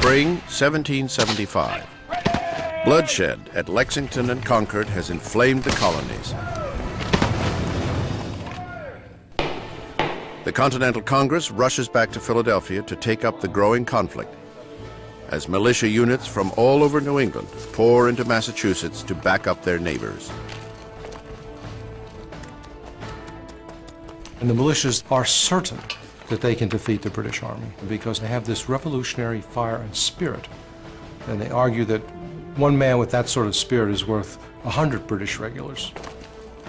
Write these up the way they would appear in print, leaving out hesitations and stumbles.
Spring 1775. Bloodshed at Lexington and Concord has inflamed the colonies. The Continental Congress rushes back to Philadelphia to take up the growing conflict as militia units from all over New England pour into Massachusetts to back up their neighbors. And the militias are certain that they can defeat the British Army because they have this revolutionary fire and spirit. And they argue that one man with that sort of spirit is worth 100 British regulars.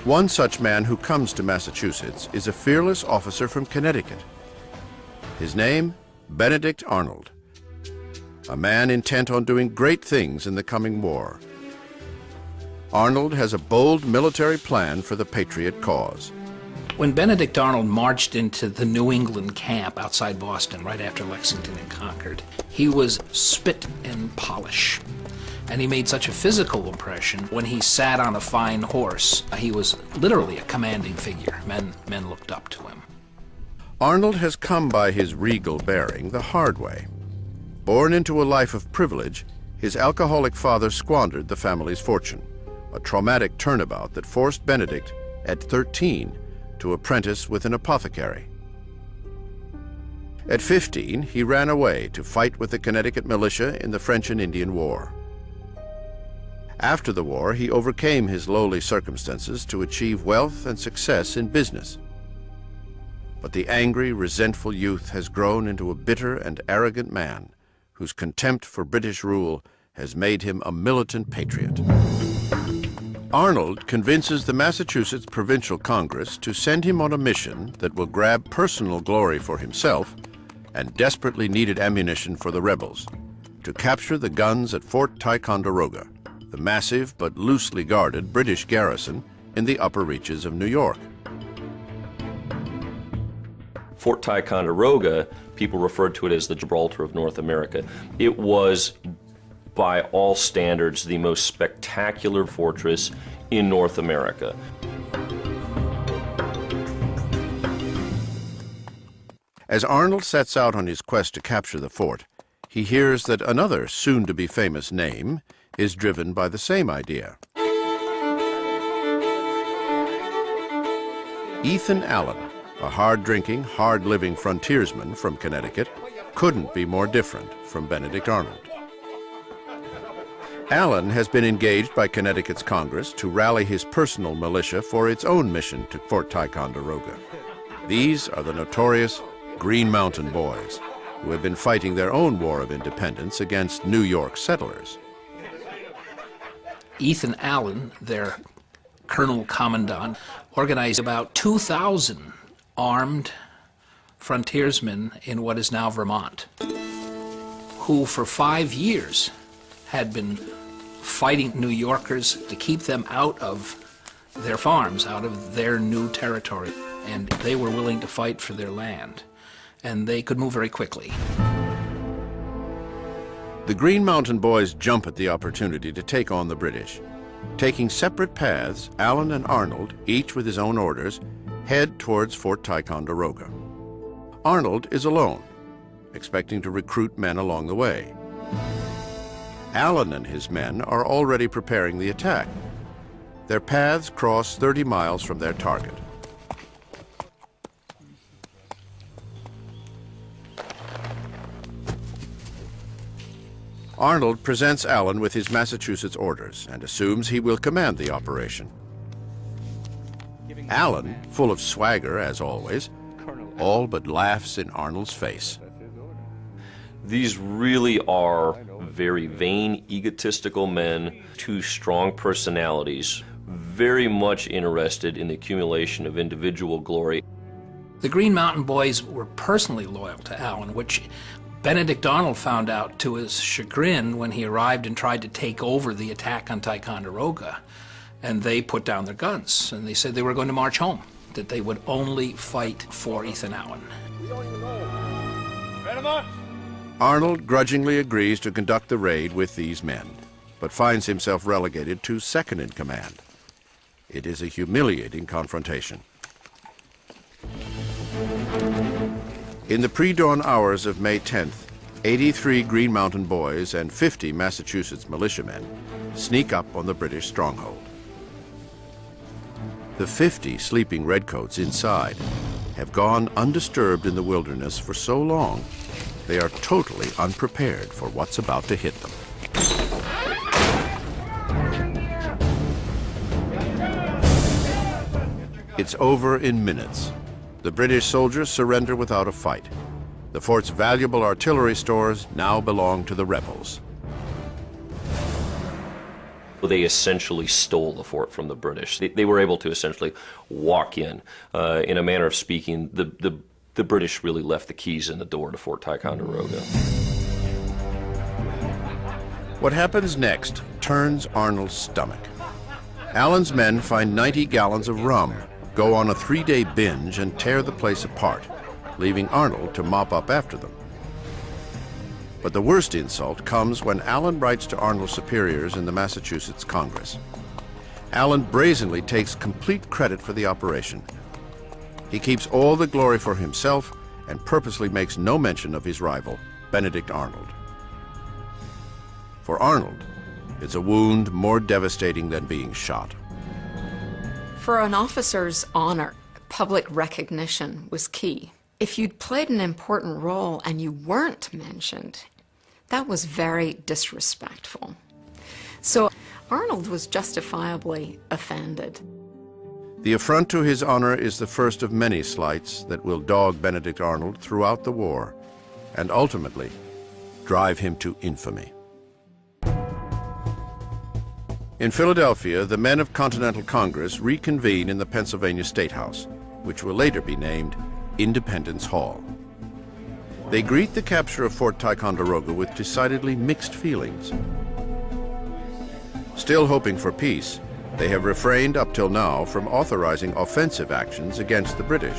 One such man who comes to Massachusetts is a fearless officer from Connecticut. His name, Benedict Arnold, a man intent on doing great things in the coming war. Arnold has a bold military plan for the Patriot cause. When Benedict Arnold marched into the New England camp outside Boston right after Lexington and Concord, he was spit and polish. And he made such a physical impression when he sat on a fine horse. He was literally a commanding figure. Men looked up to him. Arnold has come by his regal bearing the hard way. Born into a life of privilege, his alcoholic father squandered the family's fortune, a traumatic turnabout that forced Benedict, at 13, to apprentice with an apothecary. At 15, he ran away to fight with the Connecticut militia in the French and Indian War. After the war, he overcame his lowly circumstances to achieve wealth and success in business. But the angry, resentful youth has grown into a bitter and arrogant man whose contempt for British rule has made him a militant patriot. Arnold convinces the Massachusetts Provincial Congress to send him on a mission that will grab personal glory for himself and desperately needed ammunition for the rebels, to capture the guns at Fort Ticonderoga, the massive but loosely guarded British garrison in the upper reaches of New York. Fort Ticonderoga, people referred to it as the Gibraltar of North America. It was, by all standards, the most spectacular fortress in North America. As Arnold sets out on his quest to capture the fort, he hears that another soon-to-be famous name is driven by the same idea. Ethan Allen, a hard-drinking, hard-living frontiersman from Connecticut, couldn't be more different from Benedict Arnold. Allen has been engaged by Connecticut's Congress to rally his personal militia for its own mission to Fort Ticonderoga. These are the notorious Green Mountain Boys, who have been fighting their own war of independence against New York settlers. Ethan Allen, their colonel commandant, organized about 2,000 armed frontiersmen in what is now Vermont, who for 5 years had been fighting New Yorkers to keep them out of their farms, out of their new territory. And they were willing to fight for their land, and they could move very quickly. The Green Mountain Boys jump at the opportunity to take on the British. Taking separate paths, Allen and Arnold, each with his own orders, head towards Fort Ticonderoga. Arnold is alone, expecting to recruit men along the way. Allen and his men are already preparing the attack. Their paths cross 30 miles from their target. Arnold presents Allen with his Massachusetts orders and assumes he will command the operation. Allen, full of swagger as always, all but laughs in Arnold's face. These really are very vain, egotistical men, two strong personalities, very much interested in the accumulation of individual glory. The Green Mountain Boys were personally loyal to Allen, which Benedict Arnold found out to his chagrin when he arrived and tried to take over the attack on Ticonderoga. And they put down their guns, and they said they were going to march home, that they would only fight for Ethan Allen. Arnold grudgingly agrees to conduct the raid with these men, but finds himself relegated to second in command. It is a humiliating confrontation. In the pre-dawn hours of May 10th, 83 Green Mountain Boys and 50 Massachusetts militiamen sneak up on the British stronghold. The 50 sleeping redcoats inside have gone undisturbed in the wilderness for so long, they are totally unprepared for what's about to hit them. It's over in minutes. The British soldiers surrender without a fight. The fort's valuable artillery stores now belong to the rebels. They essentially stole the fort from the British. They were able to essentially walk in. In a manner of speaking, the British really left the keys in the door to Fort Ticonderoga. What happens next turns Arnold's stomach. Allen's men find 90 gallons of rum, go on a 3-day binge, and tear the place apart, leaving Arnold to mop up after them. But the worst insult comes when Allen writes to Arnold's superiors in the Massachusetts Congress. Allen brazenly takes complete credit for the operation. He keeps all the glory for himself and purposely makes no mention of his rival, Benedict Arnold. For Arnold, it's a wound more devastating than being shot. For an officer's honor, public recognition was key. If you'd played an important role and you weren't mentioned, that was very disrespectful. So Arnold was justifiably offended. The affront to his honor is the first of many slights that will dog Benedict Arnold throughout the war and ultimately drive him to infamy. In Philadelphia, the men of Continental Congress reconvene in the Pennsylvania State House, which will later be named Independence Hall. They greet the capture of Fort Ticonderoga with decidedly mixed feelings. Still hoping for peace, they have refrained up till now from authorizing offensive actions against the British.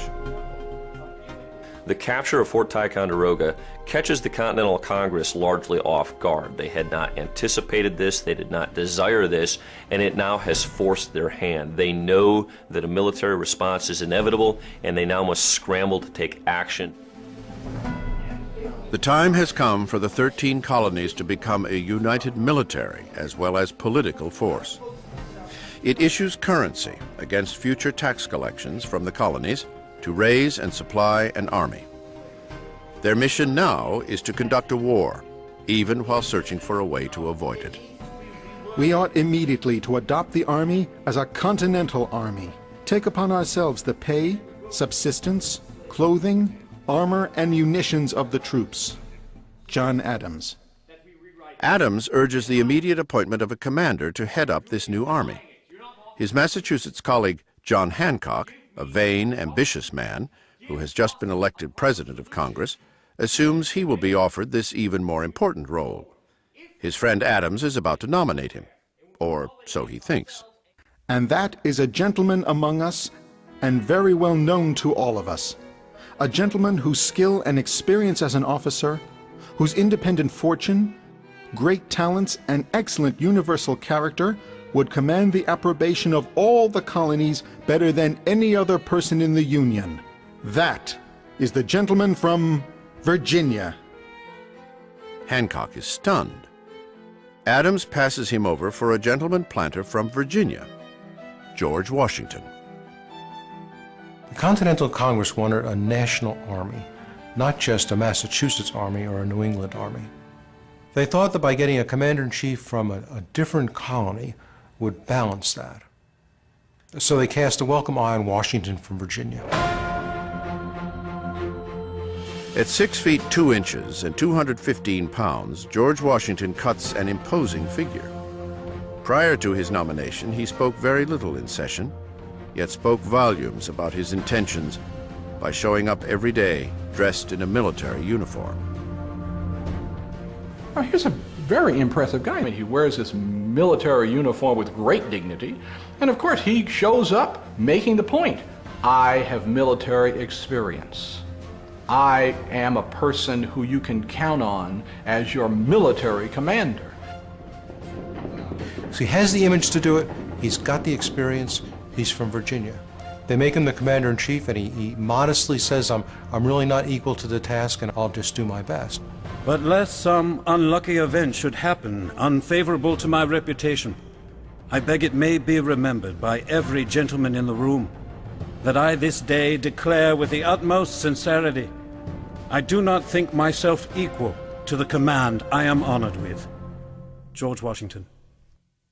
The capture of Fort Ticonderoga catches the Continental Congress largely off guard. They had not anticipated this, they did not desire this, and it now has forced their hand. They know that a military response is inevitable, and they now must scramble to take action. The time has come for the 13 colonies to become a united military as well as political force. It issues currency against future tax collections from the colonies to raise and supply an army. Their mission now is to conduct a war, even while searching for a way to avoid it. We ought immediately to adopt the army as a continental army, take upon ourselves the pay, subsistence, clothing, armor, and munitions of the troops. John Adams. Adams urges the immediate appointment of a commander to head up this new army. His Massachusetts colleague, John Hancock, a vain, ambitious man who has just been elected president of Congress, assumes he will be offered this even more important role. His friend Adams is about to nominate him, or so he thinks. And that is a gentleman among us, and very well known to all of us. A gentleman whose skill and experience as an officer, whose independent fortune, great talents, and excellent universal character would command the approbation of all the colonies better than any other person in the Union. That is the gentleman from Virginia. Hancock is stunned. Adams passes him over for a gentleman planter from Virginia, George Washington. The Continental Congress wanted a national army, not just a Massachusetts army or a New England army. They thought that by getting a commander-in-chief from a different colony would balance that. So they cast a welcome eye on Washington from Virginia. At 6 feet 2 inches and 215 pounds, George Washington cuts an imposing figure. Prior to his nomination, he spoke very little in session, yet spoke volumes about his intentions by showing up every day dressed in a military uniform. Well, here's a very impressive guy. I mean, he wears this military uniform with great dignity, and of course he shows up making the point. I have military experience. I am a person who you can count on as your military commander. So he has the image to do it, he's got the experience, he's from Virginia. They make him the commander-in-chief, and he modestly says, I'm really not equal to the task, and I'll just do my best. But lest some unlucky event should happen unfavorable to my reputation, I beg it may be remembered by every gentleman in the room that I this day declare with the utmost sincerity, I do not think myself equal to the command I am honored with. George Washington.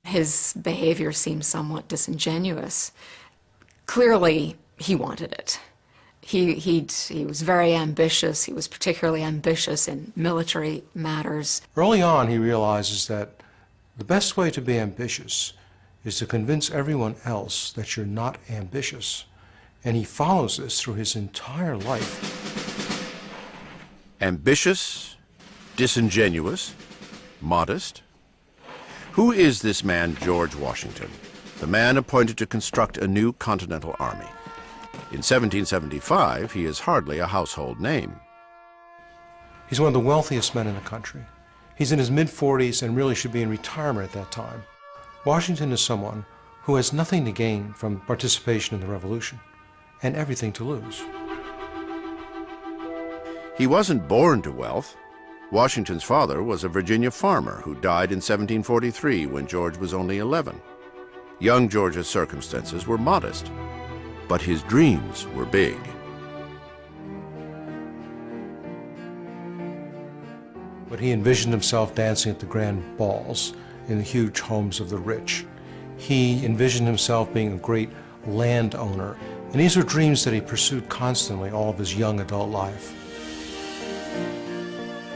His behavior seems somewhat disingenuous. Clearly, he wanted it. He was very ambitious. He was particularly ambitious in military matters. Early on, he realizes that the best way to be ambitious is to convince everyone else that you're not ambitious. And he follows this through his entire life. Ambitious, disingenuous, modest. Who is this man, George Washington, the man appointed to construct a new continental army? In 1775, he is hardly a household name. He's one of the wealthiest men in the country. He's in his mid-40s and really should be in retirement at that time. Washington is someone who has nothing to gain from participation in the Revolution and everything to lose. He wasn't born to wealth. Washington's father was a Virginia farmer who died in 1743 when George was only 11. Young George's circumstances were modest, but his dreams were big. But he envisioned himself dancing at the grand balls in the huge homes of the rich. He envisioned himself being a great landowner. And these were dreams that he pursued constantly all of his young adult life.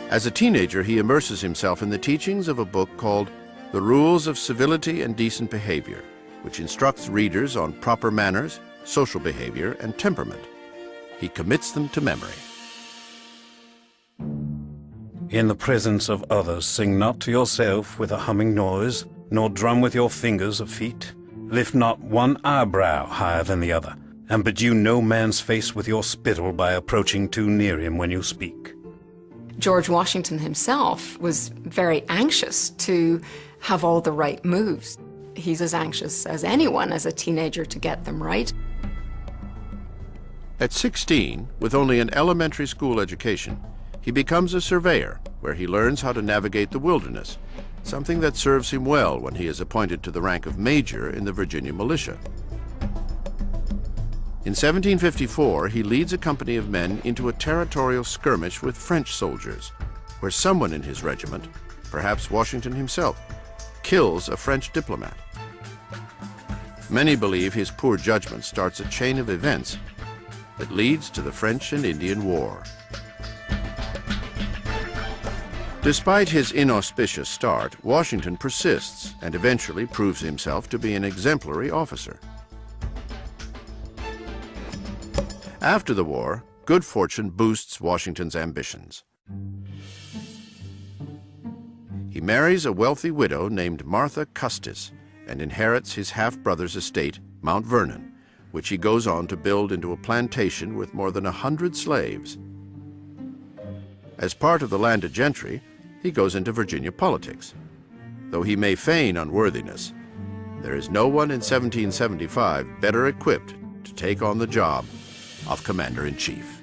As a teenager, he immerses himself in the teachings of a book called The Rules of Civility and Decent Behavior, which instructs readers on proper manners, social behavior, and temperament. He commits them to memory. In the presence of others, sing not to yourself with a humming noise, nor drum with your fingers of feet. Lift not one eyebrow higher than the other, and bedew no man's face with your spittle by approaching too near him when you speak. George Washington himself was very anxious to have all the right moves. He's as anxious as anyone as a teenager to get them right. At 16, with only an elementary school education, he becomes a surveyor, where he learns how to navigate the wilderness, something that serves him well when he is appointed to the rank of major in the Virginia militia. In 1754, he leads a company of men into a territorial skirmish with French soldiers, where someone in his regiment, perhaps Washington himself, kills a French diplomat. Many believe his poor judgment starts a chain of events that leads to the French and Indian War. Despite his inauspicious start, Washington persists and eventually proves himself to be an exemplary officer. After the war, good fortune boosts Washington's ambitions. He marries a wealthy widow named Martha Custis and inherits his half-brother's estate, Mount Vernon, which he goes on to build into a plantation with more than 100 slaves. As part of the landed gentry, he goes into Virginia politics. Though he may feign unworthiness, there is no one in 1775 better equipped to take on the job of commander-in-chief.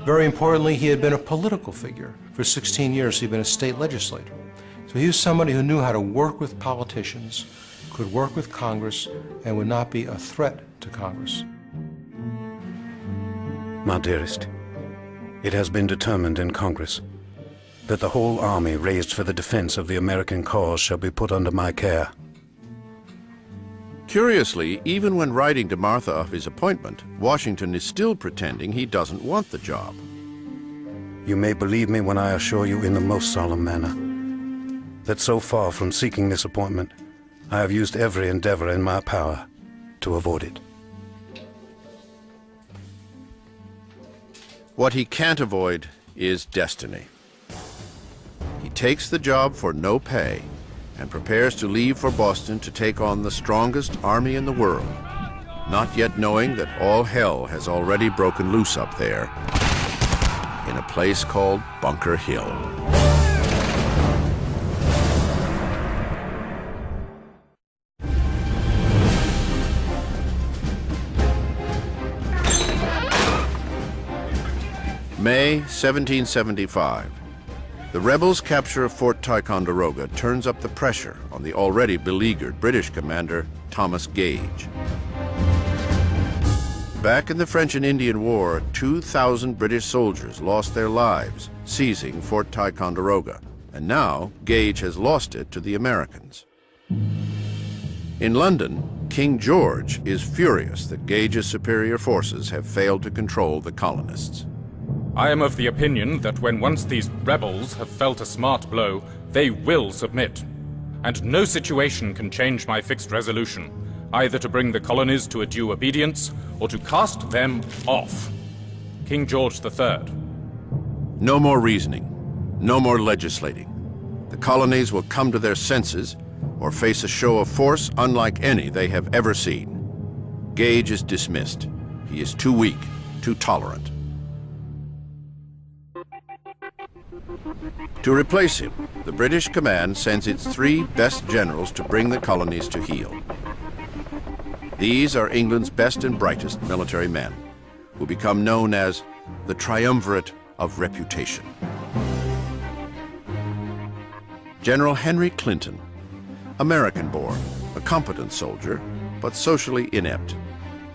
Very importantly, he had been a political figure. For 16 years, he'd been a state legislator. So he was somebody who knew how to work with politicians, could work with Congress, and would not be a threat to Congress. My dearest, it has been determined in Congress that the whole army raised for the defense of the American cause shall be put under my care. Curiously, even when writing to Martha of his appointment, Washington is still pretending he doesn't want the job. You may believe me when I assure you in the most solemn manner that so far from seeking this appointment, I have used every endeavor in my power to avoid it. What he can't avoid is destiny. He takes the job for no pay and prepares to leave for Boston to take on the strongest army in the world, not yet knowing that all hell has already broken loose up there in a place called Bunker Hill. May 1775. The rebels' capture of Fort Ticonderoga turns up the pressure on the already beleaguered British commander Thomas Gage. Back in the French and Indian War, 2,000 British soldiers lost their lives seizing Fort Ticonderoga, and now Gage has lost it to the Americans. In London, King George is furious that Gage's superior forces have failed to control the colonists. I am of the opinion that when once these rebels have felt a smart blow, they will submit. And no situation can change my fixed resolution, either to bring the colonies to a due obedience or to cast them off. King George III. No more reasoning, no more legislating. The colonies will come to their senses or face a show of force unlike any they have ever seen. Gage is dismissed. He is too weak, too tolerant. To replace him, the British command sends its 3 best generals to bring the colonies to heel. These are England's best and brightest military men, who become known as the Triumvirate of Reputation. General Henry Clinton, American-born, a competent soldier, but socially inept,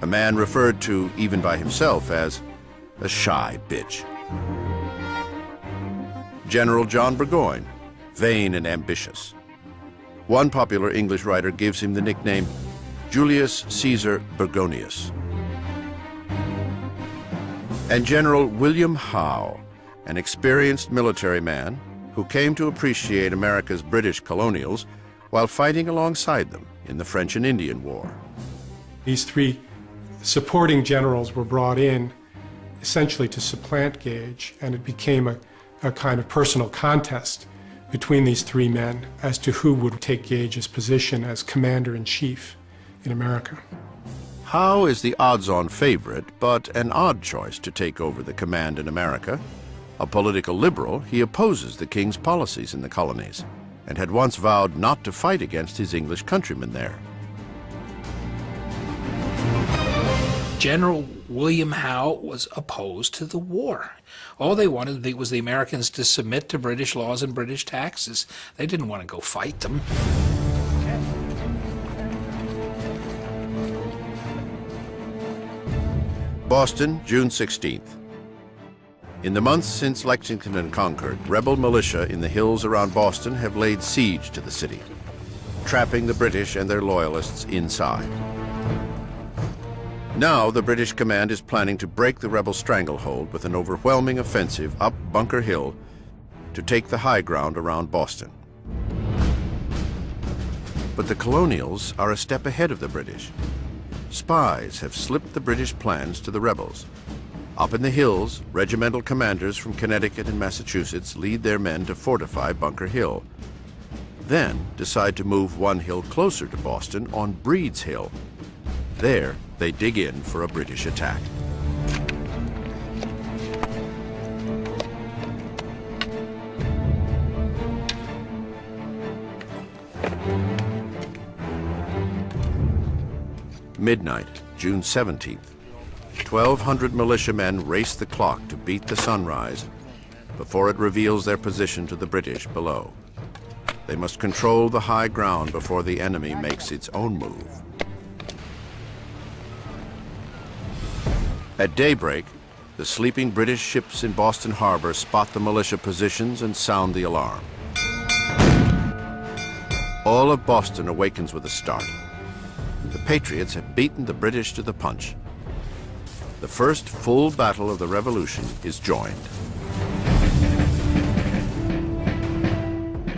a man referred to even by himself as a shy bitch. General John Burgoyne, vain and ambitious. One popular English writer gives him the nickname Julius Caesar Burgonius. And General William Howe, an experienced military man who came to appreciate America's British colonials while fighting alongside them in the French and Indian War. These 3 supporting generals were brought in essentially to supplant Gage, and it became a kind of personal contest between these 3 men as to who would take Gage's position as commander-in-chief in America. Howe is the odds-on favorite, but an odd choice to take over the command in America. A political liberal, he opposes the king's policies in the colonies and had once vowed not to fight against his English countrymen there. General William Howe was opposed to the war. All they wanted was the Americans to submit to British laws and British taxes. They didn't want to go fight them. Boston, June 16th. In the months since Lexington and Concord, rebel militia in the hills around Boston have laid siege to the city, trapping the British and their loyalists inside. Now the British command is planning to break the rebel stranglehold with an overwhelming offensive up Bunker Hill to take the high ground around Boston. But the colonials are a step ahead of the British. Spies have slipped the British plans to the rebels. Up in the hills, regimental commanders from Connecticut and Massachusetts lead their men to fortify Bunker Hill, then decide to move 1 hill closer to Boston on Breed's Hill. There, they dig in for a British attack. Midnight, June 17th. 1,200 militiamen race the clock to beat the sunrise before it reveals their position to the British below. They must control the high ground before the enemy makes its own move. At daybreak, the sleeping British ships in Boston Harbor spot the militia positions and sound the alarm. All of Boston awakens with a start. The Patriots have beaten the British to the punch. The first full battle of the Revolution is joined.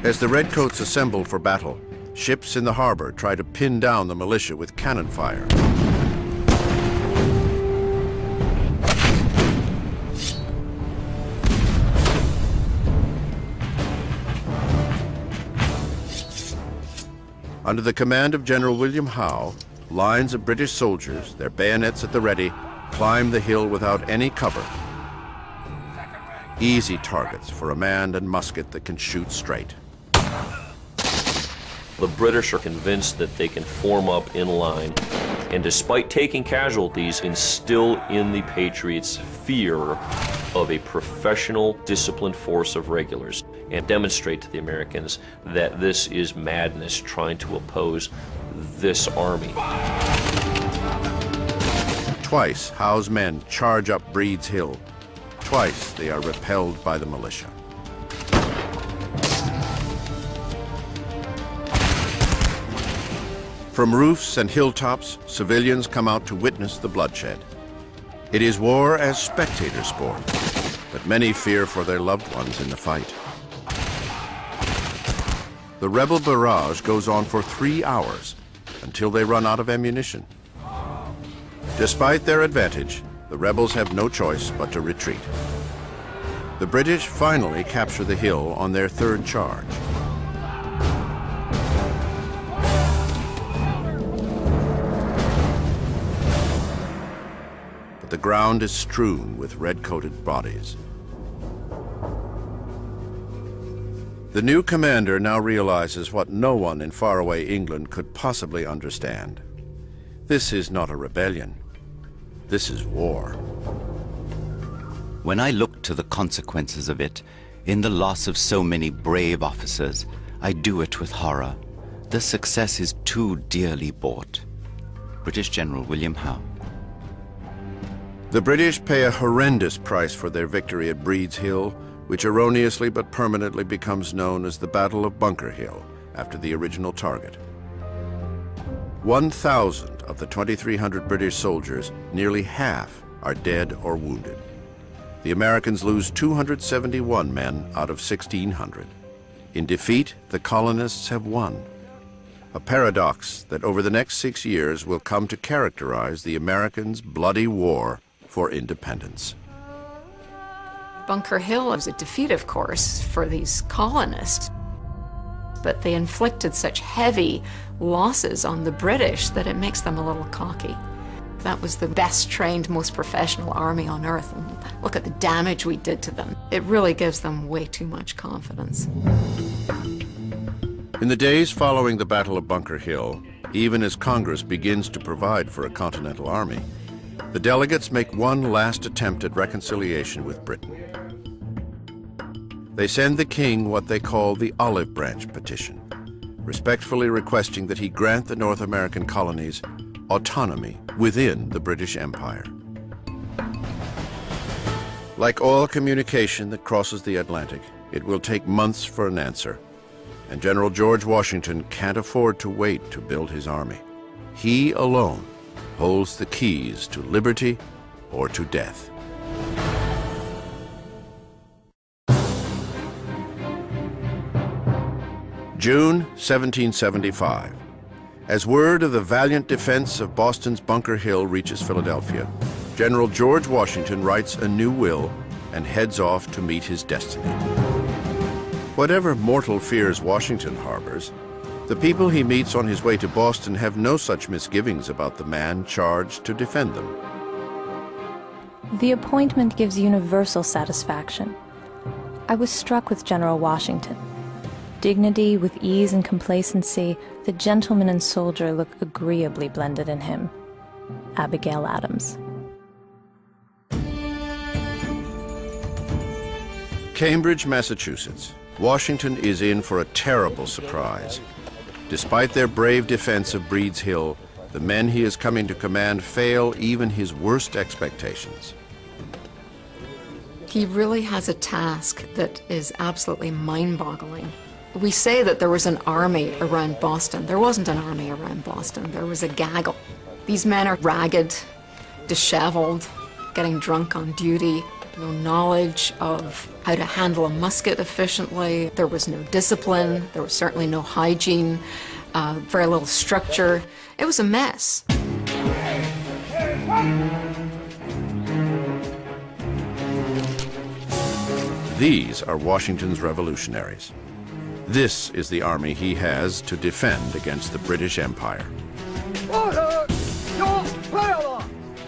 As the Redcoats assemble for battle, ships in the harbor try to pin down the militia with cannon fire. Under the command of General William Howe, lines of British soldiers, their bayonets at the ready, climb the hill without any cover. Easy targets for a man and musket that can shoot straight. The British are convinced that they can form up in line, and despite taking casualties, instill in the Patriots fear of a professional, disciplined force of regulars and demonstrate to the Americans that this is madness trying to oppose this army. Twice, Howe's men charge up Breed's Hill. Twice, they are repelled by the militia. From roofs and hilltops, civilians come out to witness the bloodshed. It is war as spectator sport, but many fear for their loved ones in the fight. The rebel barrage goes on for 3 hours until they run out of ammunition. Despite their advantage, the rebels have no choice but to retreat. The British finally capture the hill on their third charge. But the ground is strewn with red-coated bodies. The new commander now realizes what no one in faraway England could possibly understand. This is not a rebellion. This is war. When I look to the consequences of it, in the loss of so many brave officers, I do it with horror. The success is too dearly bought. British General William Howe. The British pay a horrendous price for their victory at Breed's Hill, which erroneously but permanently becomes known as the Battle of Bunker Hill, after the original target. 1,000 of the 2,300 British soldiers, nearly half, are dead or wounded. The Americans lose 271 men out of 1,600. In defeat, the colonists have won. A paradox that over the next 6 years will come to characterize the Americans' bloody war for independence. Bunker Hill was a defeat, of course, for these colonists, but they inflicted such heavy losses on the British that it makes them a little cocky. That was the best trained, most professional army on earth, and look at the damage we did to them. It really gives them way too much confidence. In the days following the Battle of Bunker Hill, even as Congress begins to provide for a continental army, the delegates make one last attempt at reconciliation with Britain. They send the king what they call the Olive Branch Petition, respectfully requesting that he grant the North American colonies autonomy within the British Empire. Like all communication that crosses the Atlantic, it will take months for an answer, and General George Washington can't afford to wait to build his army. He alone holds the keys to liberty or to death. June 1775. As word of the valiant defense of Boston's Bunker Hill reaches Philadelphia, General George Washington writes a new will and heads off to meet his destiny. Whatever mortal fears Washington harbors, the people he meets on his way to Boston have no such misgivings about the man charged to defend them. The appointment gives universal satisfaction. I was struck with General Washington. Dignity with ease and complacency, the gentleman and soldier look agreeably blended in him. Abigail Adams. Cambridge, Massachusetts. Washington is in for a terrible surprise. Despite their brave defense of Breed's Hill, the men he is coming to command fail even his worst expectations. He really has a task that is absolutely mind-boggling. We say that there was an army around Boston. There wasn't an army around Boston. There was a gaggle. These men are ragged, disheveled, getting drunk on duty, no knowledge of how to handle a musket efficiently. There was no discipline. There was certainly no hygiene, very little structure. It was a mess. These are Washington's revolutionaries. This is the army he has to defend against the British Empire.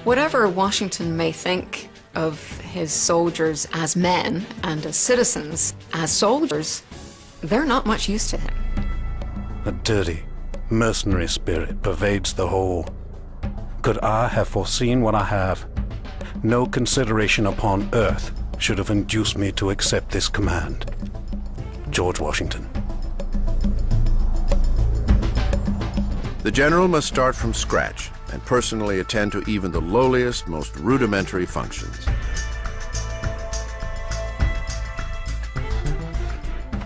Whatever Washington may think of his soldiers as men and as citizens, as soldiers, they're not much use to him. A dirty, mercenary spirit pervades the whole. Could I have foreseen what I have? No consideration upon earth should have induced me to accept this command. George Washington. The general must start from scratch and personally attend to even the lowliest, most rudimentary functions.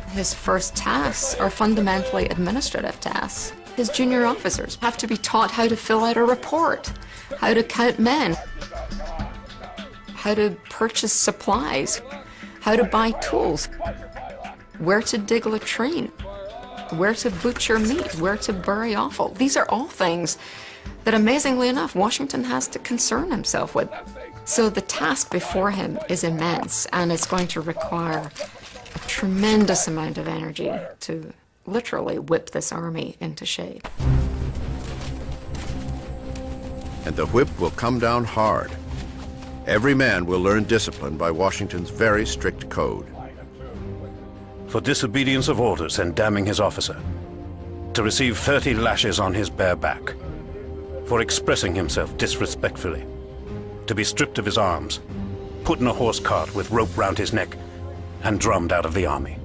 His first tasks are fundamentally administrative tasks. His junior officers have to be taught how to fill out a report, how to count men, how to purchase supplies, how to buy tools, where to dig latrine, where to butcher meat, where to bury offal. These are all things that, amazingly enough, Washington has to concern himself with. So the task before him is immense, and it's going to require a tremendous amount of energy to literally whip this army into shape. And the whip will come down hard. Every man will learn discipline by Washington's very strict code. For disobedience of orders and damning his officer, to receive 30 lashes on his bare back. For expressing himself disrespectfully, to be stripped of his arms, put in a horse cart with rope round his neck, and drummed out of the army.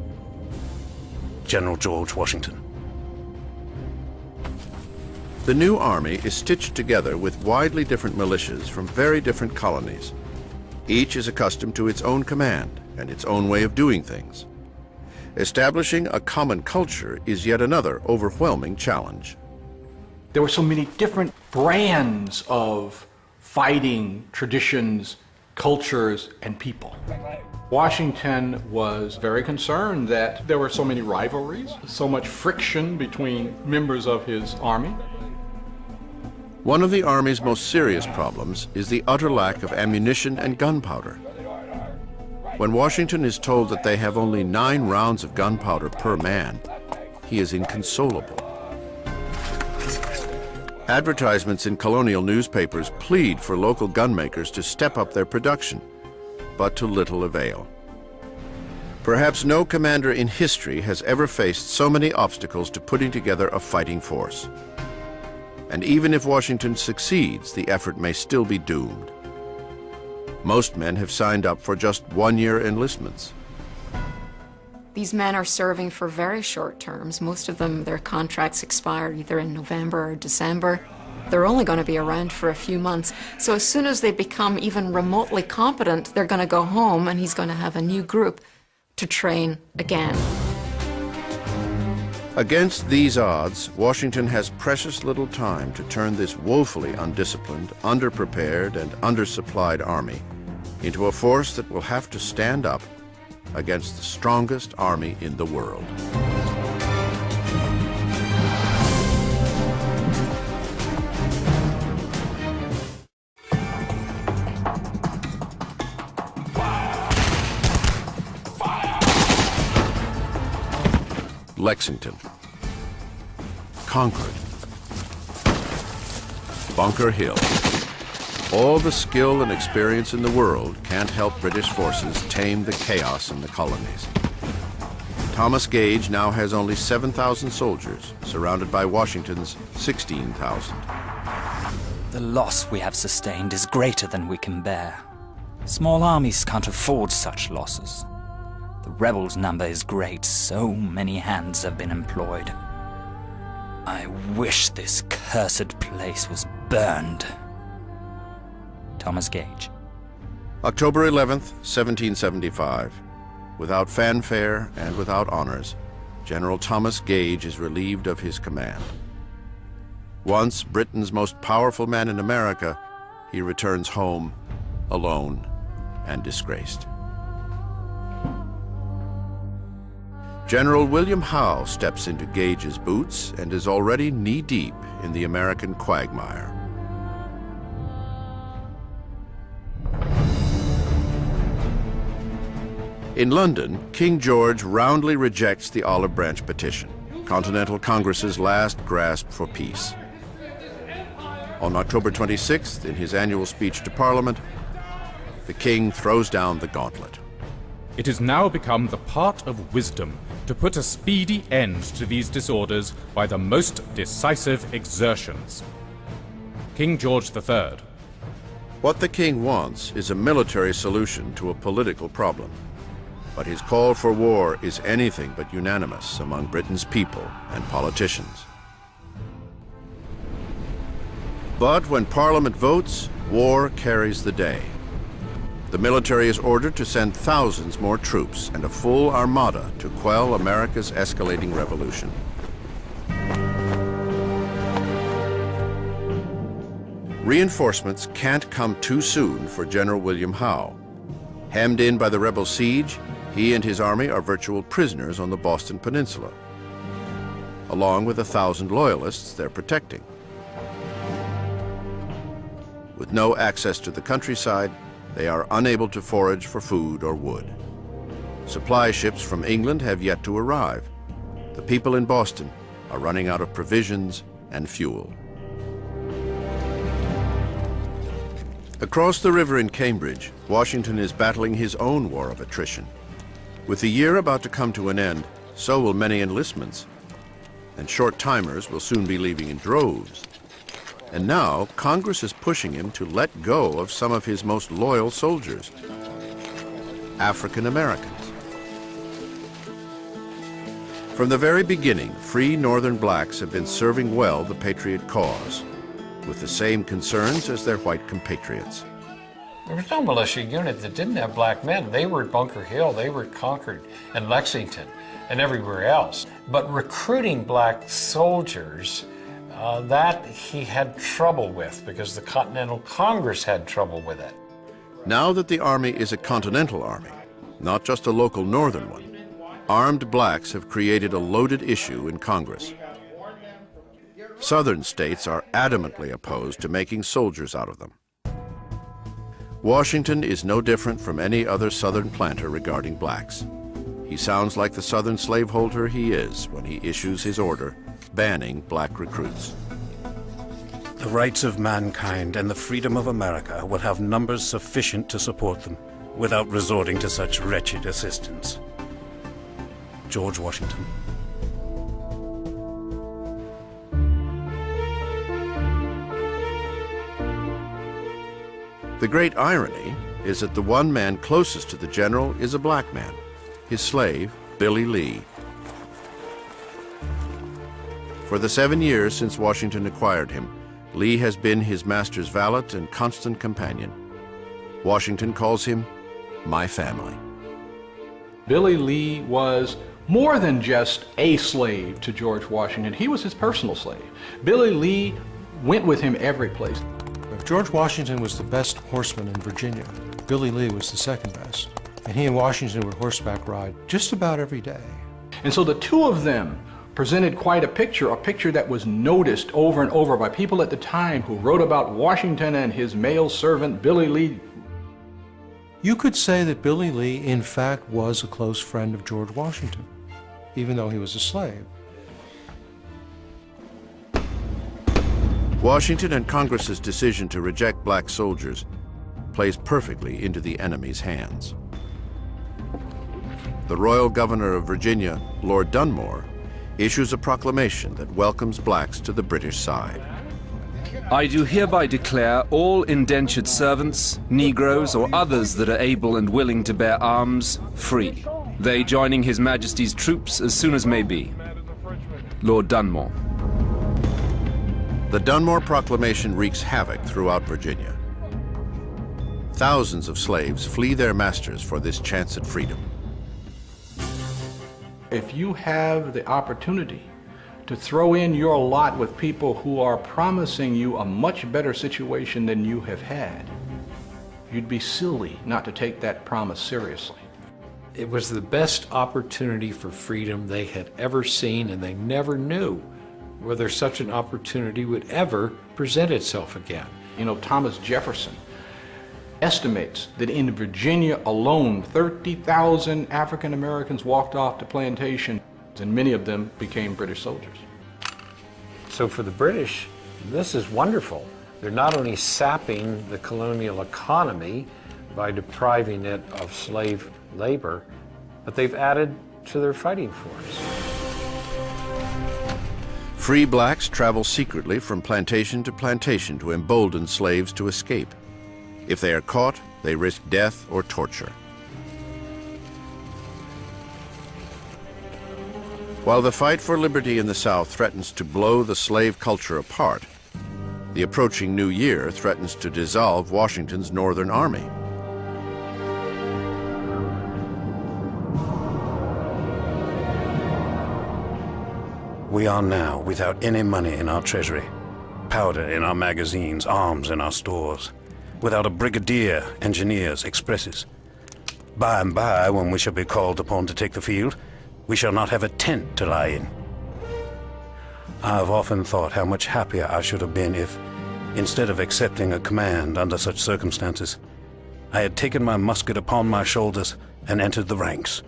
General George Washington. The new army is stitched together with widely different militias from very different colonies. Each is accustomed to its own command and its own way of doing things. Establishing a common culture is yet another overwhelming challenge. There were so many different brands of fighting, traditions, cultures, and people. Washington was very concerned that there were so many rivalries, so much friction between members of his army. One of the Army's most serious problems is the utter lack of ammunition and gunpowder. When Washington is told that they have only 9 rounds of gunpowder per man, he is inconsolable. Advertisements in colonial newspapers plead for local gunmakers to step up their production, but to little avail. Perhaps no commander in history has ever faced so many obstacles to putting together a fighting force. And even if Washington succeeds, the effort may still be doomed. Most men have signed up for just 1-year enlistments. These men are serving for very short terms. Most of them, their contracts expire either in November or December. They're only going to be around for a few months. So as soon as they become even remotely competent, they're going to go home and he's going to have a new group to train again. Against these odds, Washington has precious little time to turn this woefully undisciplined, underprepared, and undersupplied army into a force that will have to stand up against the strongest army in the world. Lexington, Concord, Bunker Hill. All the skill and experience in the world can't help British forces tame the chaos in the colonies. Thomas Gage now has only 7,000 soldiers, surrounded by Washington's 16,000. The loss we have sustained is greater than we can bear. Small armies can't afford such losses. The rebels' number is great, so many hands have been employed. I wish this cursed place was burned. Thomas Gage. October 11th, 1775. Without fanfare and without honors, General Thomas Gage is relieved of his command. Once Britain's most powerful man in America, he returns home alone and disgraced. General William Howe steps into Gage's boots and is already knee-deep in the American quagmire. In London, King George roundly rejects the Olive Branch Petition, Continental Congress's last grasp for peace. On October 26th, in his annual speech to Parliament, the king throws down the gauntlet. It has now become the part of wisdom to put a speedy end to these disorders by the most decisive exertions. King George III. What the king wants is a military solution to a political problem. But his call for war is anything but unanimous among Britain's people and politicians. But when Parliament votes, war carries the day. The military is ordered to send thousands more troops and a full armada to quell America's escalating revolution. Reinforcements can't come too soon for General William Howe. Hemmed in by the rebel siege, he and his army are virtual prisoners on the Boston Peninsula, along with 1,000 loyalists they're protecting. With no access to the countryside, they are unable to forage for food or wood. Supply ships from England have yet to arrive. The people in Boston are running out of provisions and fuel. Across the river in Cambridge, Washington is battling his own war of attrition. With the year about to come to an end, so will many enlistments, and short-timers will soon be leaving in droves. And now, Congress is pushing him to let go of some of his most loyal soldiers, African Americans. From the very beginning, free Northern blacks have been serving well the Patriot cause, with the same concerns as their white compatriots. There was no militia unit that didn't have black men. They were at Bunker Hill, they were at Concord and Lexington and everywhere else. But recruiting black soldiers, that he had trouble with because the Continental Congress had trouble with it. Now that the Army is a continental army, not just a local Northern one, armed blacks have created a loaded issue in Congress. Southern states are adamantly opposed to making soldiers out of them. Washington is no different from any other Southern planter regarding blacks. He sounds like the Southern slaveholder he is when he issues his order banning black recruits. The rights of mankind and the freedom of America will have numbers sufficient to support them without resorting to such wretched assistance. George Washington. The great irony is that the one man closest to the general is a black man, his slave, Billy Lee. For the 7 years since Washington acquired him, Lee has been his master's valet and constant companion. Washington calls him my family. Billy Lee was more than just a slave to George Washington. He was his personal slave. Billy Lee went with him every place. If George Washington was the best horseman in Virginia, Billy Lee was the second best. And he and Washington would horseback ride just about every day. And so the two of them presented quite a picture that was noticed over and over by people at the time who wrote about Washington and his male servant, Billy Lee. You could say that Billy Lee, in fact, was a close friend of George Washington, even though he was a slave. Washington and Congress's decision to reject black soldiers plays perfectly into the enemy's hands. The Royal Governor of Virginia, Lord Dunmore, issues a proclamation that welcomes blacks to the British side. I do hereby declare all indentured servants, Negroes, or others that are able and willing to bear arms, free, they joining His Majesty's troops as soon as may be. Lord Dunmore. The Dunmore Proclamation wreaks havoc throughout Virginia. Thousands of slaves flee their masters for this chance at freedom. If you have the opportunity to throw in your lot with people who are promising you a much better situation than you have had, you'd be silly not to take that promise seriously. It was the best opportunity for freedom they had ever seen, and they never knew whether such an opportunity would ever present itself again. You know, Thomas Jefferson estimates that in Virginia alone, 30,000 African Americans walked off to plantations, and many of them became British soldiers. So for the British, this is wonderful. They're not only sapping the colonial economy by depriving it of slave labor, but they've added to their fighting force. Free blacks travel secretly from plantation to embolden slaves to escape. If they are caught, they risk death or torture. While the fight for liberty in the South threatens to blow the slave culture apart, the approaching new year threatens to dissolve Washington's Northern Army. We are now without any money in our treasury, powder in our magazines, arms in our stores, without a brigadier, engineers, expresses. By and by, when we shall be called upon to take the field, we shall not have a tent to lie in. I have often thought how much happier I should have been if, instead of accepting a command under such circumstances, I had taken my musket upon my shoulders and entered the ranks,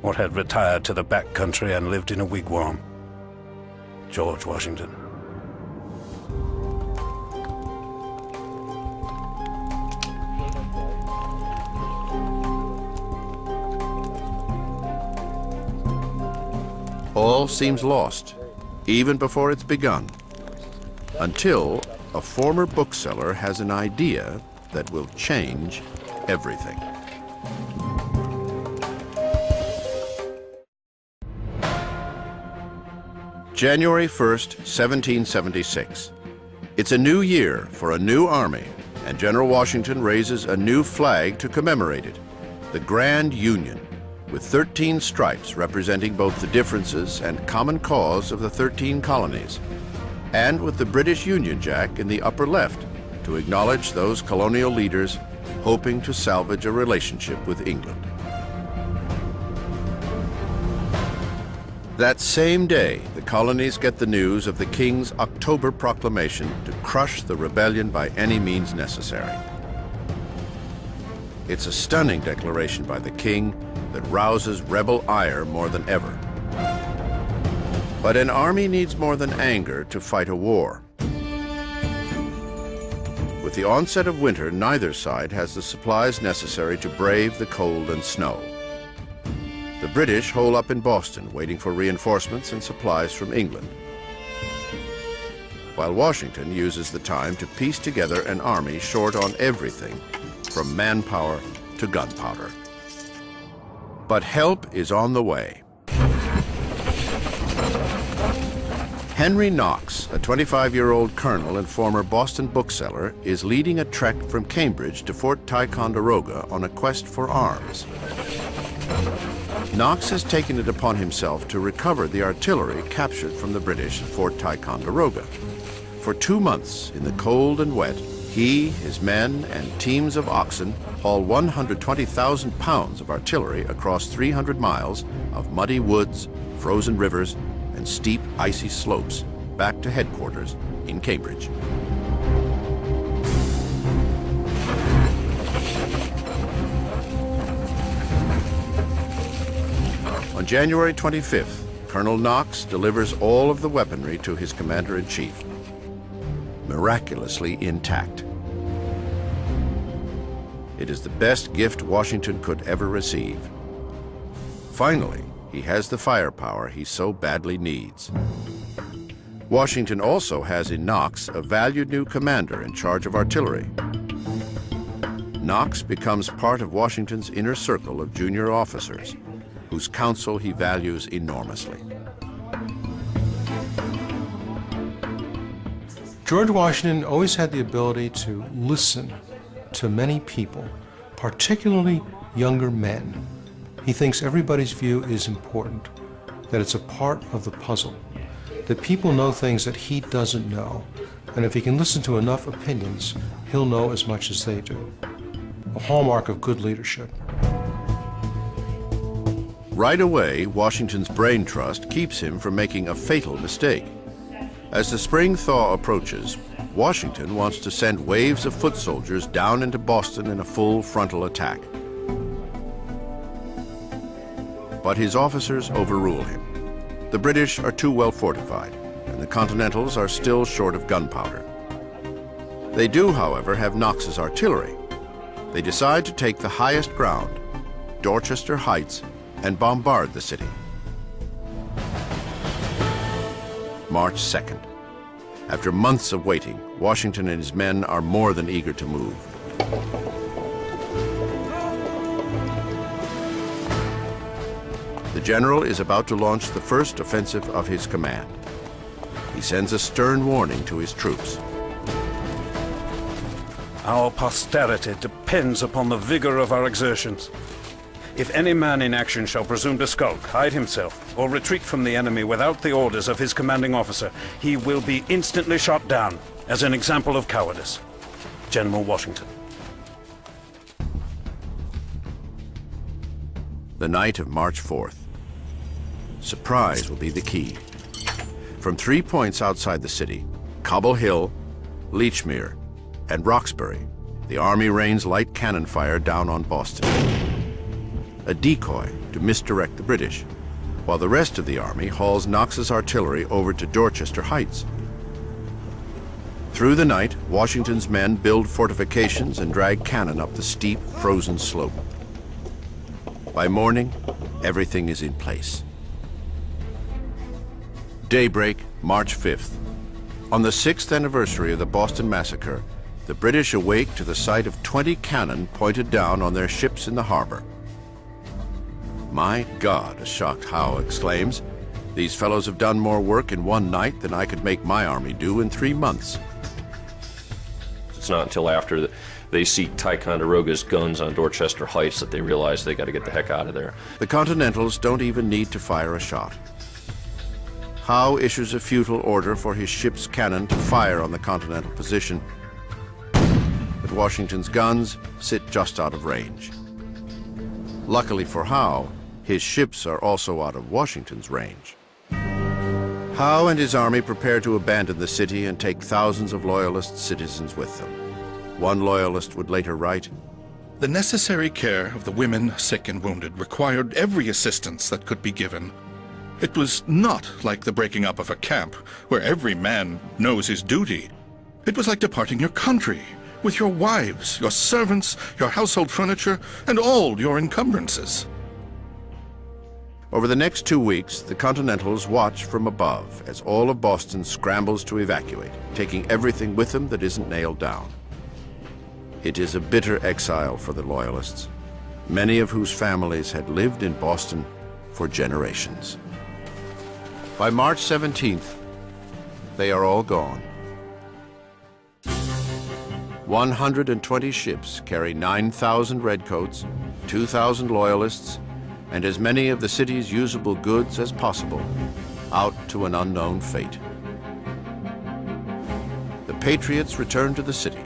or had retired to the back country and lived in a wigwam. George Washington. All seems lost, even before it's begun, until a former bookseller has an idea that will change everything. January 1st, 1776. It's a new year for a new army, and General Washington raises a new flag to commemorate it, the Grand Union, with 13 stripes representing both the differences and common cause of the 13 colonies, and with the British Union Jack in the upper left to acknowledge those colonial leaders hoping to salvage a relationship with England. That same day, the colonies get the news of the King's October Proclamation to crush the rebellion by any means necessary. It's a stunning declaration by the King that rouses rebel ire more than ever. But an army needs more than anger to fight a war. With the onset of winter, neither side has the supplies necessary to brave the cold and snow. The British hole up in Boston, waiting for reinforcements and supplies from England, while Washington uses the time to piece together an army short on everything, from manpower to gunpowder. But help is on the way. Henry Knox, a 25-year-old colonel and former Boston bookseller, is leading a trek from Cambridge to Fort Ticonderoga on a quest for arms. Knox has taken it upon himself to recover the artillery captured from the British at Fort Ticonderoga. For 2 months, in the cold and wet, he, his men, and teams of oxen haul 120,000 pounds of artillery across 300 miles of muddy woods, frozen rivers, and steep, icy slopes back to headquarters in Cambridge. On January 25th, Colonel Knox delivers all of the weaponry to his commander-in-chief, miraculously intact. It is the best gift Washington could ever receive. Finally, he has the firepower he so badly needs. Washington also has in Knox a valued new commander in charge of artillery. Knox becomes part of Washington's inner circle of junior officers, whose counsel he values enormously. George Washington always had the ability to listen to many people, particularly younger men. He thinks everybody's view is important, that it's a part of the puzzle, that people know things that he doesn't know, and if he can listen to enough opinions, he'll know as much as they do. A hallmark of good leadership. Right away, Washington's brain trust keeps him from making a fatal mistake. As the spring thaw approaches, Washington wants to send waves of foot soldiers down into Boston in a full frontal attack. But his officers overrule him. The British are too well fortified, and the Continentals are still short of gunpowder. They do, however, have Knox's artillery. They decide to take the highest ground, Dorchester Heights, and bombard the city. March 2nd. After months of waiting, Washington and his men are more than eager to move. The general is about to launch the first offensive of his command. He sends a stern warning to his troops. Our posterity depends upon the vigor of our exertions. If any man in action shall presume to skulk, hide himself, or retreat from the enemy without the orders of his commanding officer, he will be instantly shot down as an example of cowardice. General Washington. The night of March 4th. Surprise will be the key. From 3 points outside the city, Cobble Hill, Lechmere, and Roxbury, the Army rains light cannon fire down on Boston. A decoy to misdirect the British, while the rest of the Army hauls Knox's artillery over to Dorchester Heights. Through the night, Washington's men build fortifications and drag cannon up the steep, frozen slope. By morning, everything is in place. Daybreak, March 5th. On the 6th anniversary of the Boston Massacre, the British awake to the sight of 20 cannon pointed down on their ships in the harbor. "My God," a shocked Howe exclaims, "these fellows have done more work in one night than I could make my army do in 3 months." It's not until after they see Ticonderoga's guns on Dorchester Heights that they realize they got to get the heck out of there. The Continentals don't even need to fire a shot. Howe issues a futile order for his ship's cannon to fire on the Continental position, but Washington's guns sit just out of range. Luckily for Howe, his ships are also out of Washington's range. Howe and his army prepare to abandon the city and take thousands of Loyalist citizens with them. One Loyalist would later write, "The necessary care of the women, sick and wounded required every assistance that could be given. It was not like the breaking up of a camp, where every man knows his duty. It was like departing your country, with your wives, your servants, your household furniture, and all your encumbrances." Over the next 2 weeks, the Continentals watch from above as all of Boston scrambles to evacuate, taking everything with them that isn't nailed down. It is a bitter exile for the Loyalists, many of whose families had lived in Boston for generations. By March 17th, they are all gone. 120 ships carry 9,000 redcoats, 2,000 Loyalists, and as many of the city's usable goods as possible, out to an unknown fate. The Patriots return to the city,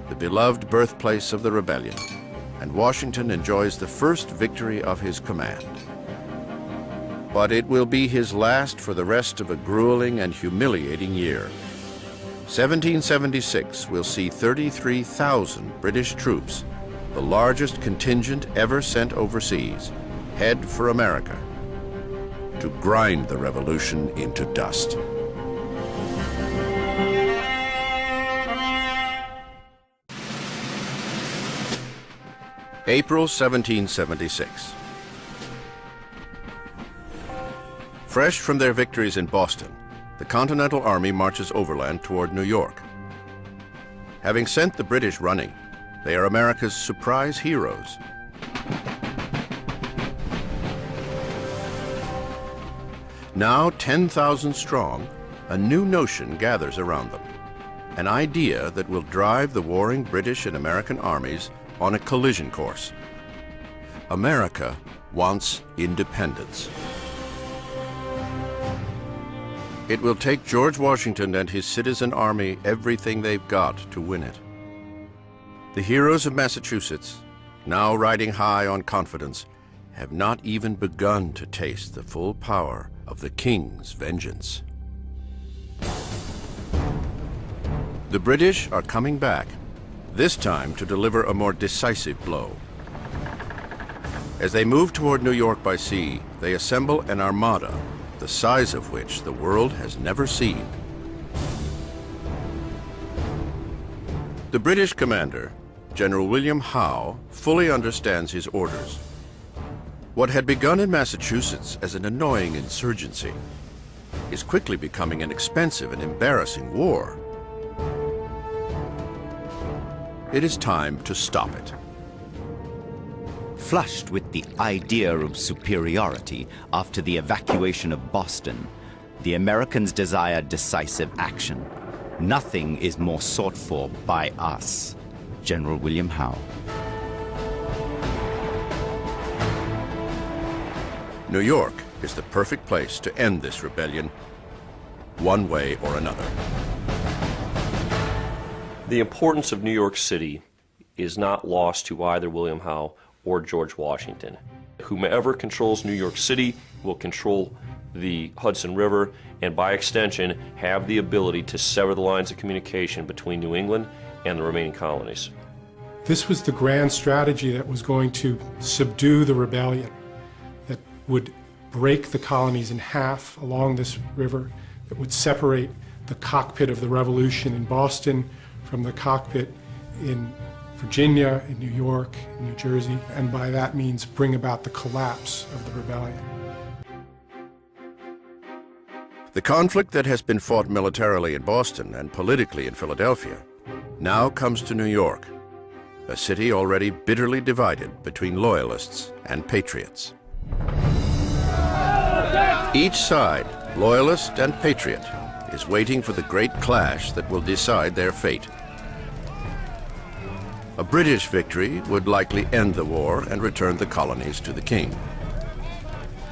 the beloved birthplace of the rebellion, and Washington enjoys the first victory of his command. But it will be his last for the rest of a grueling and humiliating year. 1776 will see 33,000 British troops, the largest contingent ever sent overseas, head for America to grind the revolution into dust. April 1776. Fresh from their victories in Boston, the Continental Army marches overland toward New York. Having sent the British running, they are America's surprise heroes. Now 10,000 strong, a new notion gathers around them, an idea that will drive the warring British and American armies on a collision course. America wants independence. It will take George Washington and his citizen army everything they've got to win it. The heroes of Massachusetts, now riding high on confidence, have not even begun to taste the full power of the King's vengeance. The British are coming back, this time to deliver a more decisive blow. As they move toward New York by sea, they assemble an armada, the size of which the world has never seen. The British commander, General William Howe, fully understands his orders. What had begun in Massachusetts as an annoying insurgency is quickly becoming an expensive and embarrassing war. It is time to stop it. Flushed with the idea of superiority after the evacuation of Boston, the Americans desire decisive action. Nothing is more sought for by us. General William Howe. New York is the perfect place to end this rebellion, one way or another. The importance of New York City is not lost to either William Howe or George Washington. Whomever controls New York City will control the Hudson River and by extension have the ability to sever the lines of communication between New England and the remaining colonies. This was the grand strategy that was going to subdue the rebellion, that would break the colonies in half along this river, that would separate the cockpit of the revolution in Boston from the cockpit in Virginia, in New York, in New Jersey, and by that means bring about the collapse of the rebellion. The conflict that has been fought militarily in Boston and politically in Philadelphia now comes to New York, a city already bitterly divided between loyalists and patriots. Each side, loyalist and patriot, is waiting for the great clash that will decide their fate. A British victory would likely end the war and return the colonies to the king.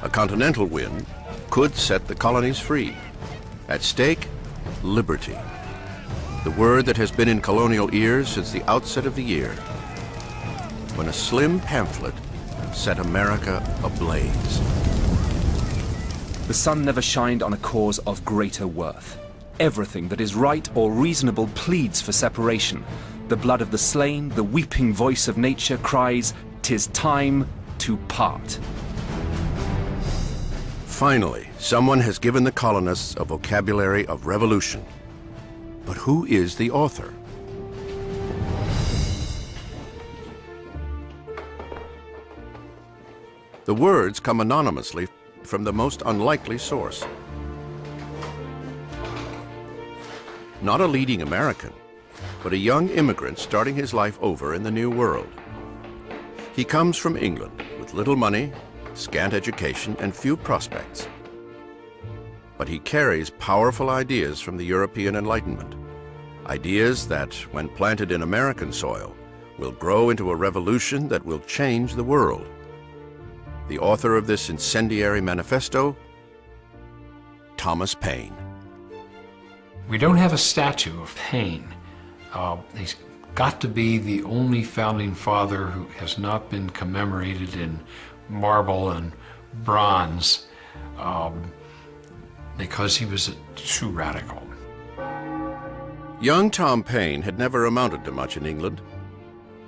A continental win could set the colonies free. At stake, liberty. The word that has been in colonial ears since the outset of the year, when a slim pamphlet set America ablaze. The sun never shined on a cause of greater worth. Everything that is right or reasonable pleads for separation. The blood of the slain, the weeping voice of nature cries, "'Tis time to part." Finally, someone has given the colonists a vocabulary of revolution. But who is the author? The words come anonymously from the most unlikely source. Not a leading American, but a young immigrant starting his life over in the New World. He comes from England with little money, scant education, and few prospects. But he carries powerful ideas from the European Enlightenment, ideas that, when planted in American soil, will grow into a revolution that will change the world. The author of this incendiary manifesto, Thomas Paine. We don't have a statue of Paine. He's got to be the only founding father who has not been commemorated in marble and bronze because he was a true radical. Young Tom Paine had never amounted to much in England,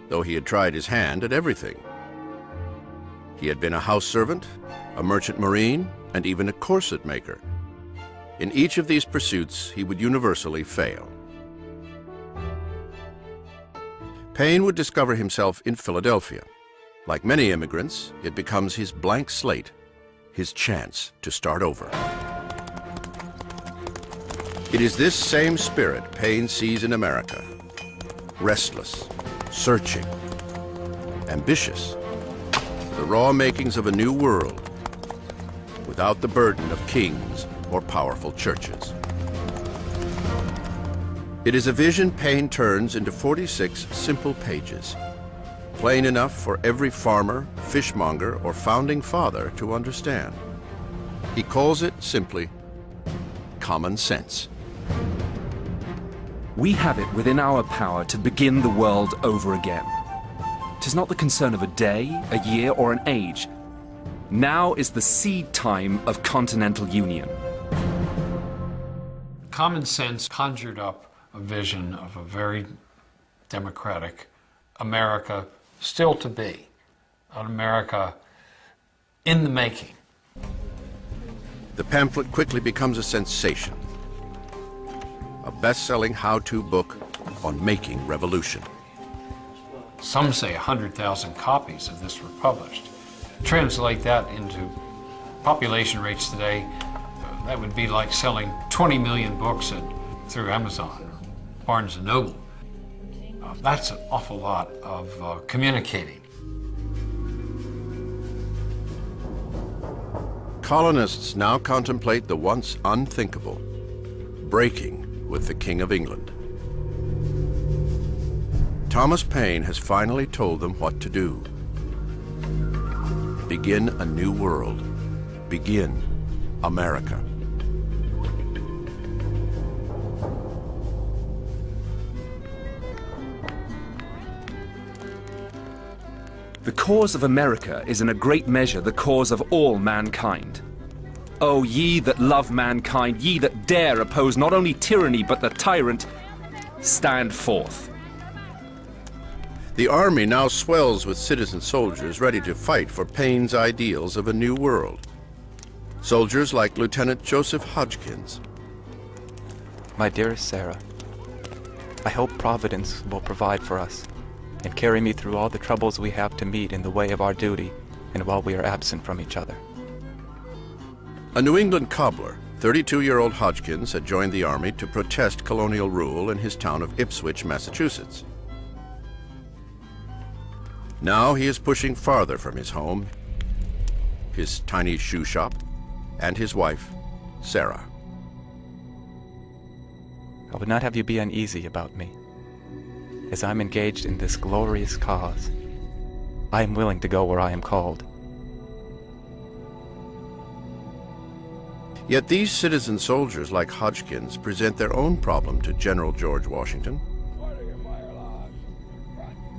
though he had tried his hand at everything. He had been a house servant, a merchant marine, and even a corset maker. In each of these pursuits, he would universally fail. Paine would discover himself in Philadelphia. Like many immigrants, it becomes his blank slate, his chance to start over. It is this same spirit Paine sees in America. Restless, searching, ambitious, the raw makings of a new world, without the burden of kings or powerful churches. It is a vision Paine turns into 46 simple pages, plain enough for every farmer, fishmonger, or founding father to understand. He calls it simply common sense. We have it within our power to begin the world over again. 'Tis not the concern of a day, a year, or an age. Now is the seed time of continental union. Common Sense conjured up a vision of a very democratic America still to be, an America in the making. The pamphlet quickly becomes a sensation, a best-selling how-to book on making revolution. Some say 100,000 copies of this were published. Translate that into population rates today, that would be like selling 20 million books through Amazon or Barnes & Noble. That's an awful lot of communicating. Colonists now contemplate the once unthinkable, breaking with the King of England. Thomas Paine has finally told them what to do. Begin a new world. Begin America. The cause of America is in a great measure the cause of all mankind. O ye that love mankind, ye that dare oppose not only tyranny but the tyrant, stand forth. The army now swells with citizen soldiers ready to fight for Paine's ideals of a new world. Soldiers like Lieutenant Joseph Hodgkins. My dearest Sarah, I hope Providence will provide for us and carry me through all the troubles we have to meet in the way of our duty and while we are absent from each other. A New England cobbler, 32-year-old Hodgkins had joined the army to protest colonial rule in his town of Ipswich, Massachusetts. Now he is pushing farther from his home, his tiny shoe shop, and his wife, Sarah. I would not have you be uneasy about me. As I'm engaged in this glorious cause, I am willing to go where I am called. Yet these citizen soldiers like Hodgkins present their own problem to General George Washington.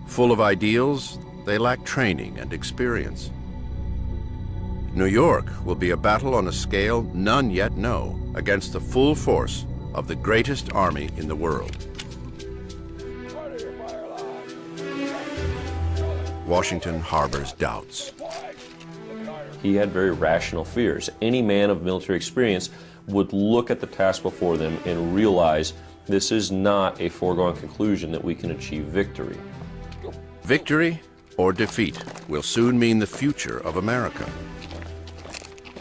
Full of ideals, they lack training and experience. New York will be a battle on a scale none yet know against the full force of the greatest army in the world. Washington harbors doubts. He had very rational fears. Any man of military experience would look at the task before them and realize this is not a foregone conclusion that we can achieve victory. Victory or defeat will soon mean the future of America.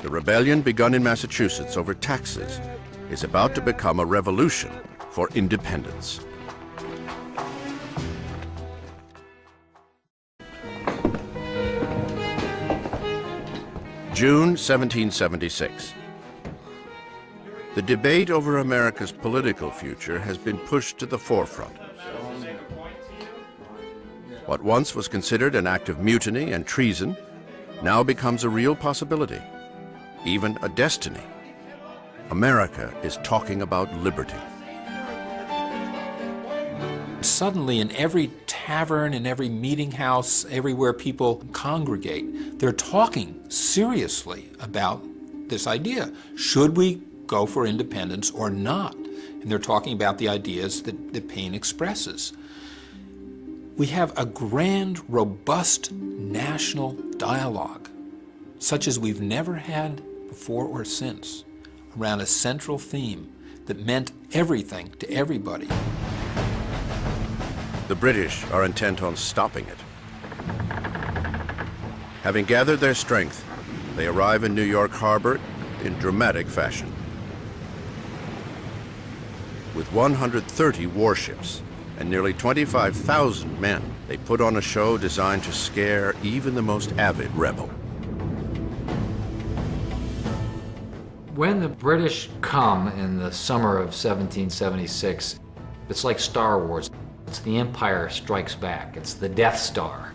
The rebellion begun in Massachusetts over taxes is about to become a revolution for independence. June 1776. The debate over America's political future has been pushed to the forefront. What once was considered an act of mutiny and treason now becomes a real possibility, even a destiny. America is talking about liberty. Suddenly, in every tavern, in every meeting house, everywhere people congregate, they're talking seriously about this idea. Should we go for independence or not? And they're talking about the ideas that Paine expresses. We have a grand, robust national dialogue, such as we've never had before or since, around a central theme that meant everything to everybody. The British are intent on stopping it. Having gathered their strength, they arrive in New York Harbor in dramatic fashion. With 130 warships and nearly 25,000 men, they put on a show designed to scare even the most avid rebel. When the British come in the summer of 1776, it's like Star Wars. It's the Empire Strikes Back. It's the Death Star.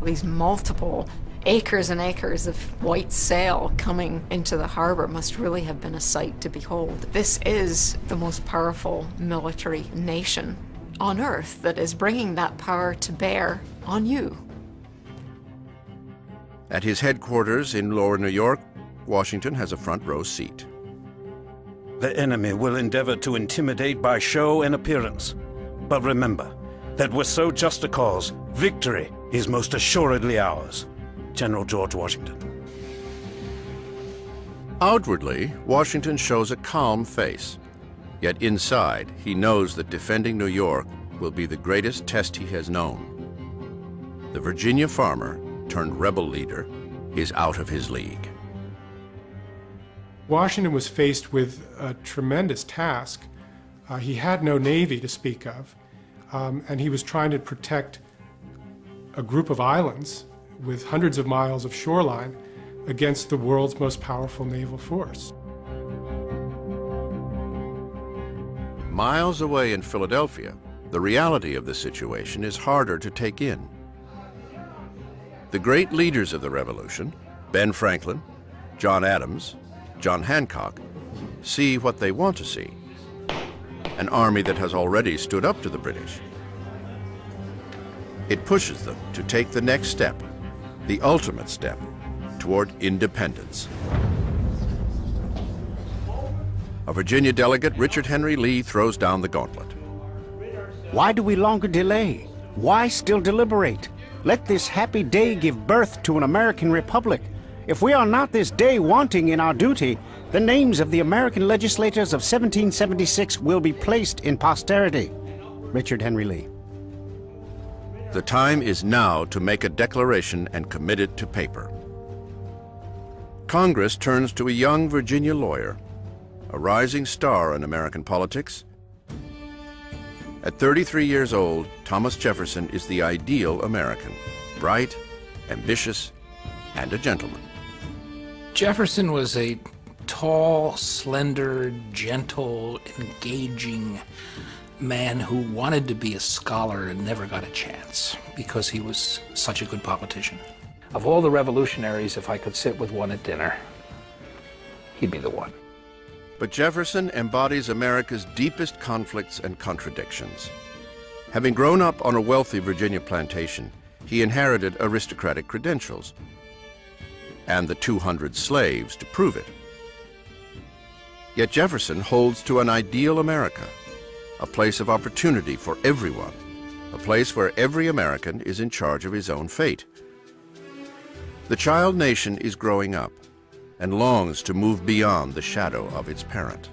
These multiple acres and acres of white sail coming into the harbor must really have been a sight to behold. This is the most powerful military nation on earth that is bringing that power to bear on you. At his headquarters in Lower New York, Washington has a front row seat. The enemy will endeavor to intimidate by show and appearance. But remember that with so just a cause, victory is most assuredly ours. General George Washington. Outwardly, Washington shows a calm face. Yet inside, he knows that defending New York will be the greatest test he has known. The Virginia farmer, turned rebel leader, is out of his league. Washington was faced with a tremendous task He had no navy to speak of, and he was trying to protect a group of islands with hundreds of miles of shoreline against the world's most powerful naval force. Miles away in Philadelphia, the reality of the situation is harder to take in. The great leaders of the Revolution, Ben Franklin, John Adams, John Hancock, see what they want to see: an army that has already stood up to the British. It pushes them to take the next step, the ultimate step, toward independence. A Virginia delegate, Richard Henry Lee, throws down the gauntlet. Why do we longer delay? Why still deliberate? Let this happy day give birth to an American republic. If we are not this day wanting in our duty, the names of the American legislators of 1776 will be placed in posterity. Richard Henry Lee. The time is now to make a declaration and commit it to paper. Congress turns to a young Virginia lawyer, a rising star in American politics. At 33 years old, Thomas Jefferson is the ideal American, bright, ambitious, and a gentleman. Jefferson was a tall, slender, gentle, engaging man who wanted to be a scholar and never got a chance because he was such a good politician. Of all the revolutionaries, if I could sit with one at dinner, he'd be the one. But Jefferson embodies America's deepest conflicts and contradictions. Having grown up on a wealthy Virginia plantation, he inherited aristocratic credentials and the 200 slaves to prove it. Yet Jefferson holds to an ideal America, a place of opportunity for everyone, a place where every American is in charge of his own fate. The child nation is growing up and longs to move beyond the shadow of its parent.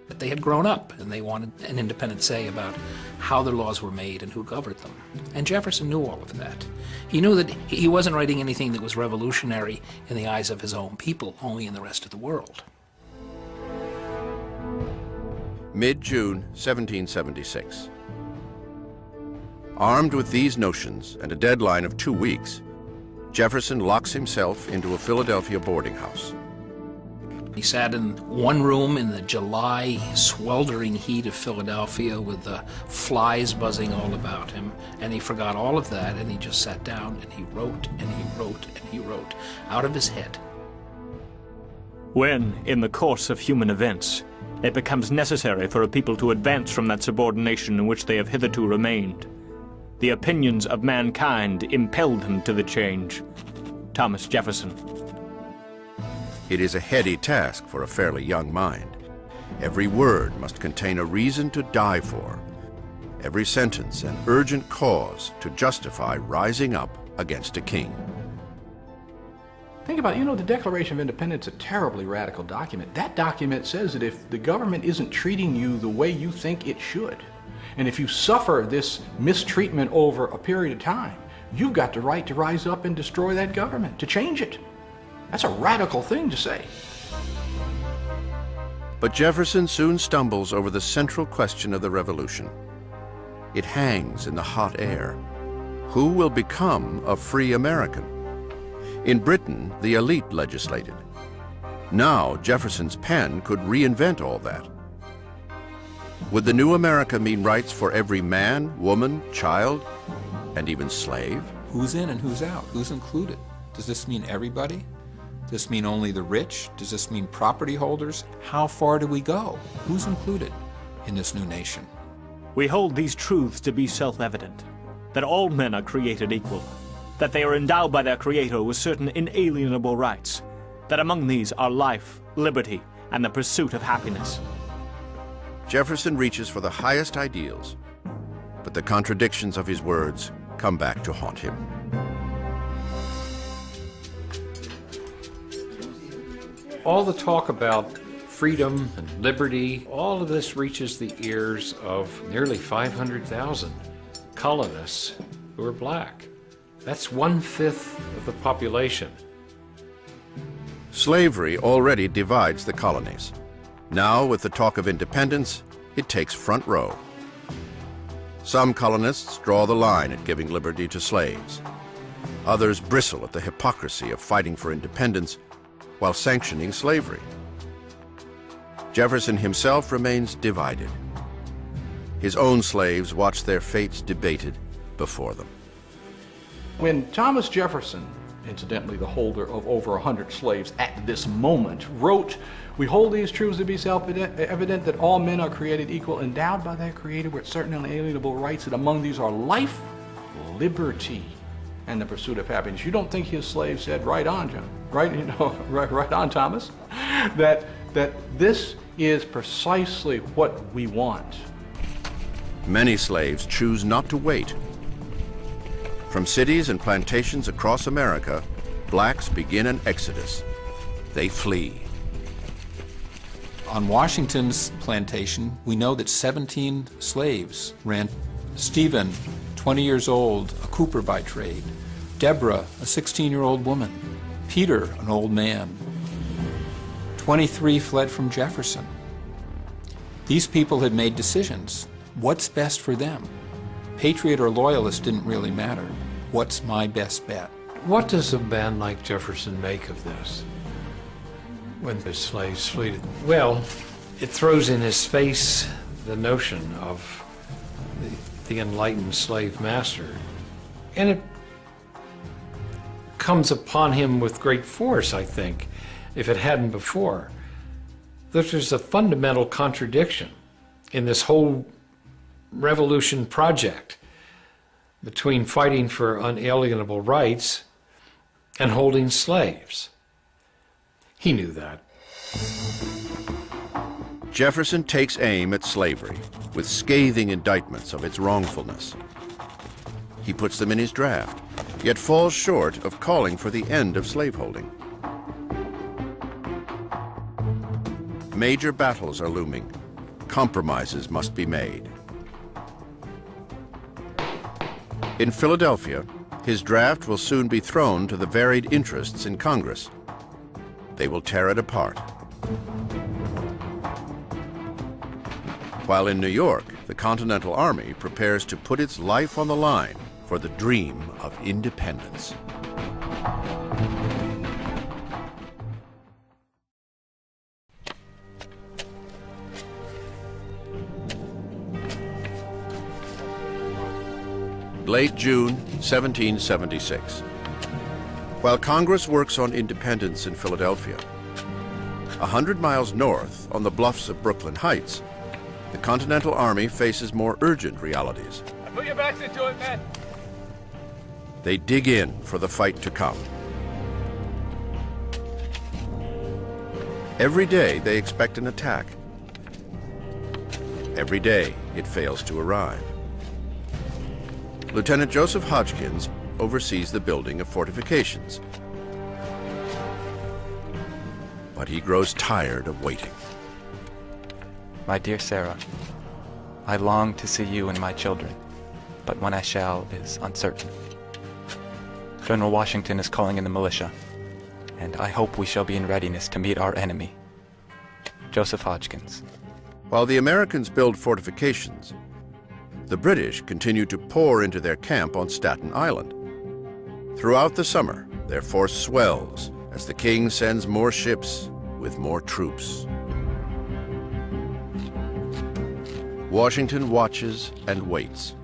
But they had grown up and they wanted an independent say about how their laws were made and who governed them. And Jefferson knew all of that. He knew that he wasn't writing anything that was revolutionary in the eyes of his own people, only in the rest of the world. Mid-June 1776. Armed with these notions and a deadline of 2 weeks, Jefferson locks himself into a Philadelphia boarding house. He sat in one room in the July sweltering heat of Philadelphia with the flies buzzing all about him, and he forgot all of that, and he just sat down and he wrote and he wrote and he wrote out of his head. When, in the course of human events, it becomes necessary for a people to advance from that subordination in which they have hitherto remained, the opinions of mankind impelled them to the change. Thomas Jefferson. It is a heady task for a fairly young mind. Every word must contain a reason to die for, every sentence an urgent cause to justify rising up against a king. Think about it, the Declaration of Independence is a terribly radical document. That document says that if the government isn't treating you the way you think it should, and if you suffer this mistreatment over a period of time, you've got the right to rise up and destroy that government, to change it. That's a radical thing to say. But Jefferson soon stumbles over the central question of the Revolution. It hangs in the hot air. Who will become a free American? In Britain, the elite legislated. Now, Jefferson's pen could reinvent all that. Would the new America mean rights for every man, woman, child, and even slave? Who's in and who's out? Who's included? Does this mean everybody? Does this mean only the rich? Does this mean property holders? How far do we go? Who's included in this new nation? We hold these truths to be self-evident, that all men are created equal, that they are endowed by their Creator with certain inalienable rights, that among these are life, liberty, and the pursuit of happiness. Jefferson reaches for the highest ideals, but the contradictions of his words come back to haunt him. All the talk about freedom and liberty, all of this reaches the ears of nearly 500,000 colonists who are black. That's 1/5 of the population. Slavery already divides the colonies. Now, with the talk of independence, it takes front row. Some colonists draw the line at giving liberty to slaves. Others bristle at the hypocrisy of fighting for independence while sanctioning slavery. Jefferson himself remains divided. His own slaves watch their fates debated before them. When Thomas Jefferson, incidentally the holder of over 100 slaves at this moment, wrote, "We hold these truths to be self-evident that all men are created equal, endowed by their Creator with certain unalienable rights, and among these are life, liberty, and the pursuit of happiness." You don't think his slaves said, "Right on, John, right, right on, Thomas," that this is precisely what we want. Many slaves choose not to wait. From cities and plantations across America, blacks begin an exodus. They flee. On Washington's plantation, we know that 17 slaves ran. Stephen, 20 years old, a cooper by trade. Deborah, a 16-year-old woman. Peter, an old man. 23 fled from Jefferson. These people had made decisions. What's best for them? Patriot or loyalist didn't really matter. What's my best bet? What does a man like Jefferson make of this when the slaves fleed? Well, it throws in his face the notion of the enlightened slave master, and it comes upon him with great force, I think, if it hadn't before. There's a fundamental contradiction in this whole revolution project between fighting for unalienable rights and holding slaves. He knew that. Jefferson takes aim at slavery with scathing indictments of its wrongfulness. He puts them in his draft, yet falls short of calling for the end of slaveholding. Major battles are looming. Compromises must be made. In Philadelphia, his draft will soon be thrown to the varied interests in Congress. They will tear it apart. While in New York, the Continental Army prepares to put its life on the line for the dream of independence. Late June, 1776. While Congress works on independence in Philadelphia, 100 miles north on the bluffs of Brooklyn Heights, the Continental Army faces more urgent realities. Put your backs into it, men. They dig in for the fight to come. Every day they expect an attack. Every day it fails to arrive. Lieutenant Joseph Hodgkins oversees the building of fortifications. But he grows tired of waiting. My dear Sarah, I long to see you and my children, but when I shall is uncertain. General Washington is calling in the militia, and I hope we shall be in readiness to meet our enemy. Joseph Hodgkins. While the Americans build fortifications, the British continue to pour into their camp on Staten Island. Throughout the summer, their force swells as the king sends more ships with more troops. Washington watches and waits.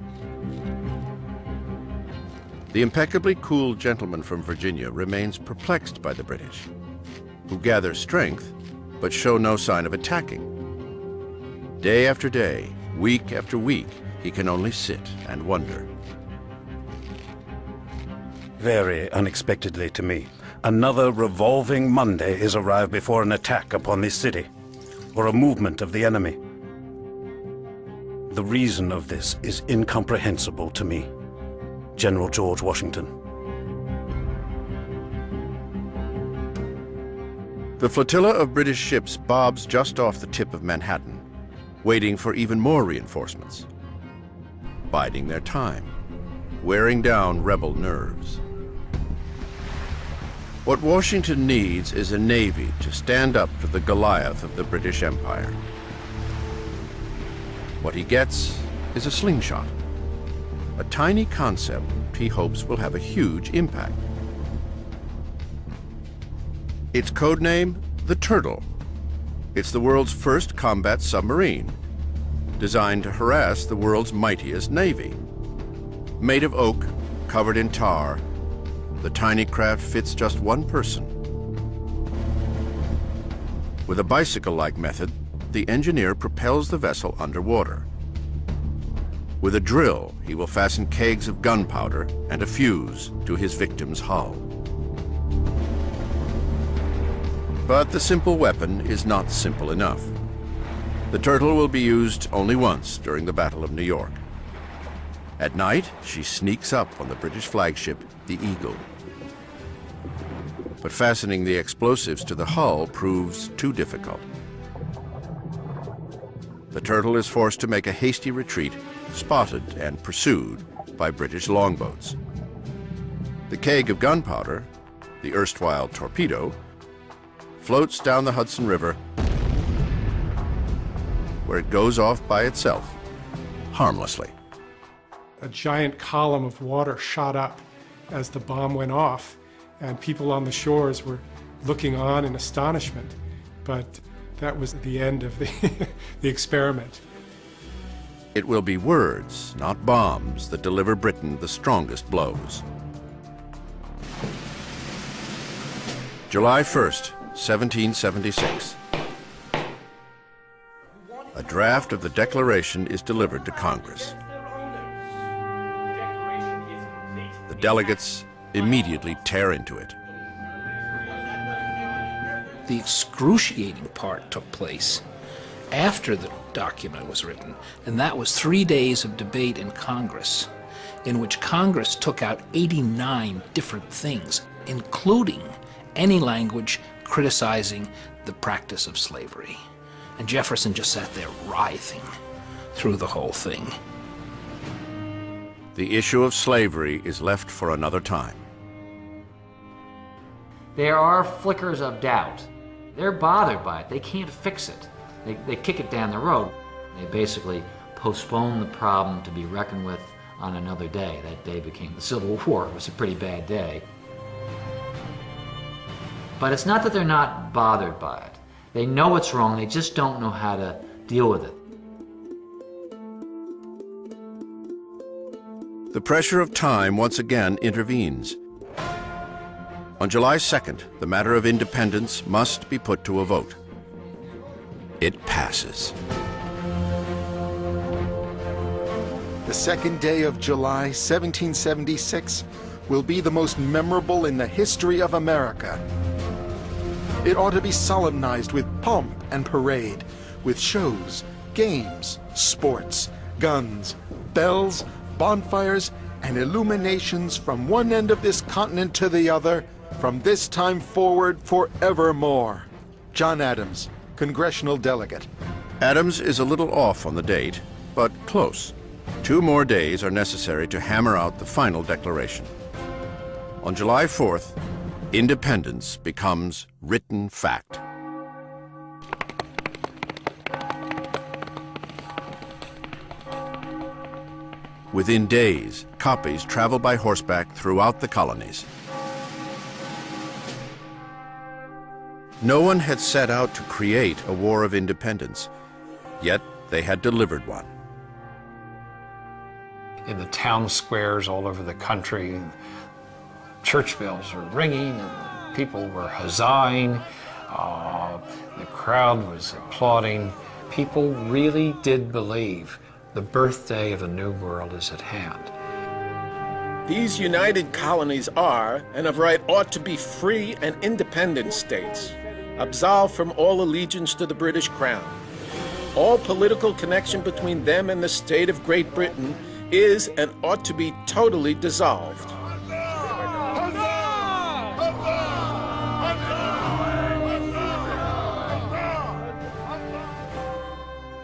The impeccably cool gentleman from Virginia remains perplexed by the British, who gather strength but show no sign of attacking. Day after day, week after week, he can only sit and wonder. Very unexpectedly to me, another revolving Monday is arrived before an attack upon this city, or a movement of the enemy. The reason of this is incomprehensible to me. General George Washington. The flotilla of British ships bobs just off the tip of Manhattan, waiting for even more reinforcements. Biding their time, wearing down rebel nerves. What Washington needs is a navy to stand up to the Goliath of the British Empire. What he gets is a slingshot, a tiny concept he hopes will have a huge impact. Its codename, the Turtle. It's the world's first combat submarine, designed to harass the world's mightiest navy. Made of oak, covered in tar, the tiny craft fits just one person. With a bicycle-like method, the engineer propels the vessel underwater. With a drill, he will fasten kegs of gunpowder and a fuse to his victim's hull. But the simple weapon is not simple enough. The Turtle will be used only once during the Battle of New York. At night, she sneaks up on the British flagship, the Eagle. But fastening the explosives to the hull proves too difficult. The Turtle is forced to make a hasty retreat, spotted and pursued by British longboats. The keg of gunpowder, the erstwhile torpedo, floats down the Hudson River, where it goes off by itself, harmlessly. A giant column of water shot up as the bomb went off, and people on the shores were looking on in astonishment. But that was the end of the experiment. It will be words, not bombs, that deliver Britain the strongest blows. July 1st, 1776. A draft of the Declaration is delivered to Congress. The delegates immediately tear into it. The excruciating part took place after the document was written, and that was 3 days of debate in Congress, in which Congress took out 89 different things, including any language criticizing the practice of slavery. And Jefferson just sat there writhing through the whole thing. The issue of slavery is left for another time. There are flickers of doubt. They're bothered by it. They can't fix it. They kick it down the road. They basically postpone the problem to be reckoned with on another day. That day became the Civil War. It was a pretty bad day. But it's not that they're not bothered by it. They know it's wrong, they just don't know how to deal with it. The pressure of time once again intervenes. On July 2nd, the matter of independence must be put to a vote. It passes. The second day of July, 1776, will be the most memorable in the history of America. It ought to be solemnized with pomp and parade, with shows, games, sports, guns, bells, bonfires, and illuminations from one end of this continent to the other, from this time forward forevermore. John Adams, Congressional Delegate. Adams is a little off on the date, but close. 2 more days are necessary to hammer out the final declaration. On July 4th, independence becomes written fact. Within days, copies travel by horseback throughout the colonies. No one had set out to create a war of independence, yet they had delivered one. In the town squares all over the country, church bells were ringing and people were huzzahing. The crowd was applauding. People really did believe the birthday of a new world is at hand. These united colonies are, and of right ought to be, free and independent states, absolved from all allegiance to the British Crown. All political connection between them and the state of Great Britain is and ought to be totally dissolved.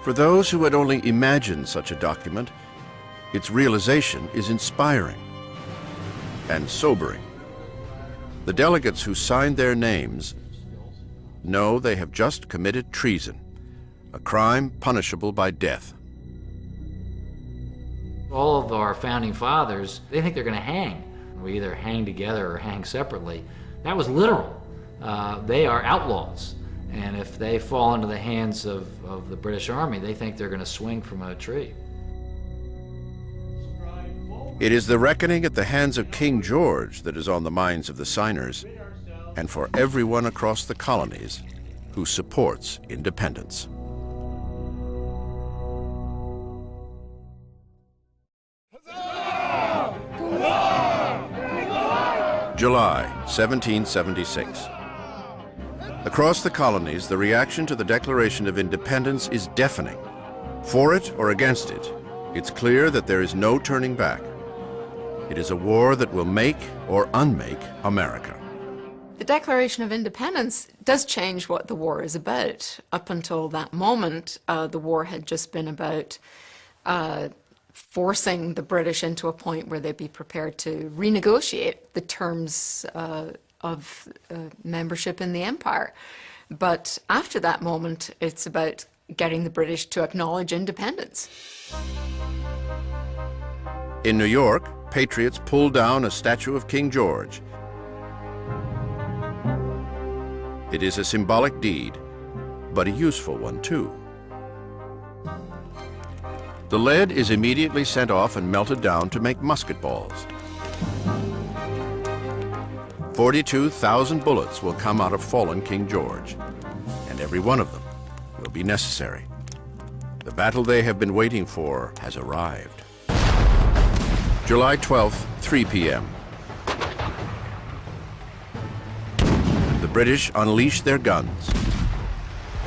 For those who had only imagined such a document, its realization is inspiring and sobering. The delegates who signed their names know they have just committed treason, a crime punishable by death. All of our founding fathers, they think they're going to hang. We either hang together or hang separately. That was literal. They are outlaws. And if they fall into the hands of the British Army, they think they're going to swing from a tree. It is the reckoning at the hands of King George that is on the minds of the signers, and for everyone across the colonies who supports independence. July 1776. Across the colonies, the reaction to the Declaration of Independence is deafening. For it or against it, it's clear that there is no turning back. It is a war that will make or unmake America. The Declaration of Independence does change what the war is about. Up until that moment, the war had just been about forcing the British into a point where they'd be prepared to renegotiate the terms of membership in the empire. But after that moment, it's about getting the British to acknowledge independence. In New York, patriots pulled down a statue of King George. It is a symbolic deed, but a useful one too. The lead is immediately sent off and melted down to make musket balls. 42,000 bullets will come out of fallen King George, and every one of them will be necessary. The battle they have been waiting for has arrived. July 12th, 3 p.m. The British unleashed their guns.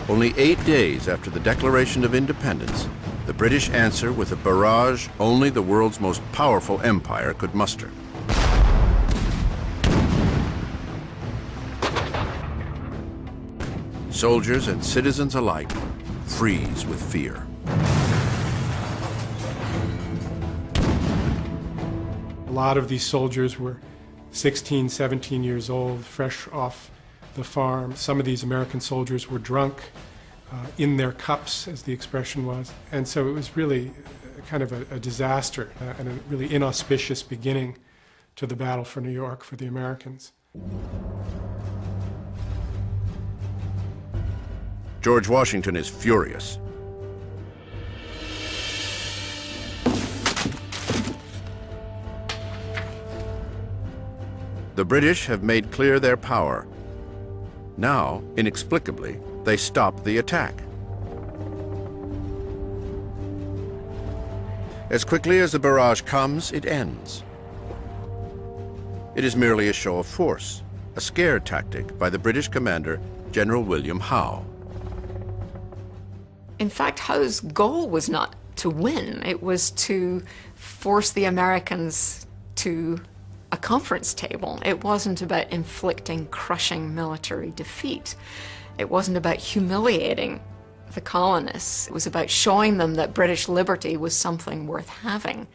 Only 8 days after the Declaration of Independence, the British answer with a barrage only the world's most powerful empire could muster. Soldiers and citizens alike freeze with fear. A lot of these soldiers were 16, 17 years old, fresh off the farm. Some of these American soldiers were drunk in their cups, as the expression was. And so it was really kind of a disaster and a really inauspicious beginning to the battle for New York for the Americans. George Washington is furious. The British have made clear their power. Now, inexplicably, they stop the attack. As quickly as the barrage comes, it ends. It is merely a show of force, a scare tactic by the British commander, General William Howe. In fact, Howe's goal was not to win. It was to force the Americans to a conference table. It wasn't about inflicting crushing military defeat. It wasn't about humiliating the colonists. It was about showing them that British liberty was something worth having.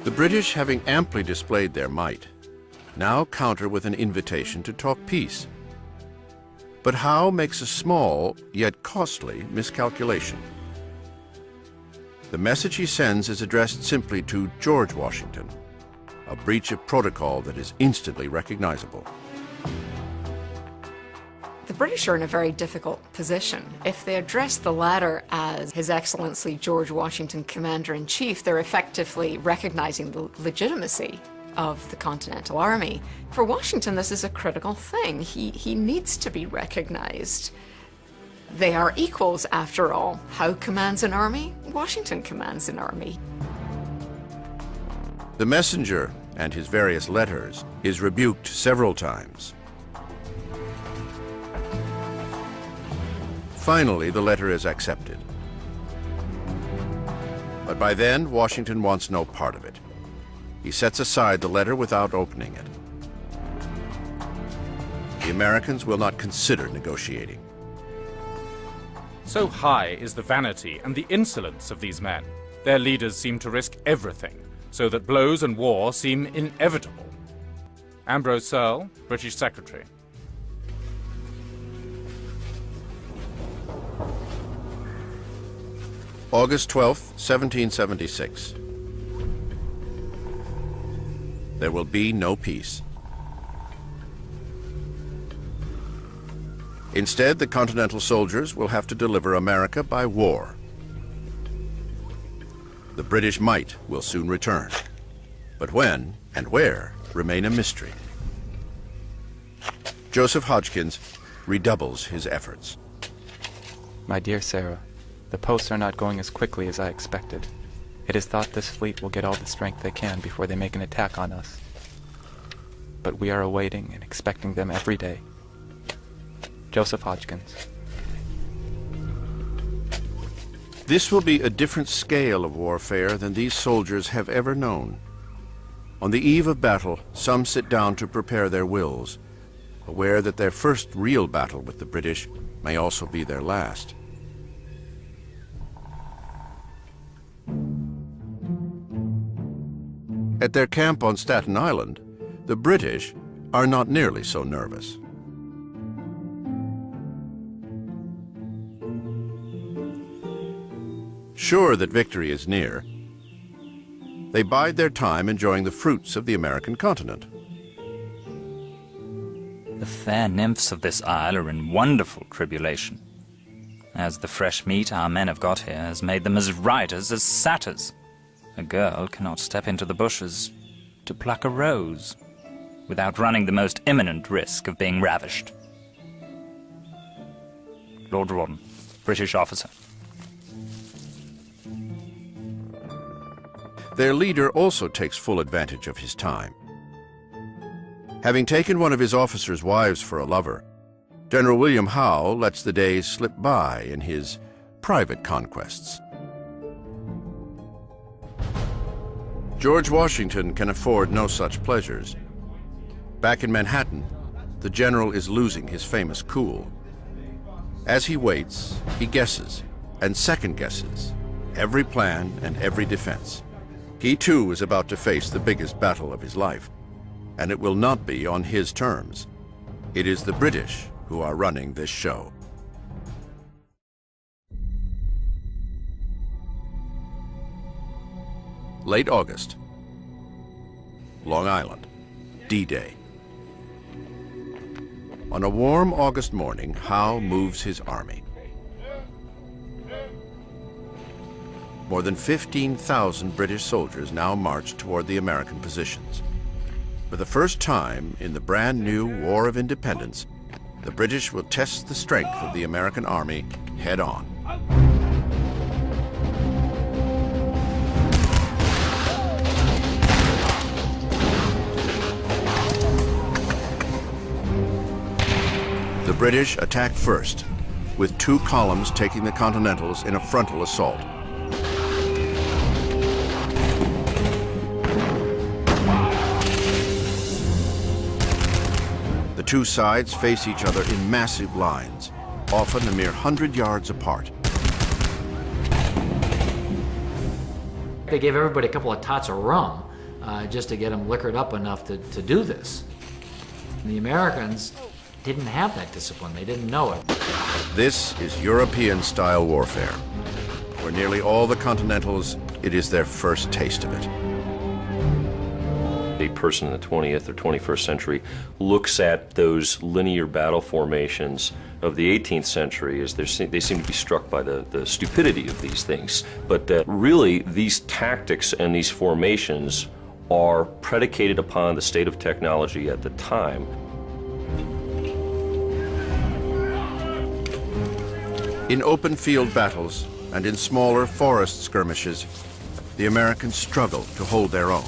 The British, having amply displayed their might, now counter with an invitation to talk peace. But Howe makes a small, yet costly, miscalculation. The message he sends is addressed simply to George Washington, a breach of protocol that is instantly recognizable. The British are in a very difficult position. If they address the latter as His Excellency George Washington, Commander-in-Chief, they're effectively recognizing the legitimacy of the Continental Army. For Washington, this is a critical thing. He needs to be recognized. They are equals, after all. Howe commands an army, Washington commands an army. The messenger and his various letters is rebuked several times. Finally, the letter is accepted. But by then, Washington wants no part of it. He sets aside the letter without opening it. The Americans will not consider negotiating. So high is the vanity and the insolence of these men. Their leaders seem to risk everything, so that blows and war seem inevitable. Ambrose Searle, British Secretary. August 12th, 1776. There will be no peace. Instead, the Continental soldiers will have to deliver America by war. The British might will soon return, but when and where remain a mystery. Joseph Hodgkins redoubles his efforts. My dear Sarah, the posts are not going as quickly as I expected. It is thought this fleet will get all the strength they can before they make an attack on us. But we are awaiting and expecting them every day. Joseph Hodgkins. This will be a different scale of warfare than these soldiers have ever known. On the eve of battle, some sit down to prepare their wills, aware that their first real battle with the British may also be their last. At their camp on Staten Island, the British are not nearly so nervous. Sure that victory is near, they bide their time enjoying the fruits of the American continent. The fair nymphs of this isle are in wonderful tribulation, as the fresh meat our men have got here has made them as riders as satyrs. A girl cannot step into the bushes to pluck a rose without running the most imminent risk of being ravished. Lord Rawdon, British officer. Their leader also takes full advantage of his time. Having taken one of his officers' wives for a lover, General William Howe lets the days slip by in his private conquests. George Washington can afford no such pleasures. Back in Manhattan, the general is losing his famous cool. As he waits, he guesses and second guesses every plan and every defense. He too is about to face the biggest battle of his life, and it will not be on his terms. It is the British who are running this show. Late August, Long Island, D-Day. On a warm August morning, Howe moves his army. More than 15,000 British soldiers now march toward the American positions. For the first time in the brand new War of Independence, the British will test the strength of the American army head on. The British attack first, with two columns taking the Continentals in a frontal assault. The two sides face each other in massive lines, often a mere 100 yards apart. They gave everybody a couple of tots of rum just to get them liquored up enough to do this. The Americans didn't have that discipline. They didn't know it. This is European-style warfare, where nearly all the Continentals, it is their first taste of it. A person in the 20th or 21st century looks at those linear battle formations of the 18th century as they seem to be struck by the stupidity of these things. But really, these tactics and these formations are predicated upon the state of technology at the time. In open field battles and in smaller forest skirmishes, the Americans struggle to hold their own.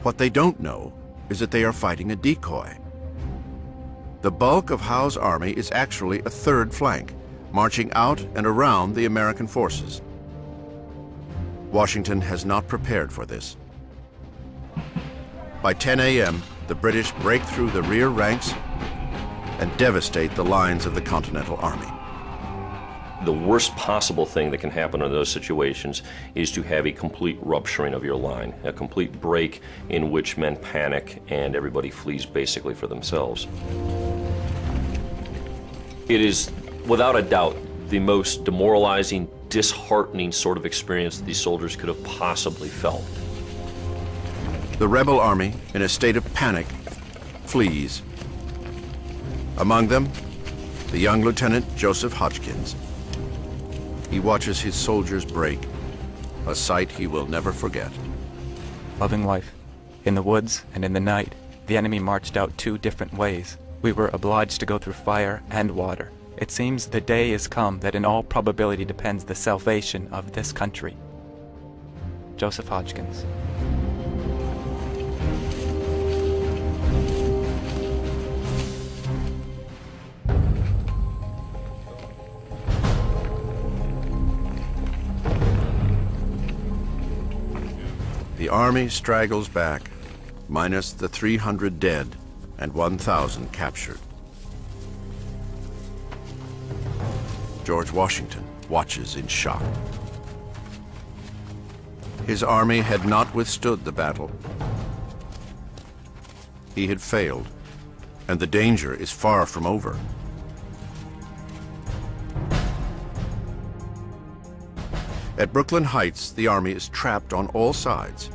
What they don't know is that they are fighting a decoy. The bulk of Howe's army is actually a third flank, marching out and around the American forces. Washington has not prepared for this. By 10 a.m., the British break through the rear ranks and devastate the lines of the Continental Army. The worst possible thing that can happen in those situations is to have a complete rupturing of your line, a complete break in which men panic and everybody flees basically for themselves. It is, without a doubt, the most demoralizing, disheartening sort of experience that these soldiers could have possibly felt. The rebel army, in a state of panic, flees. Among them, the young Lieutenant Joseph Hodgkins. He watches his soldiers break, a sight he will never forget. Loving wife, in the woods and in the night, the enemy marched out 2 different ways. We were obliged to go through fire and water. It seems the day is come that in all probability depends the salvation of this country. Joseph Hodgkins. The army straggles back, minus the 300 dead and 1,000 captured. George Washington watches in shock. His army had not withstood the battle. He had failed, and the danger is far from over. At Brooklyn Heights, the army is trapped on all sides.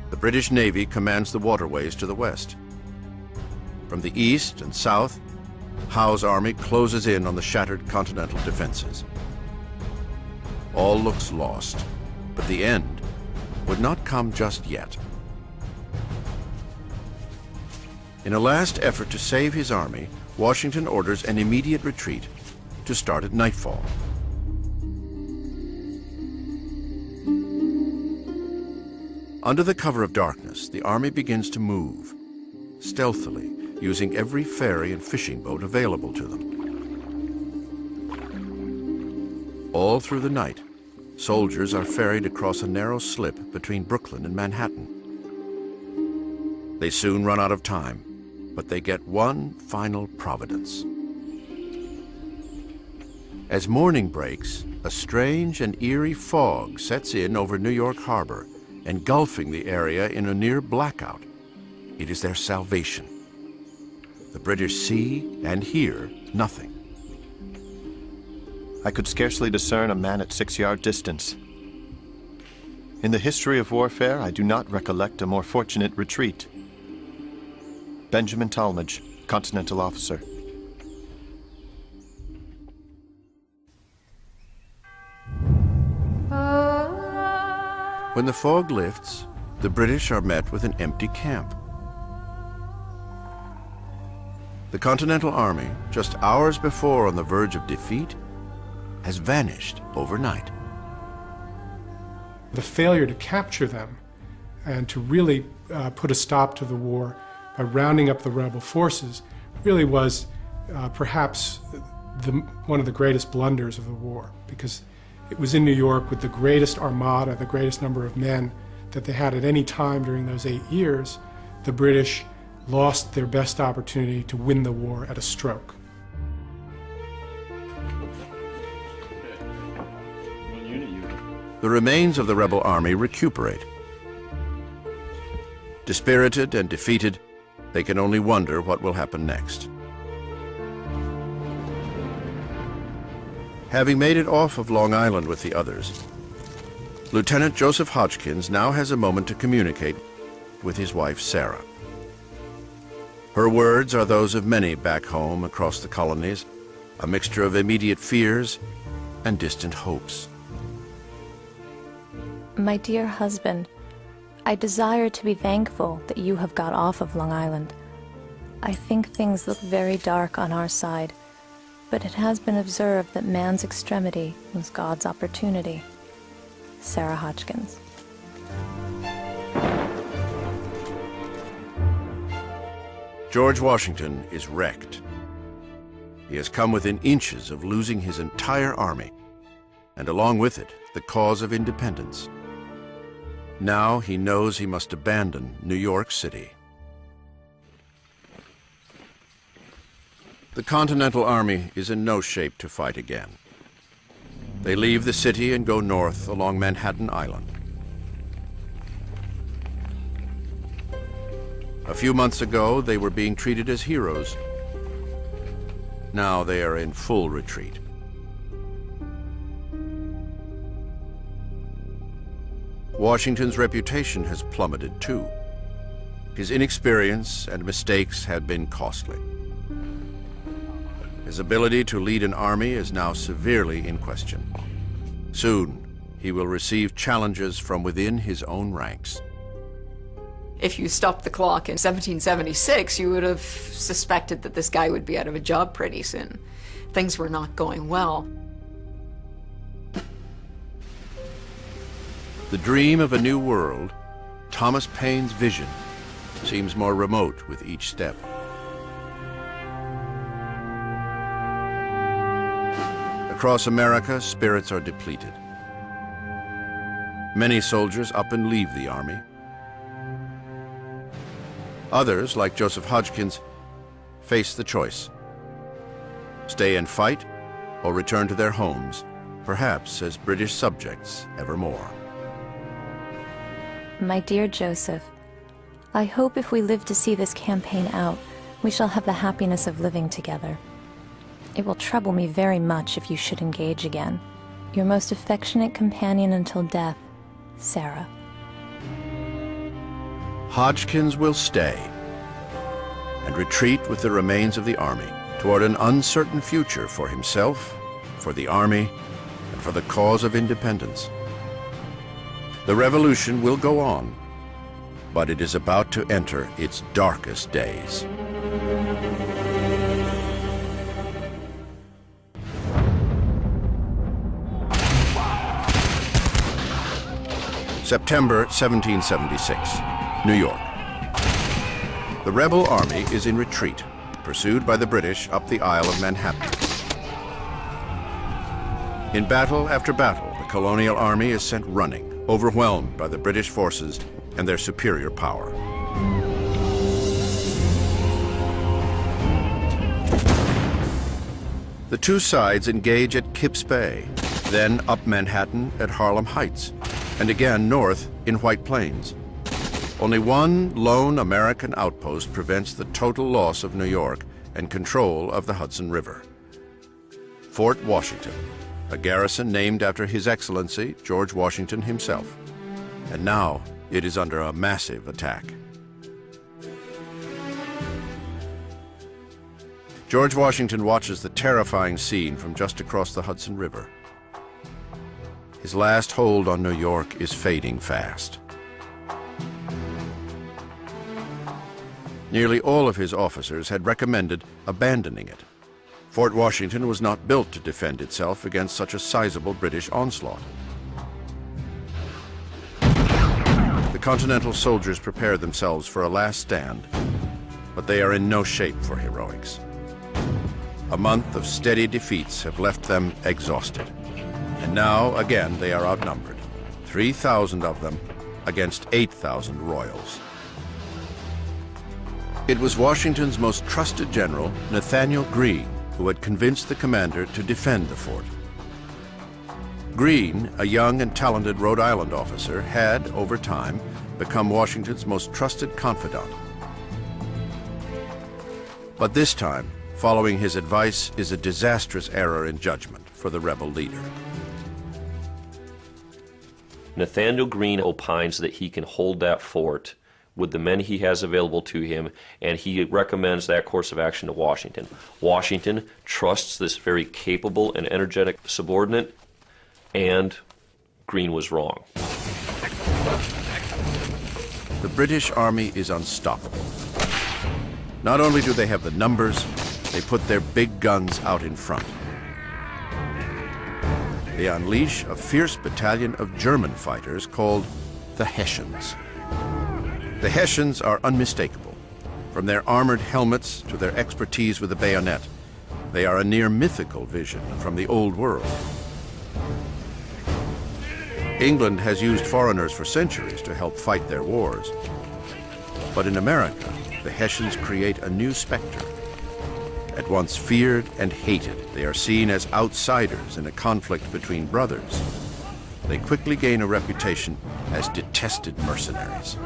The British Navy commands the waterways to the west. From the east and south, Howe's army closes in on the shattered Continental defenses. All looks lost, but the end would not come just yet. In a last effort to save his army, Washington orders an immediate retreat to start at nightfall. Under the cover of darkness, the army begins to move, stealthily, using every ferry and fishing boat available to them. All through the night, soldiers are ferried across a narrow slip between Brooklyn and Manhattan. They soon run out of time, but they get one final providence. As morning breaks, a strange and eerie fog sets in over New York Harbor, engulfing the area in a near blackout. It is their salvation. The British see and hear nothing. I could scarcely discern a man at 6-yard distance. In the history of warfare, I do not recollect a more fortunate retreat. Benjamin Talmadge, Continental officer. When the fog lifts, the British are met with an empty camp. The Continental Army, just hours before on the verge of defeat, has vanished overnight. The failure to capture them and to really put a stop to the war by rounding up the rebel forces really was perhaps one of the greatest blunders of the war, because it was in New York with the greatest armada, the greatest number of men that they had at any time during those 8 years. The British lost their best opportunity to win the war at a stroke. The remains of the rebel army recuperate. Dispirited and defeated, they can only wonder what will happen next. Having made it off of Long Island with the others, Lieutenant Joseph Hodgkins now has a moment to communicate with his wife, Sarah. Her words are those of many back home across the colonies, a mixture of immediate fears and distant hopes. My dear husband, I desire to be thankful that you have got off of Long Island. I think things look very dark on our side, but it has been observed that man's extremity was God's opportunity. Sarah Hodgkins. George Washington is wrecked. He has come within inches of losing his entire army, and along with it, the cause of independence. Now he knows he must abandon New York City. The Continental Army is in no shape to fight again. They leave the city and go north along Manhattan Island. A few months ago, they were being treated as heroes. Now they are in full retreat. Washington's reputation has plummeted too. His inexperience and mistakes had been costly. His ability to lead an army is now severely in question. Soon, he will receive challenges from within his own ranks. If you stopped the clock in 1776, you would have suspected that this guy would be out of a job pretty soon. Things were not going well. The dream of a new world, Thomas Paine's vision, seems more remote with each step. Across America, spirits are depleted. Many soldiers up and leave the army. Others, like Joseph Hodgkins, face the choice: stay and fight, or return to their homes, perhaps as British subjects evermore. My dear Joseph, I hope if we live to see this campaign out, we shall have the happiness of living together. It will trouble me very much if you should engage again. Your most affectionate companion until death, Sarah. Hodgkins will stay and retreat with the remains of the army toward an uncertain future for himself, for the army, and for the cause of independence. The revolution will go on, but it is about to enter its darkest days. September 1776, New York. The rebel army is in retreat, pursued by the British up the Isle of Manhattan. In battle after battle, the colonial army is sent running, overwhelmed by the British forces and their superior power. The two sides engage at Kips Bay, then up Manhattan at Harlem Heights, and again north in White Plains. Only one lone American outpost prevents the total loss of New York and control of the Hudson River: Fort Washington, a garrison named after His Excellency George Washington himself. And now it is under a massive attack. George Washington watches the terrifying scene from just across the Hudson River. His last hold on New York is fading fast. Nearly all of his officers had recommended abandoning it. Fort Washington was not built to defend itself against such a sizable British onslaught. The Continental soldiers prepare themselves for a last stand, but they are in no shape for heroics. A month of steady defeats have left them exhausted. And now, again, they are outnumbered. 3,000 of them against 8,000 royals. It was Washington's most trusted general, Nathaniel Greene, who had convinced the commander to defend the fort. Greene, a young and talented Rhode Island officer, had, over time, become Washington's most trusted confidant. But this time, following his advice is a disastrous error in judgment for the rebel leader. Nathaniel Greene opines that he can hold that fort with the men he has available to him, and he recommends that course of action to Washington. Washington trusts this very capable and energetic subordinate, and Greene was wrong. The British army is unstoppable. Not only do they have the numbers, they put their big guns out in front. They unleash a fierce battalion of German fighters called the Hessians. The Hessians are unmistakable. From their armored helmets to their expertise with the bayonet, they are a near mythical vision from the old world. England has used foreigners for centuries to help fight their wars. But in America, the Hessians create a new specter, At once feared and hated, they are seen as outsiders in a conflict between brothers. They quickly gain a reputation as detested mercenaries.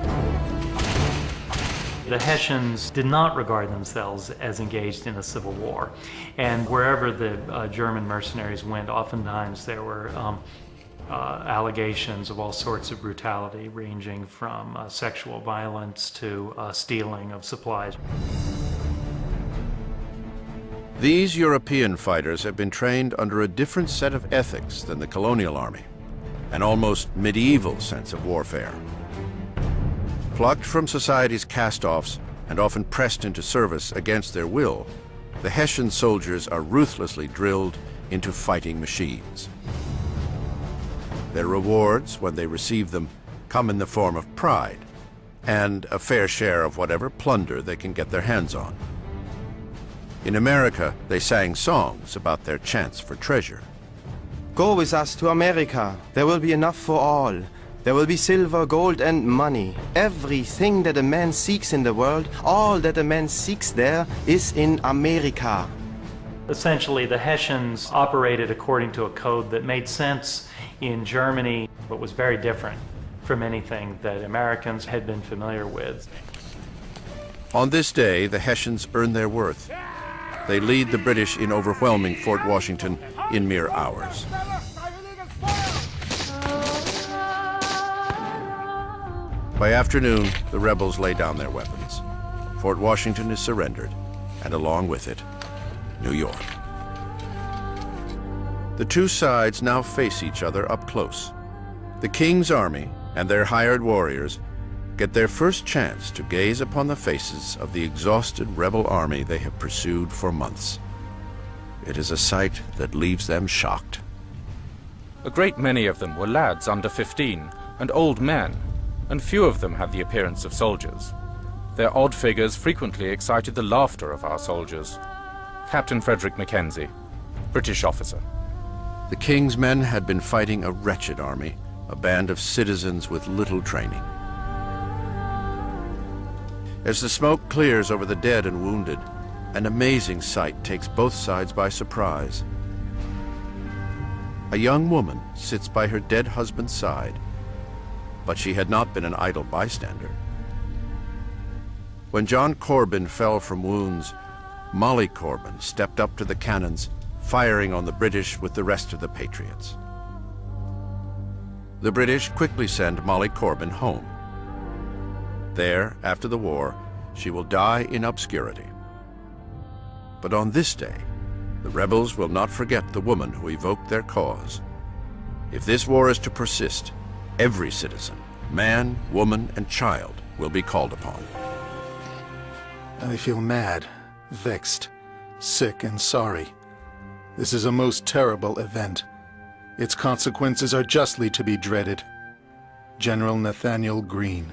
The Hessians did not regard themselves as engaged in a civil war. And wherever the German mercenaries went, oftentimes there were allegations of all sorts of brutality, ranging from sexual violence to stealing of supplies. These European fighters have been trained under a different set of ethics than the colonial army, an almost medieval sense of warfare. Plucked from society's cast-offs and often pressed into service against their will, the Hessian soldiers are ruthlessly drilled into fighting machines. Their rewards, when they receive them, come in the form of pride and a fair share of whatever plunder they can get their hands on. In America, they sang songs about their chance for treasure. Go with us to America. There will be enough for all. There will be silver, gold, and money. Everything that a man seeks in the world, all that a man seeks there, is in America. Essentially, the Hessians operated according to a code that made sense in Germany, but was very different from anything that Americans had been familiar with. On this day, the Hessians earn their worth. They lead the British in overwhelming Fort Washington in mere hours. By afternoon, the rebels lay down their weapons. Fort Washington is surrendered, and along with it, New York. The two sides now face each other up close. The King's Army and their hired warriors get their first chance to gaze upon the faces of the exhausted rebel army they have pursued for months. It is a sight that leaves them shocked. A great many of them were lads under 15 and old men, and few of them had the appearance of soldiers. Their odd figures frequently excited the laughter of our soldiers. Captain Frederick Mackenzie, British officer. The King's men had been fighting a wretched army, a band of citizens with little training. As the smoke clears over the dead and wounded, an amazing sight takes both sides by surprise. A young woman sits by her dead husband's side, but she had not been an idle bystander. When John Corbin fell from wounds, Molly Corbin stepped up to the cannons, firing on the British with the rest of the Patriots. The British quickly send Molly Corbin home. There, after the war, she will die in obscurity. But on this day, the rebels will not forget the woman who evoked their cause. If this war is to persist, every citizen, man, woman, and child, will be called upon. I feel mad, vexed, sick, and sorry. This is a most terrible event. Its consequences are justly to be dreaded. General Nathanael Greene.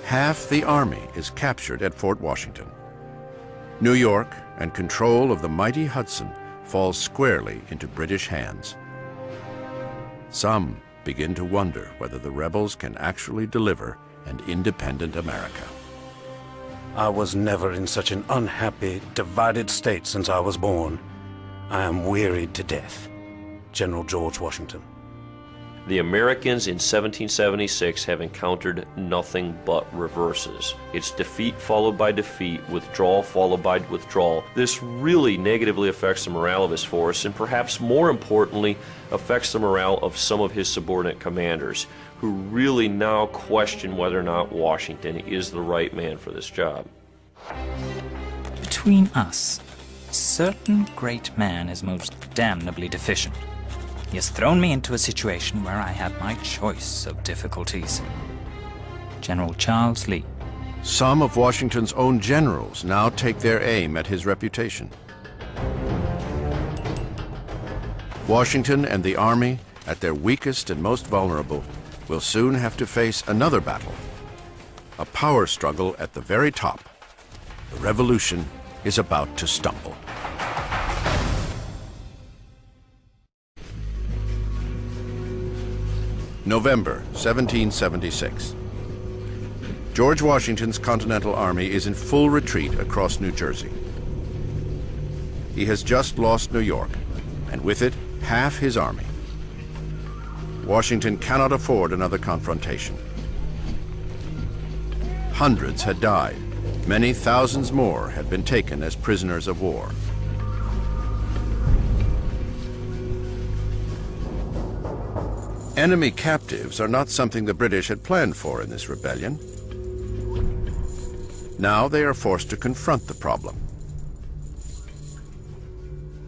Half the army is captured at Fort Washington. New York and control of the mighty Hudson falls squarely into British hands. Some begin to wonder whether the rebels can actually deliver an independent America. I was never in such an unhappy, divided state since I was born. I am wearied to death. General George Washington. The Americans in 1776 have encountered nothing but reverses. It's defeat followed by defeat, withdrawal followed by withdrawal. This really negatively affects the morale of his force, and perhaps more importantly, affects the morale of some of his subordinate commanders, who really now question whether or not Washington is the right man for this job. Between us, a certain great man is most damnably deficient. He has thrown me into a situation where I have my choice of difficulties. General Charles Lee. Some of Washington's own generals now take their aim at his reputation. Washington and the army, at their weakest and most vulnerable, will soon have to face another battle. A power struggle at the very top. The revolution is about to stumble. November 1776. George Washington's Continental Army is in full retreat across New Jersey. He has just lost New York, and with it, half his army. Washington cannot afford another confrontation. Hundreds had died. Many thousands more had been taken as prisoners of war. Enemy captives are not something the British had planned for in this rebellion. Now they are forced to confront the problem.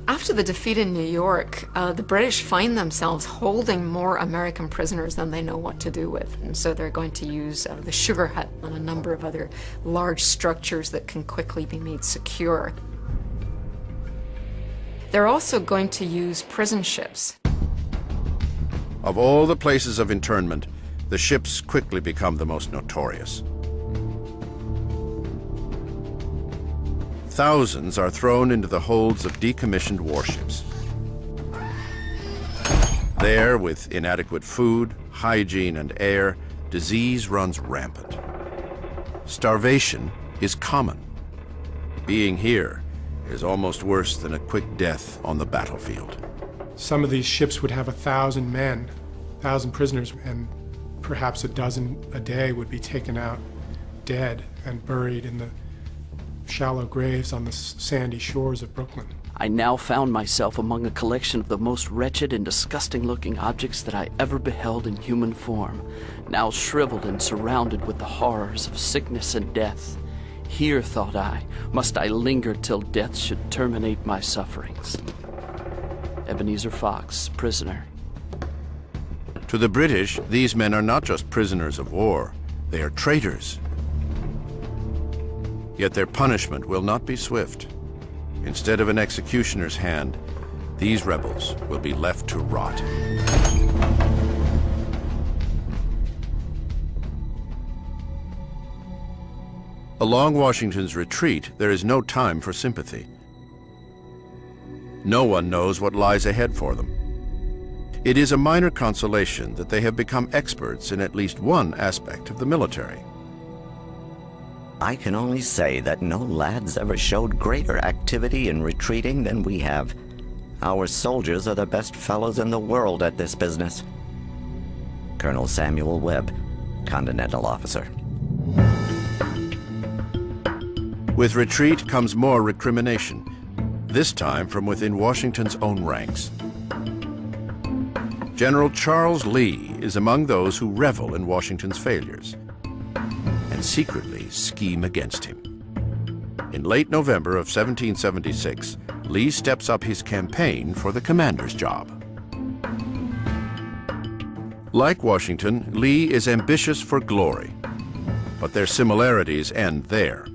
After the defeat in New York, the British find themselves holding more American prisoners than they know what to do with. And so they're going to use the Sugar Hut and a number of other large structures that can quickly be made secure. They're also going to use prison ships. Of all the places of internment, the ships quickly become the most notorious. Thousands are thrown into the holds of decommissioned warships. There, with inadequate food, hygiene, and air, disease runs rampant. Starvation is common. Being here is almost worse than a quick death on the battlefield. Some of these ships would have 1,000 men, 1,000 prisoners, and perhaps a dozen a day would be taken out dead and buried in the shallow graves on the sandy shores of Brooklyn. I now found myself among a collection of the most wretched and disgusting-looking objects that I ever beheld in human form, now shriveled and surrounded with the horrors of sickness and death. Here, thought I, must I linger till death should terminate my sufferings. Ebenezer Fox, prisoner. To the British, these men are not just prisoners of war, they are traitors. Yet their punishment will not be swift. Instead of an executioner's hand, these rebels will be left to rot. Along Washington's retreat, there is no time for sympathy. No one knows what lies ahead for them. It is a minor consolation that they have become experts in at least one aspect of the military. I can only say that no lads ever showed greater activity in retreating than we have. Our soldiers are the best fellows in the world at this business. Colonel Samuel Webb, Continental Officer. With retreat comes more recrimination, this time from within Washington's own ranks. General Charles Lee is among those who revel in Washington's failures and secretly scheme against him. In late November of 1776, Lee steps up his campaign for the commander's job. Like Washington, Lee is ambitious for glory, but their similarities end there.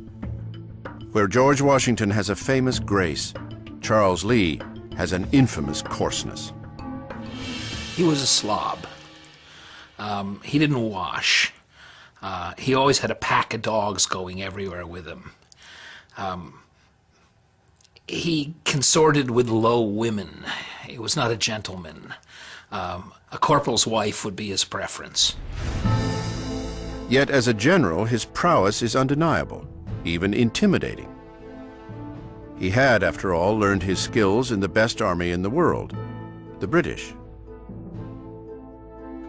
Where George Washington has a famous grace, Charles Lee has an infamous coarseness. He was a slob. He didn't wash. He always had a pack of dogs going everywhere with him. He consorted with low women. He was not a gentleman. A corporal's wife would be his preference. Yet as a general, his prowess is undeniable, even intimidating. He had, after all, learned his skills in the best army in the world, the British.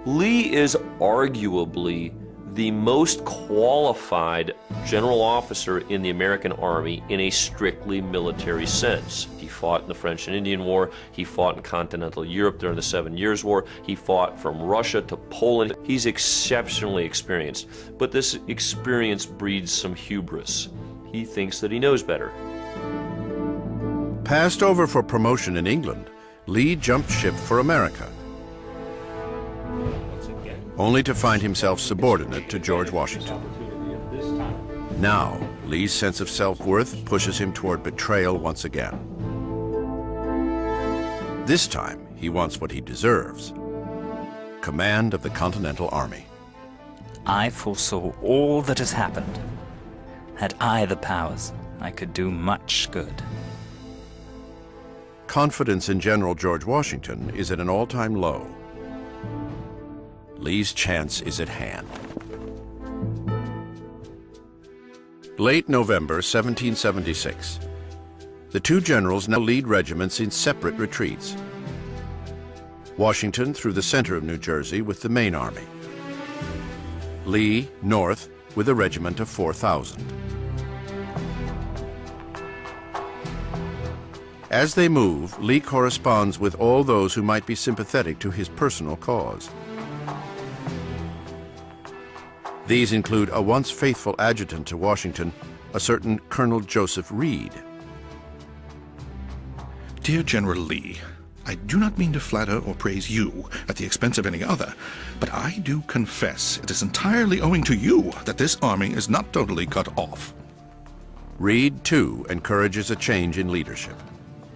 Lee is arguably the most qualified general officer in the American Army in a strictly military sense. He fought in the French and Indian War, he fought in continental Europe during the 7 Years' War, he fought from Russia to Poland. He's exceptionally experienced, but this experience breeds some hubris. He thinks that he knows better. Passed over for promotion in England, Lee jumped ship for America, only to find himself subordinate to George Washington. Now, Lee's sense of self-worth pushes him toward betrayal once again. This time, he wants what he deserves: command of the Continental Army. I foresaw all that has happened. Had I the powers, I could do much good. Confidence in General George Washington is at an all-time low. Lee's chance is at hand. Late November 1776. The two generals now lead regiments in separate retreats. Washington through the center of New Jersey with the main army. Lee north with a regiment of 4,000. As they move, Lee corresponds with all those who might be sympathetic to his personal cause. These include a once faithful adjutant to Washington, a certain Colonel Joseph Reed. Dear General Lee, I do not mean to flatter or praise you at the expense of any other, but I do confess it is entirely owing to you that this army is not totally cut off. Reed, too, encourages a change in leadership.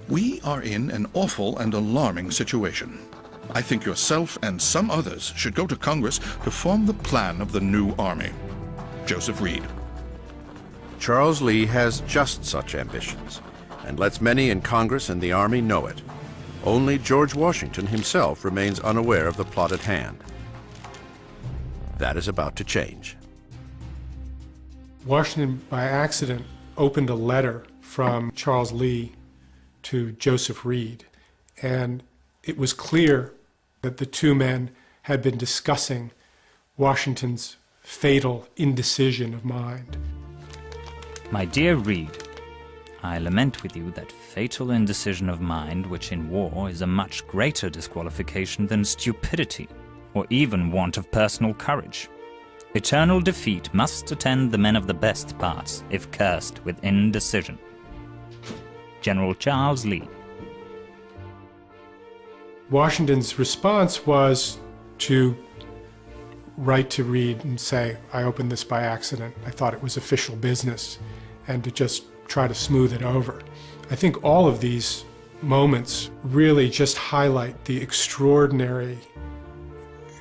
We are in an awful and alarming situation. I think yourself and some others should go to Congress to form the plan of the new army. Joseph Reed. Charles Lee has just such ambitions, and lets many in Congress and the Army know it. Only George Washington himself remains unaware of the plot at hand. That is about to change. Washington, by accident, opened a letter from Charles Lee to Joseph Reed, and it was clear that the two men had been discussing Washington's fatal indecision of mind. My dear Reed, I lament with you that fatal indecision of mind, which in war is a much greater disqualification than stupidity, or even want of personal courage. Eternal defeat must attend the men of the best parts, if cursed with indecision. General Charles Lee. Washington's response was to write to Reed and say, I opened this by accident. I thought it was official business, and to just try to smooth it over. I think all of these moments really just highlight the extraordinary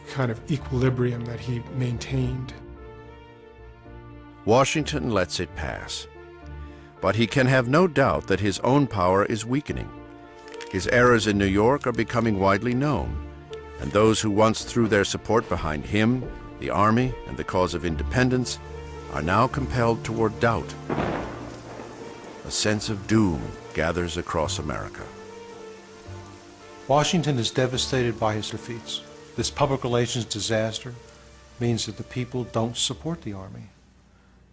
kind of equilibrium that he maintained. Washington lets it pass. But he can have no doubt that his own power is weakening. His errors in New York are becoming widely known, and those who once threw their support behind him, the Army, and the cause of independence are now compelled toward doubt. A sense of doom gathers across America. Washington is devastated by his defeats. This public relations disaster means that the people don't support the Army.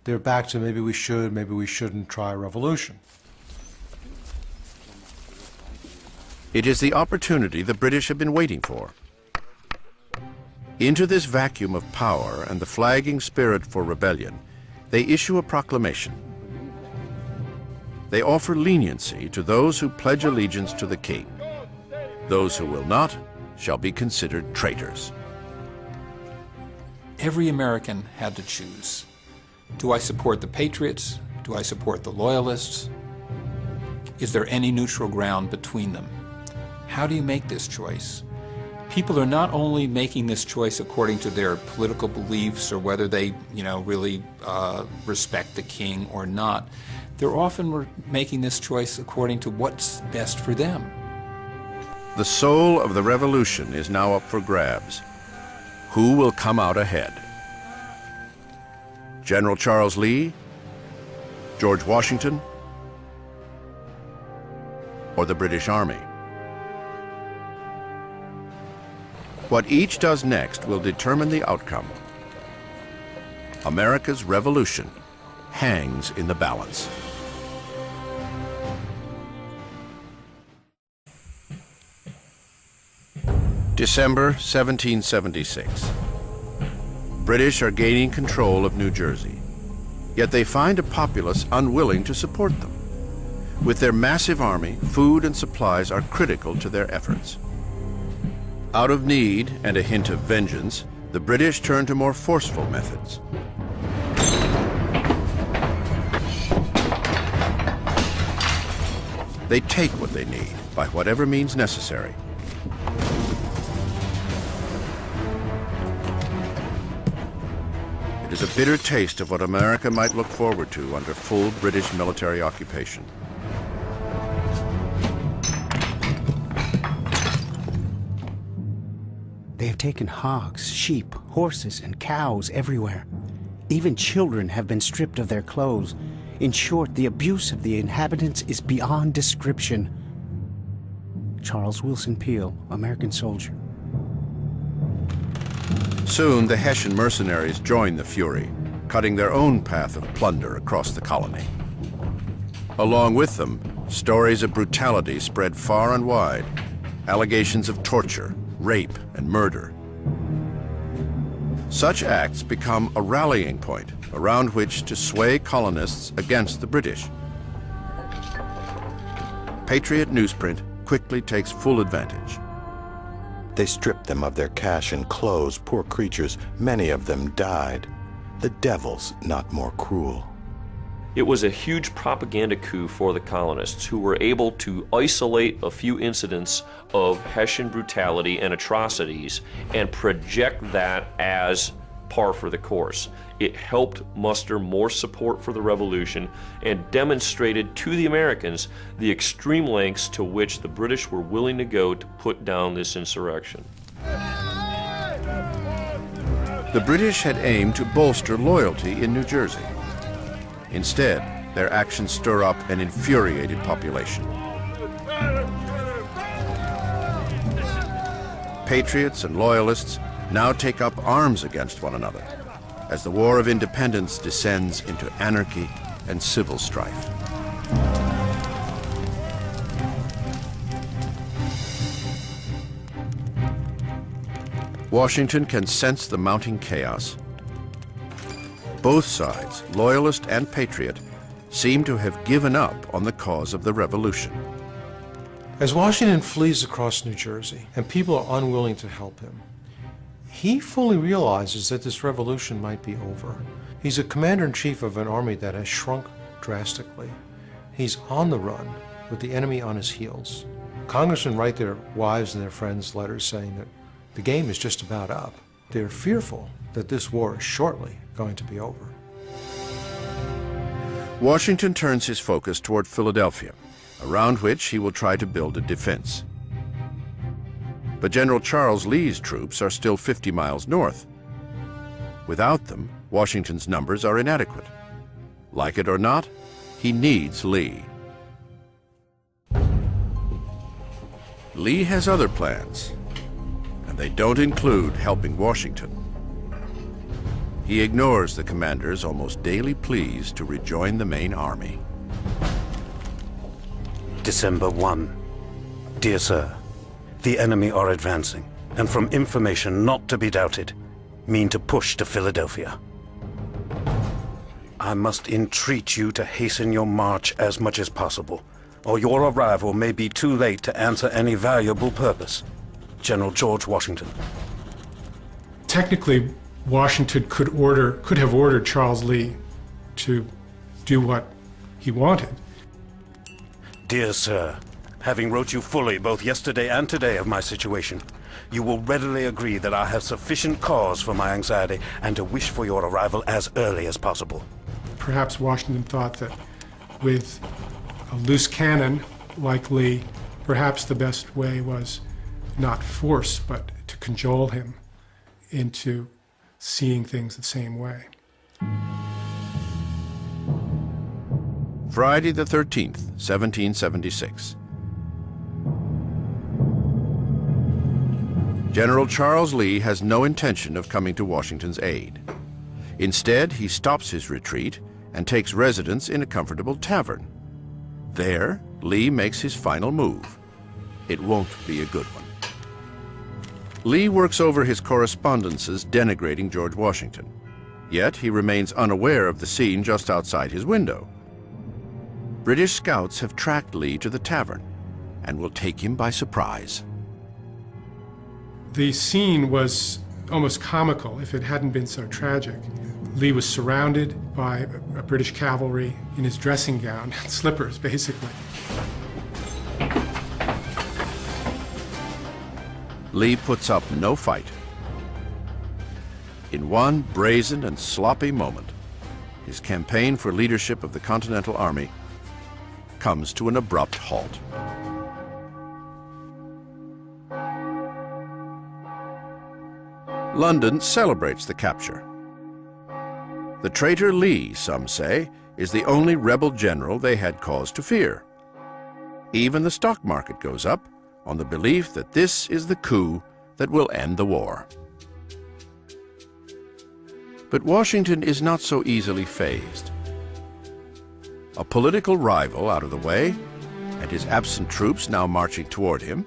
They're back to maybe we should, maybe we shouldn't try a revolution. It is the opportunity the British have been waiting for. Into this vacuum of power and the flagging spirit for rebellion, they issue a proclamation. They offer leniency to those who pledge allegiance to the king. Those who will not shall be considered traitors. Every American had to choose. Do I support the patriots? Do I support the loyalists? Is there any neutral ground between them? How do you make this choice? People are not only making this choice according to their political beliefs or whether they, really respect the king or not. They're often making this choice according to what's best for them. The soul of the revolution is now up for grabs. Who will come out ahead? General Charles Lee, George Washington, or the British Army? What each does next will determine the outcome. America's revolution hangs in the balance. December 1776. British are gaining control of New Jersey, yet they find a populace unwilling to support them. With their massive army, food and supplies are critical to their efforts. Out of need and a hint of vengeance, the British turn to more forceful methods. They take what they need by whatever means necessary. It is a bitter taste of what America might look forward to under full British military occupation. They have taken hogs, sheep, horses, and cows everywhere. Even children have been stripped of their clothes, In short, the abuse of the inhabitants is beyond description. Charles Wilson Peel, American soldier. Soon, the Hessian mercenaries join the fury, cutting their own path of plunder across the colony. Along with them, stories of brutality spread far and wide, allegations of torture, rape, and murder. Such acts become a rallying point around which to sway colonists against the British. Patriot newsprint quickly takes full advantage. They stripped them of their cash and clothes, poor creatures. Many of them died. The devil's not more cruel. It was a huge propaganda coup for the colonists, who were able to isolate a few incidents of Hessian brutality and atrocities and project that as par for the course. It helped muster more support for the revolution and demonstrated to the Americans the extreme lengths to which the British were willing to go to put down this insurrection. The British had aimed to bolster loyalty in New Jersey. Instead, their actions stir up an infuriated population. Patriots and loyalists now take up arms against one another as the War of Independence descends into anarchy and civil strife. Washington can sense the mounting chaos. Both sides, loyalist and patriot, seem to have given up on the cause of the revolution. As Washington flees across New Jersey and people are unwilling to help him, he fully realizes that this revolution might be over. He's a commander-in-chief of an army that has shrunk drastically. He's on the run with the enemy on his heels. Congressmen write their wives and their friends letters saying that the game is just about up. They're fearful that this war is shortly going to be over. Washington turns his focus toward Philadelphia, around which he will try to build a defense. But General Charles Lee's troops are still 50 miles north. Without them, Washington's numbers are inadequate. Like it or not, he needs Lee. Lee has other plans, and they don't include helping Washington. He ignores the commander's almost daily pleas to rejoin the main army. December 1. Dear Sir, the enemy are advancing, and from information not to be doubted, mean to push to Philadelphia. I must entreat you to hasten your march as much as possible, or your arrival may be too late to answer any valuable purpose. General George Washington. Technically, Washington could have ordered Charles Lee to do what he wanted. Dear Sir, having wrote you fully both yesterday and today of my situation, you will readily agree that I have sufficient cause for my anxiety and to wish for your arrival as early as possible. Perhaps Washington thought that with a loose cannon like Lee, perhaps the best way was not force, but to cajole him into seeing things the same way. Friday the 13th, 1776. General Charles Lee has no intention of coming to Washington's aid. Instead, he stops his retreat and takes residence in a comfortable tavern. There, Lee makes his final move. It won't be a good one. Lee works over his correspondences denigrating George Washington. Yet he remains unaware of the scene just outside his window. British scouts have tracked Lee to the tavern and will take him by surprise. The scene was almost comical if it hadn't been so tragic. Lee was surrounded by a British cavalry in his dressing gown, slippers basically. Lee puts up no fight. In one brazen and sloppy moment, his campaign for leadership of the Continental Army comes to an abrupt halt. London celebrates the capture. The traitor Lee, some say, is the only rebel general they had cause to fear. Even the stock market goes up on the belief that this is the coup that will end the war. But Washington is not so easily fazed. A political rival out of the way, and his absent troops now marching toward him,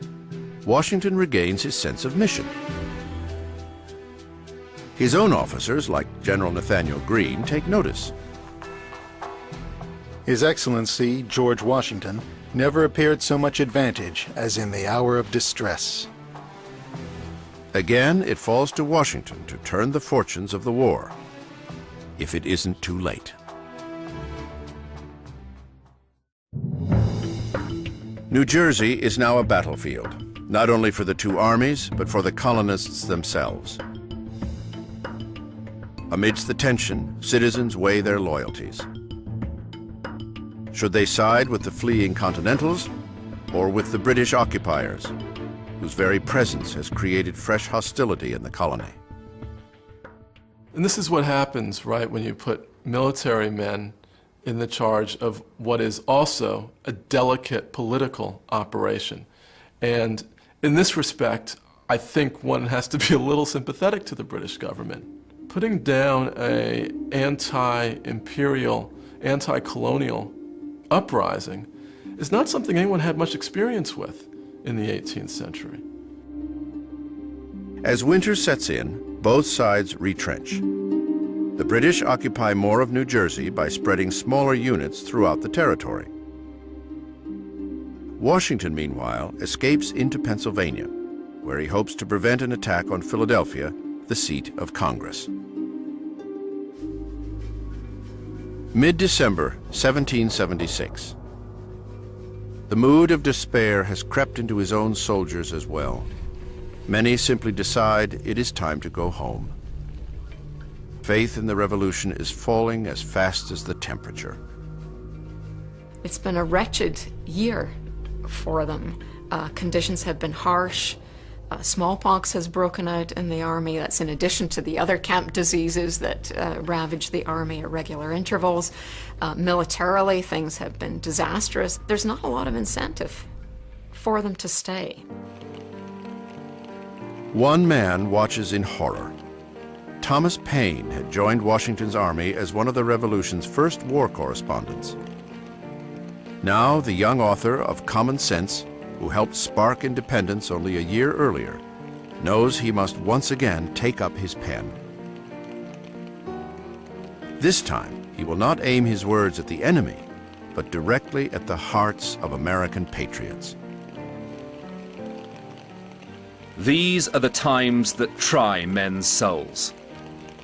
Washington regains his sense of mission. His own officers, like General Nathanael Greene, take notice. His Excellency, George Washington, never appeared so much advantage as in the hour of distress. Again, it falls to Washington to turn the fortunes of the war, if it isn't too late. New Jersey is now a battlefield, not only for the two armies, but for the colonists themselves. Amidst the tension, citizens weigh their loyalties. Should they side with the fleeing Continentals or with the British occupiers, whose very presence has created fresh hostility in the colony? And this is what happens, right, when you put military men in the charge of what is also a delicate political operation. And in this respect, I think one has to be a little sympathetic to the British government. Putting down an anti-imperial, anti-colonial uprising is not something anyone had much experience with in the 18th century. As winter sets in, both sides retrench. The British occupy more of New Jersey by spreading smaller units throughout the territory. Washington, meanwhile, escapes into Pennsylvania, where he hopes to prevent an attack on Philadelphia, the seat of Congress. Mid-December 1776. The mood of despair has crept into his own soldiers as well. Many simply decide it is time to go home. Faith in the revolution is falling as fast as the temperature. It's been a wretched year for them. Conditions have been harsh. Smallpox has broken out in the army. That's in addition to the other camp diseases that ravage the army at regular intervals. Militarily, things have been disastrous. There's not a lot of incentive for them to stay. One man watches in horror. Thomas Paine had joined Washington's army as one of the Revolution's first war correspondents. Now, the young author of Common Sense, who helped spark independence only a year earlier, knows he must once again take up his pen. This time, he will not aim his words at the enemy, but directly at the hearts of American patriots. These are the times that try men's souls.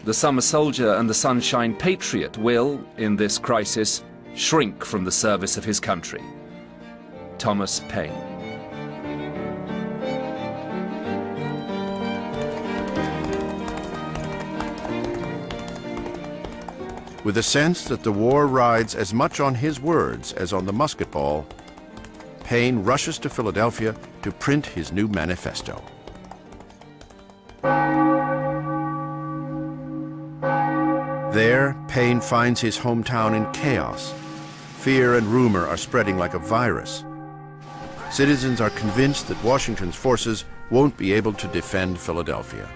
The summer soldier and the sunshine patriot will, in this crisis, shrink from the service of his country. Thomas Paine. With a sense that the war rides as much on his words as on the musket ball, Paine rushes to Philadelphia to print his new manifesto. There, Paine finds his hometown in chaos. Fear and rumor are spreading like a virus. Citizens are convinced that Washington's forces won't be able to defend Philadelphia.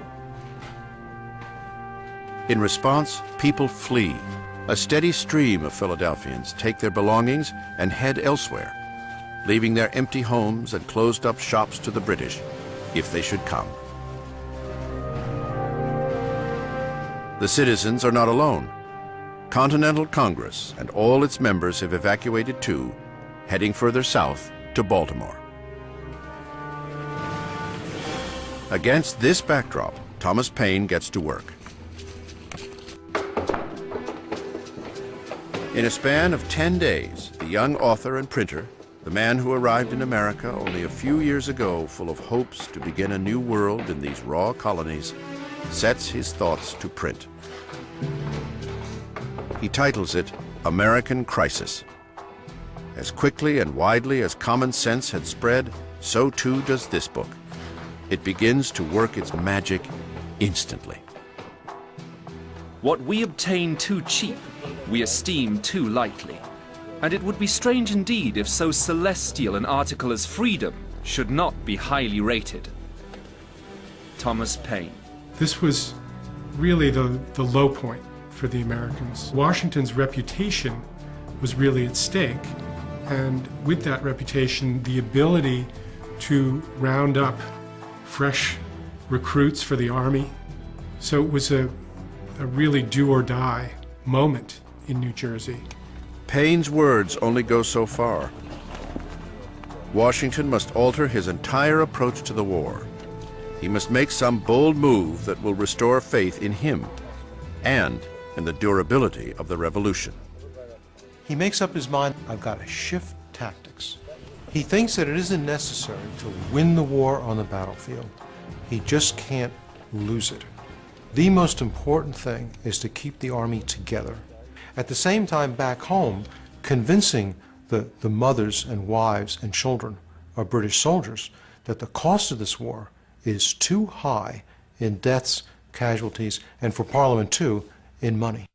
In response, people flee. A steady stream of Philadelphians take their belongings and head elsewhere, leaving their empty homes and closed-up shops to the British, if they should come. The citizens are not alone. Continental Congress and all its members have evacuated too, heading further south to Baltimore. Against this backdrop, Thomas Paine gets to work. In a span of 10 days, the young author and printer, the man who arrived in America only a few years ago full of hopes to begin a new world in these raw colonies, sets his thoughts to print. He titles it American Crisis. As quickly and widely as Common Sense had spread, so too does this book. It begins to work its magic instantly. What we obtain too cheap, we esteem too lightly. And it would be strange indeed if so celestial an article as freedom should not be highly rated. Thomas Paine. This was really the low point for the Americans. Washington's reputation was really at stake, and with that reputation, the ability to round up fresh recruits for the army. So it was a really do-or-die moment in New Jersey. Paine's words only go so far. Washington must alter his entire approach to the war. He must make some bold move that will restore faith in him and in the durability of the revolution. He makes up his mind, I've got to shift tactics. He thinks that it isn't necessary to win the war on the battlefield. He just can't lose it. The most important thing is to keep the army together. At the same time, back home, convincing the mothers and wives and children of British soldiers that the cost of this war is too high in deaths, casualties, and for Parliament too, in money.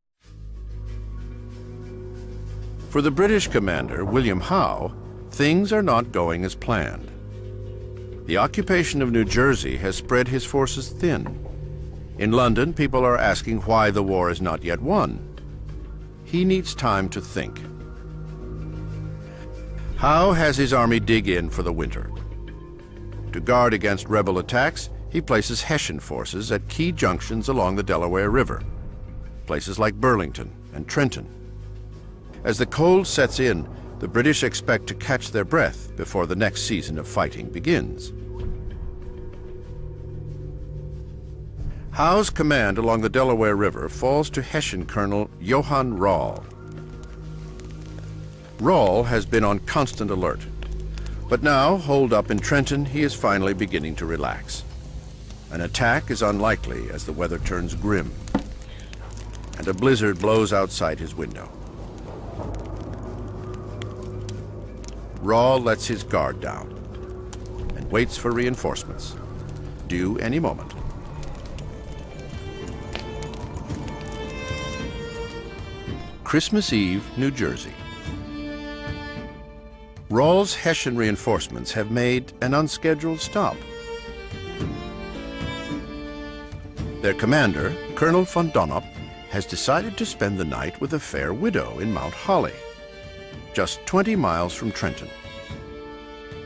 For the British commander, William Howe, things are not going as planned. The occupation of New Jersey has spread his forces thin. In London, people are asking why the war is not yet won. He needs time to think. Howe has his army dig in for the winter. To guard against rebel attacks, he places Hessian forces at key junctions along the Delaware River, places like Burlington and Trenton. As the cold sets in, the British expect to catch their breath before the next season of fighting begins. Howe's command along the Delaware River falls to Hessian Colonel Johann Rall. Rall has been on constant alert, but now, holed up in Trenton, he is finally beginning to relax. An attack is unlikely as the weather turns grim, and a blizzard blows outside his window. Rall lets his guard down and waits for reinforcements, due any moment. Christmas Eve, New Jersey. Rall's Hessian reinforcements have made an unscheduled stop. Their commander, Colonel von Donop, has decided to spend the night with a fair widow in Mount Holly, just 20 miles from Trenton.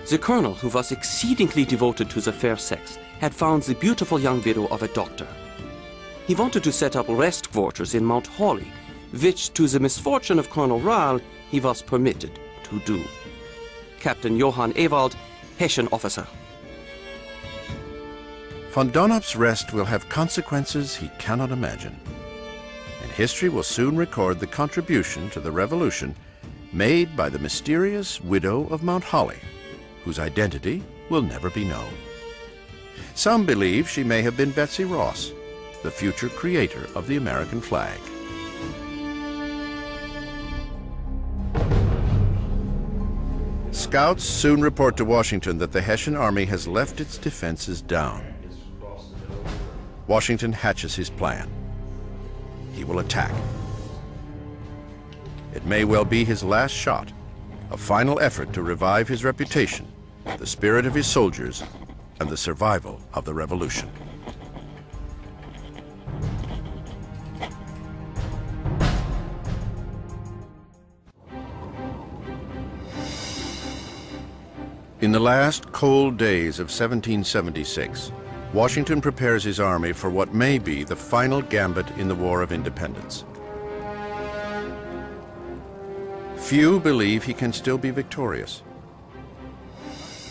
The colonel, who was exceedingly devoted to the fair sex, had found the beautiful young widow of a doctor. He wanted to set up rest quarters in Mount Holly, which, to the misfortune of Colonel Rall, he was permitted to do. Captain Johann Ewald, Hessian officer. Von Donop's rest will have consequences he cannot imagine, and history will soon record the contribution to the revolution made by the mysterious widow of Mount Holly, whose identity will never be known. Some believe she may have been Betsy Ross, the future creator of the American flag. Scouts soon report to Washington that the Hessian army has left its defenses down. Washington hatches his plan. He will attack. It may well be his last shot, a final effort to revive his reputation, the spirit of his soldiers, and the survival of the revolution. In the last cold days of 1776, Washington prepares his army for what may be the final gambit in the War of Independence. Few believe he can still be victorious.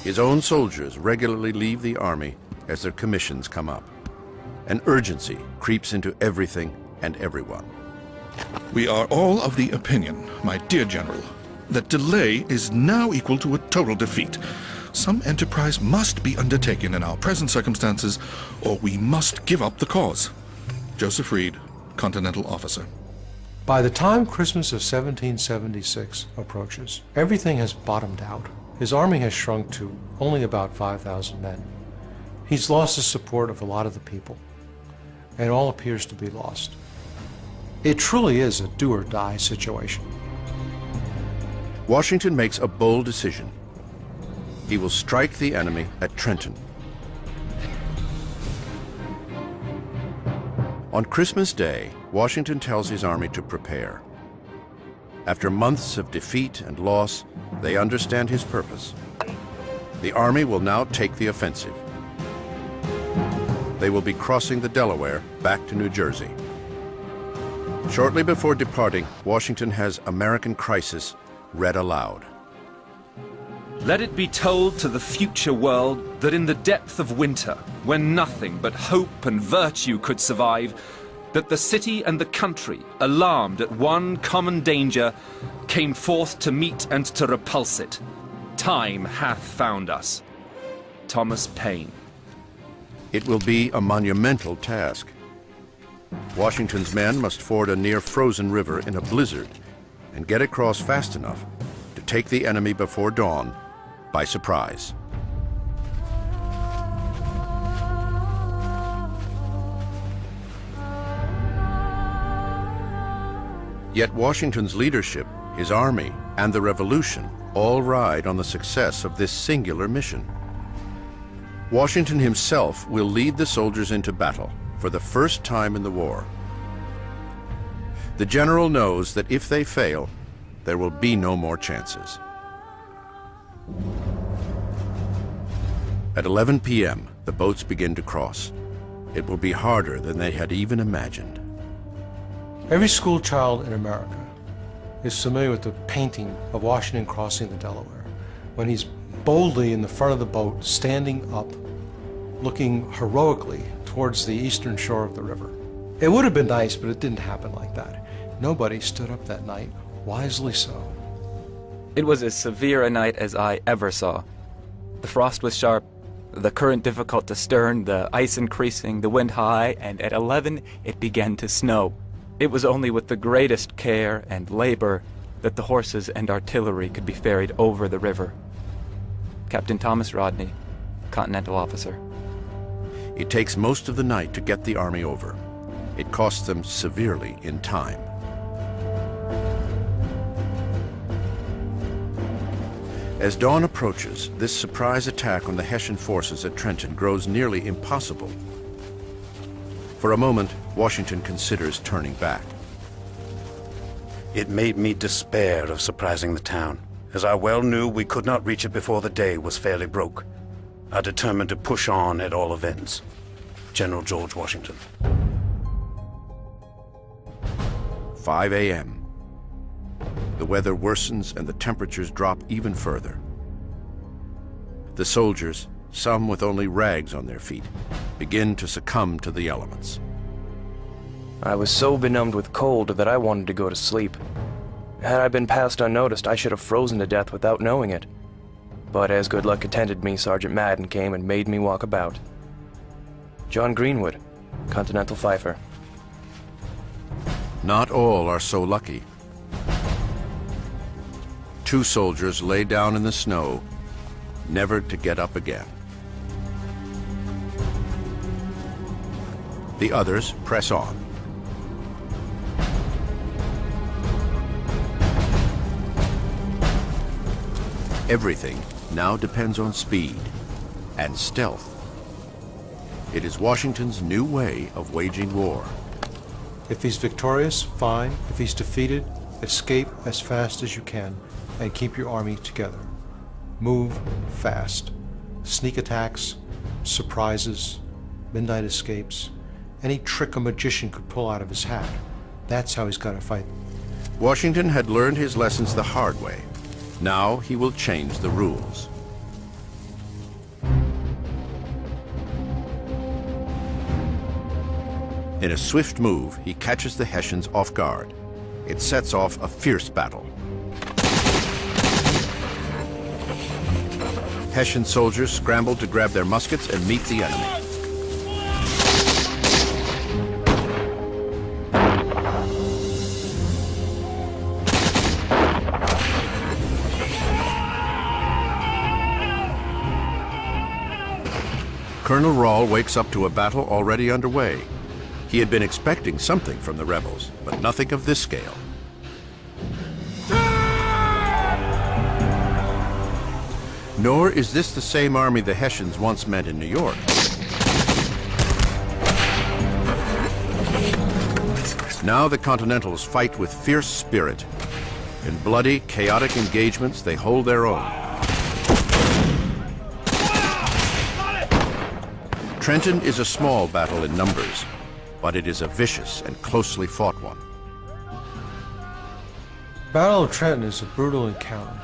His own soldiers regularly leave the army as their commissions come up. An urgency creeps into everything and everyone. We are all of the opinion, my dear General, that delay is now equal to a total defeat. Some enterprise must be undertaken in our present circumstances, or we must give up the cause. Joseph Reed, Continental Officer. By the time Christmas of 1776 approaches, everything has bottomed out. His army has shrunk to only about 5,000 men. He's lost the support of a lot of the people, and all appears to be lost. It truly is a do-or-die situation. Washington makes a bold decision. He will strike the enemy at Trenton. On Christmas Day, Washington tells his army to prepare. After months of defeat and loss, they understand his purpose. The army will now take the offensive. They will be crossing the Delaware back to New Jersey. Shortly before departing, Washington has American Crisis read aloud. Let it be told to the future world that in the depth of winter, when nothing but hope and virtue could survive, that the city and the country, alarmed at one common danger, came forth to meet and to repulse it. Time hath found us. Thomas Paine. It will be a monumental task. Washington's men must ford a near-frozen river in a blizzard and get across fast enough to take the enemy before dawn by surprise. Yet Washington's leadership, his army, and the revolution all ride on the success of this singular mission. Washington himself will lead the soldiers into battle for the first time in the war. The general knows that if they fail, there will be no more chances. At 11 p.m., the boats begin to cross. It will be harder than they had even imagined. Every school child in America is familiar with the painting of Washington crossing the Delaware, when he's boldly in the front of the boat, standing up, looking heroically towards the eastern shore of the river. It would have been nice, but it didn't happen like that. Nobody stood up that night, wisely so. It was as severe a night as I ever saw. The frost was sharp, the current difficult to stern, the ice increasing, the wind high, and at 11 it began to snow. It was only with the greatest care and labor that the horses and artillery could be ferried over the river. Captain Thomas Rodney, Continental officer. It takes most of the night to get the army over. It costs them severely in time. As dawn approaches, this surprise attack on the Hessian forces at Trenton grows nearly impossible. For a moment, Washington considers turning back. It made me despair of surprising the town, as I well knew we could not reach it before the day was fairly broke. I determined to push on at all events. General George Washington. 5 a.m. The weather worsens and the temperatures drop even further. The soldiers, some with only rags on their feet, begin to succumb to the elements. I was so benumbed with cold that I wanted to go to sleep. Had I been passed unnoticed, I should have frozen to death without knowing it. But as good luck attended me, Sergeant Madden came and made me walk about. John Greenwood, Continental Fifer. Not all are so lucky. 2 soldiers lay down in the snow, never to get up again. The others press on. Everything now depends on speed and stealth. It is Washington's new way of waging war. If he's victorious, fine. If he's defeated, escape as fast as you can and keep your army together. Move fast. Sneak attacks, surprises, midnight escapes, any trick a magician could pull out of his hat. That's how he's got to fight. Washington had learned his lessons the hard way. Now he will change the rules. In a swift move, he catches the Hessians off guard. It sets off a fierce battle. Hessian soldiers scramble to grab their muskets and meet the enemy. Colonel Rahl wakes up to a battle already underway. He had been expecting something from the rebels, but nothing of this scale. Nor is this the same army the Hessians once met in New York. Now the Continentals fight with fierce spirit. In bloody, chaotic engagements, they hold their own. Trenton is a small battle in numbers, but it is a vicious and closely fought one. Battle of Trenton is a brutal encounter.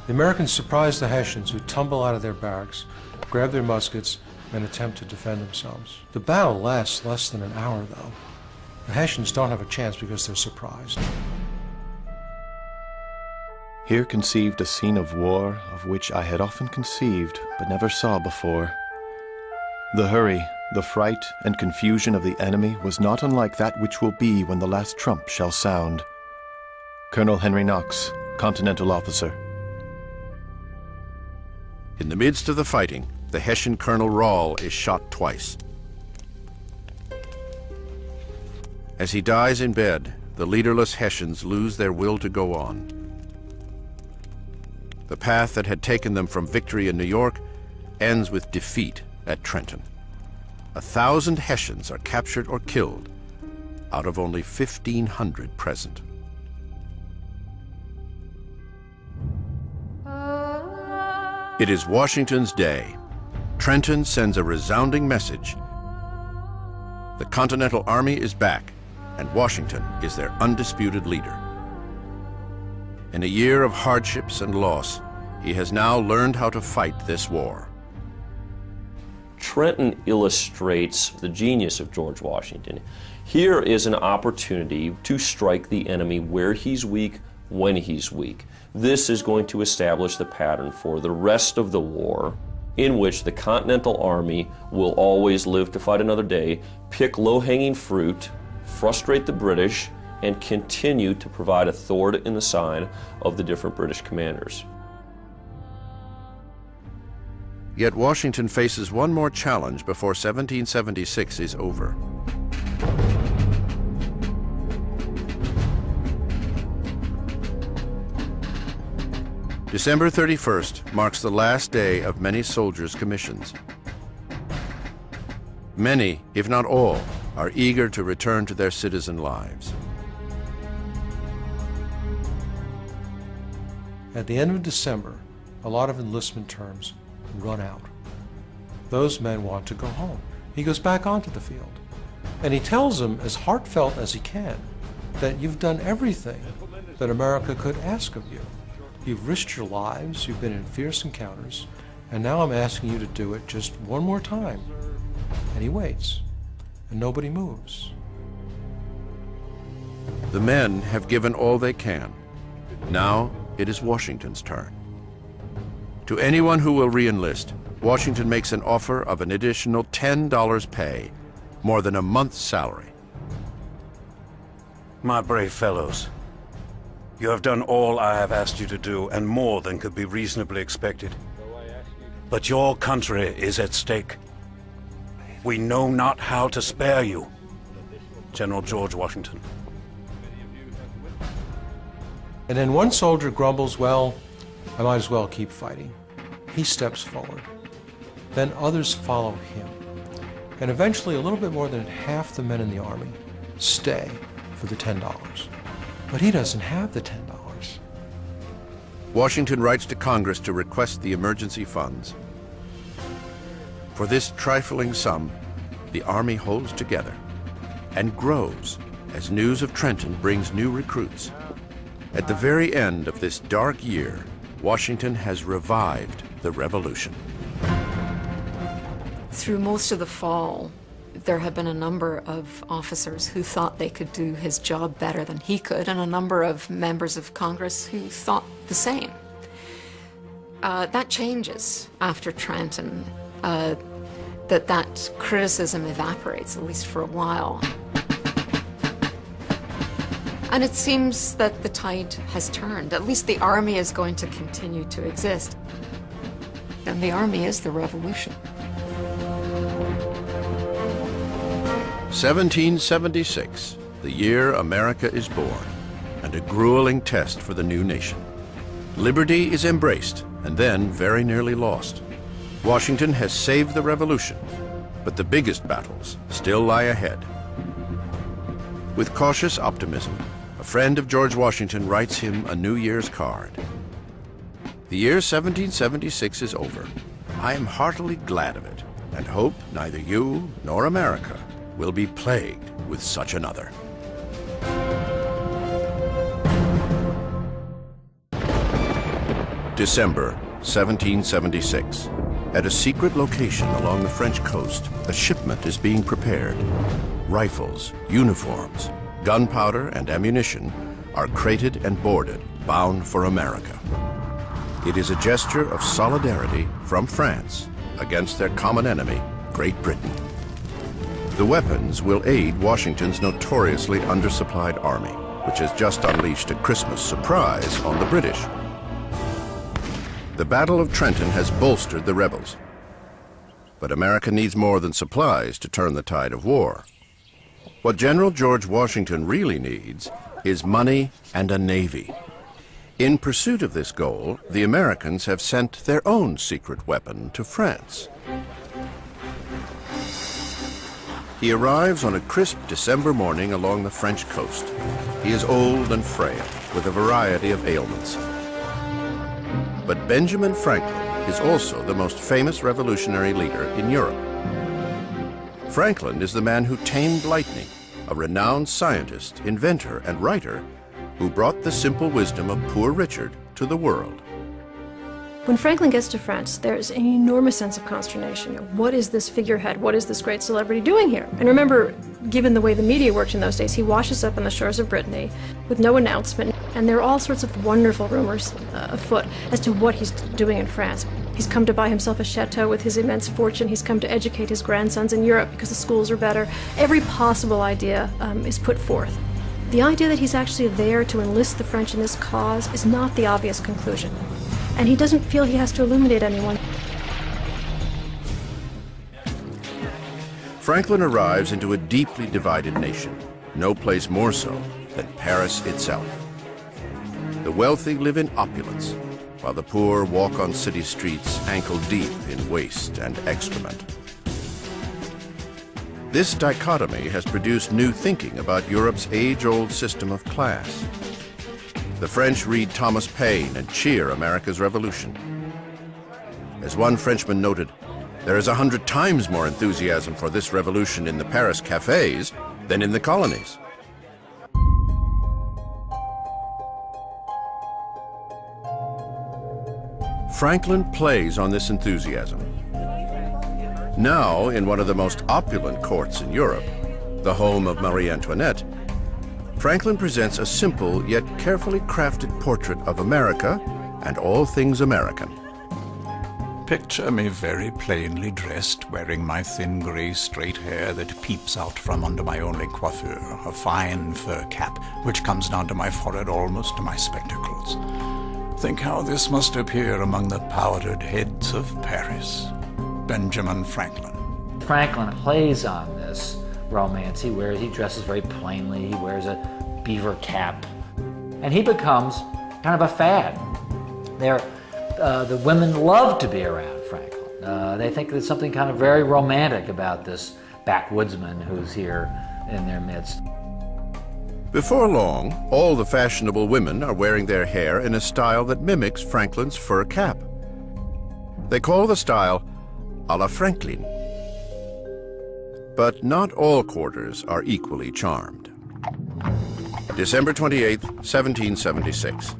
The Americans surprise the Hessians, who tumble out of their barracks, grab their muskets, and attempt to defend themselves. The battle lasts less than an hour, though. The Hessians don't have a chance because they're surprised. Here conceived a scene of war of which I had often conceived but never saw before. The hurry, the fright, and confusion of the enemy was not unlike that which will be when the last trump shall sound. Colonel Henry Knox, Continental officer. In the midst of the fighting, the Hessian Colonel Rahl is shot twice. As he dies in bed, the leaderless Hessians lose their will to go on. The path that had taken them from victory in New York ends with defeat at Trenton. 1,000 Hessians are captured or killed out of only 1,500 present. It is Washington's day. Trenton sends a resounding message. The Continental Army is back, and Washington is their undisputed leader. In a year of hardships and loss, he has now learned how to fight this war. Trenton illustrates the genius of George Washington. Here is an opportunity to strike the enemy where he's weak, when he's weak. This is going to establish the pattern for the rest of the war, in which the Continental Army will always live to fight another day, pick low-hanging fruit, frustrate the British, and continue to provide a thorn in the side of the different British commanders. Yet Washington faces one more challenge before 1776 is over. December 31st marks the last day of many soldiers' commissions. Many, if not all, are eager to return to their citizen lives. At the end of December, a lot of enlistment terms run out. Those men want to go home. He goes back onto the field, and he tells them, as heartfelt as he can, that you've done everything that America could ask of you. You've risked your lives, you've been in fierce encounters, and now I'm asking you to do it just one more time. And he waits, and nobody moves. The men have given all they can. Now it is Washington's turn. To anyone who will re-enlist, Washington makes an offer of an additional $10 pay, more than a month's salary. My brave fellows, you have done all I have asked you to do, and more than could be reasonably expected. But your country is at stake. We know not how to spare you. General George Washington. And then one soldier grumbles, well, I might as well keep fighting. He steps forward. Then others follow him. And eventually a little bit more than half the men in the army stay for the $10. But he doesn't have the $10. Washington writes to Congress to request the emergency funds. For this trifling sum, the army holds together and grows as news of Trenton brings new recruits. At the very end of this dark year, Washington has revived the revolution. Through most of the fall, there have been a number of officers who thought they could do his job better than he could, and a number of members of Congress who thought the same. That changes after Trenton. That criticism evaporates, at least for a while. And it seems that the tide has turned. At least the army is going to continue to exist. And the army is the revolution. 1776, the year America is born, and a grueling test for the new nation. Liberty is embraced and then very nearly lost. Washington has saved the Revolution, but the biggest battles still lie ahead. With cautious optimism, a friend of George Washington writes him a New Year's card. The year 1776 is over. I am heartily glad of it, and hope neither you nor America will be plagued with such another. December 1776. At a secret location along the French coast, a shipment is being prepared. Rifles, uniforms, gunpowder, and ammunition are crated and boarded, bound for America. It is a gesture of solidarity from France against their common enemy, Great Britain. The weapons will aid Washington's notoriously undersupplied army, which has just unleashed a Christmas surprise on the British. The Battle of Trenton has bolstered the rebels. But America needs more than supplies to turn the tide of war. What General George Washington really needs is money and a navy. In pursuit of this goal, the Americans have sent their own secret weapon to France. He arrives on a crisp December morning along the French coast. He is old and frail, with a variety of ailments. But Benjamin Franklin is also the most famous revolutionary leader in Europe. Franklin is the man who tamed lightning, a renowned scientist, inventor, and writer who brought the simple wisdom of Poor Richard to the world. When Franklin gets to France, there's an enormous sense of consternation. What is this figurehead? What is this great celebrity doing here? And remember, given the way the media worked in those days, he washes up on the shores of Brittany with no announcement, and there are all sorts of wonderful rumors afoot as to what he's doing in France. He's come to buy himself a chateau with his immense fortune. He's come to educate his grandsons in Europe because the schools are better. Every possible idea is put forth. The idea that he's actually there to enlist the French in this cause is not the obvious conclusion. And he doesn't feel he has to illuminate anyone. Franklin arrives into a deeply divided nation, no place more so than Paris itself. The wealthy live in opulence, while the poor walk on city streets ankle deep in waste and excrement. This dichotomy has produced new thinking about Europe's age-old system of class. The French read Thomas Paine and cheer America's revolution. As one Frenchman noted, there is 100 times more enthusiasm for this revolution in the Paris cafes than in the colonies. Franklin plays on this enthusiasm. Now, in one of the most opulent courts in Europe, the home of Marie Antoinette, Franklin presents a simple yet carefully crafted portrait of America and all things American. Picture me very plainly dressed, wearing my thin gray straight hair that peeps out from under my only coiffure, a fine fur cap which comes down to my forehead almost to my spectacles. Think how this must appear among the powdered heads of Paris. Benjamin Franklin. Franklin plays on this romance. He dresses very plainly, he wears a beaver cap, and he becomes kind of a fad. The women love to be around Franklin. They think there's something kind of very romantic about this backwoodsman who's here in their midst. Before long, all the fashionable women are wearing their hair in a style that mimics Franklin's fur cap. They call the style à la Franklin. But not all quarters are equally charmed. December 28, 1776.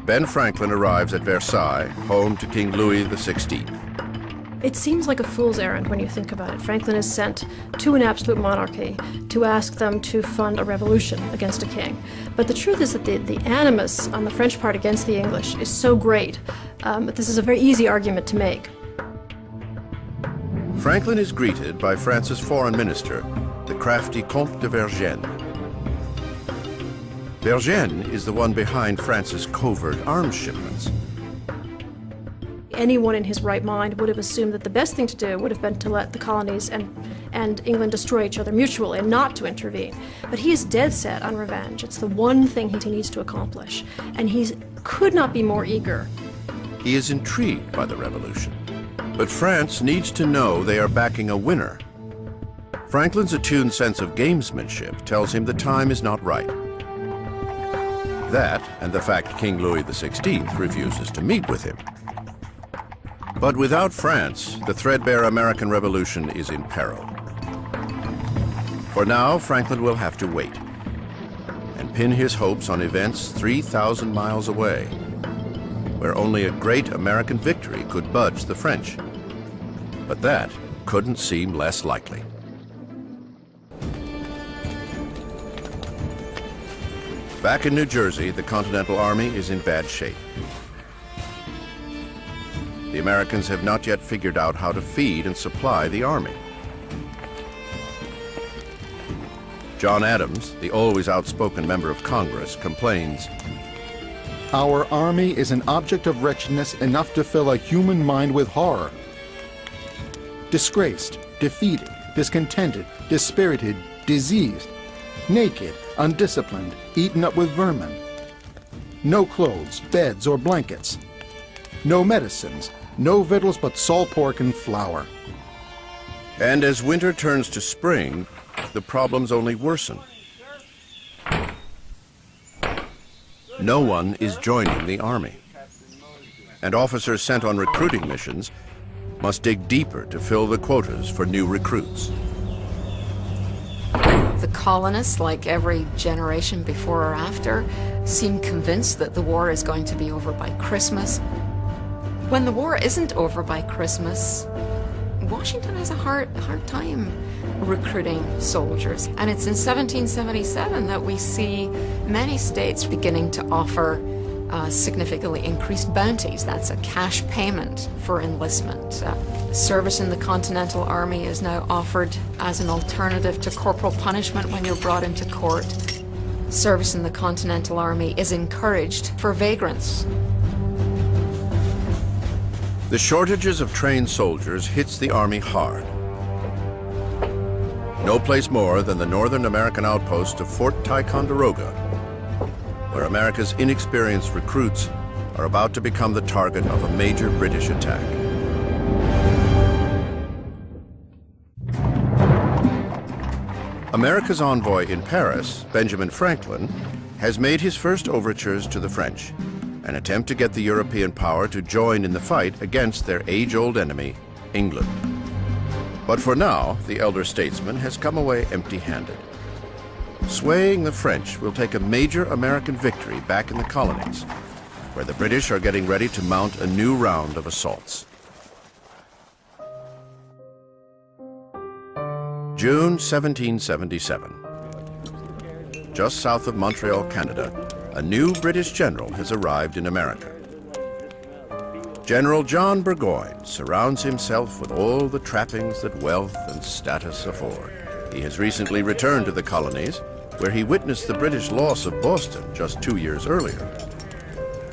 Ben Franklin arrives at Versailles, home to King Louis XVI. It seems like a fool's errand when you think about it. Franklin is sent to an absolute monarchy to ask them to fund a revolution against a king. But the truth is that the animus on the French part against the English is so great that this is a very easy argument to make. Franklin is greeted by France's foreign minister, the crafty Comte de Vergennes. Vergennes is the one behind France's covert arms shipments. anyone in his right mind would have assumed that the best thing to do would have been to let the colonies and England destroy each other mutually and not to intervene. But he is dead set on revenge. It's the one thing he needs to accomplish, and he could not be more eager. He is intrigued by the revolution, but France needs to know they are backing a winner. Franklin's attuned sense of gamesmanship tells him the time is not right. That, and the fact King Louis XVI refuses to meet with him. But without France, the threadbare American Revolution is in peril. For now, Franklin will have to wait and pin his hopes on events 3,000 miles away, where only a great American victory could budge the French. But that couldn't seem less likely. Back in New Jersey, the Continental Army is in bad shape. The Americans have not yet figured out how to feed and supply the army. John Adams, the always outspoken member of Congress, complains, "Our army is an object of wretchedness enough to fill a human mind with horror. Disgraced, defeated, discontented, dispirited, diseased, naked, undisciplined, eaten up with vermin. No clothes, beds, or blankets. No medicines, no victuals but salt pork and flour." And as winter turns to spring, the problems only worsen. No one is joining the army, and officers sent on recruiting missions must dig deeper to fill the quotas for new recruits. The colonists, like every generation before or after, seem convinced that the war is going to be over by Christmas. When the war isn't over by Christmas, Washington has a hard time recruiting soldiers. And it's in 1777 that we see many states beginning to offer significantly increased bounties. That's a cash payment for enlistment. Service in the Continental Army is now offered as an alternative to corporal punishment when you're brought into court. Service in the Continental Army is encouraged for vagrants. The shortages of trained soldiers hits the Army hard. No place more than the northern American outpost of Fort Ticonderoga, where America's inexperienced recruits are about to become the target of a major British attack. America's envoy in Paris, Benjamin Franklin, has made his first overtures to the French, an attempt to get the European power to join in the fight against their age-old enemy, England. But for now, the elder statesman has come away empty-handed. Swaying the French will take a major American victory back in the colonies, where the British are getting ready to mount a new round of assaults. June 1777. Just south of Montreal, Canada, a new British general has arrived in America. General John Burgoyne surrounds himself with all the trappings that wealth and status afford. He has recently returned to the colonies, where he witnessed the British loss of Boston just 2 years earlier.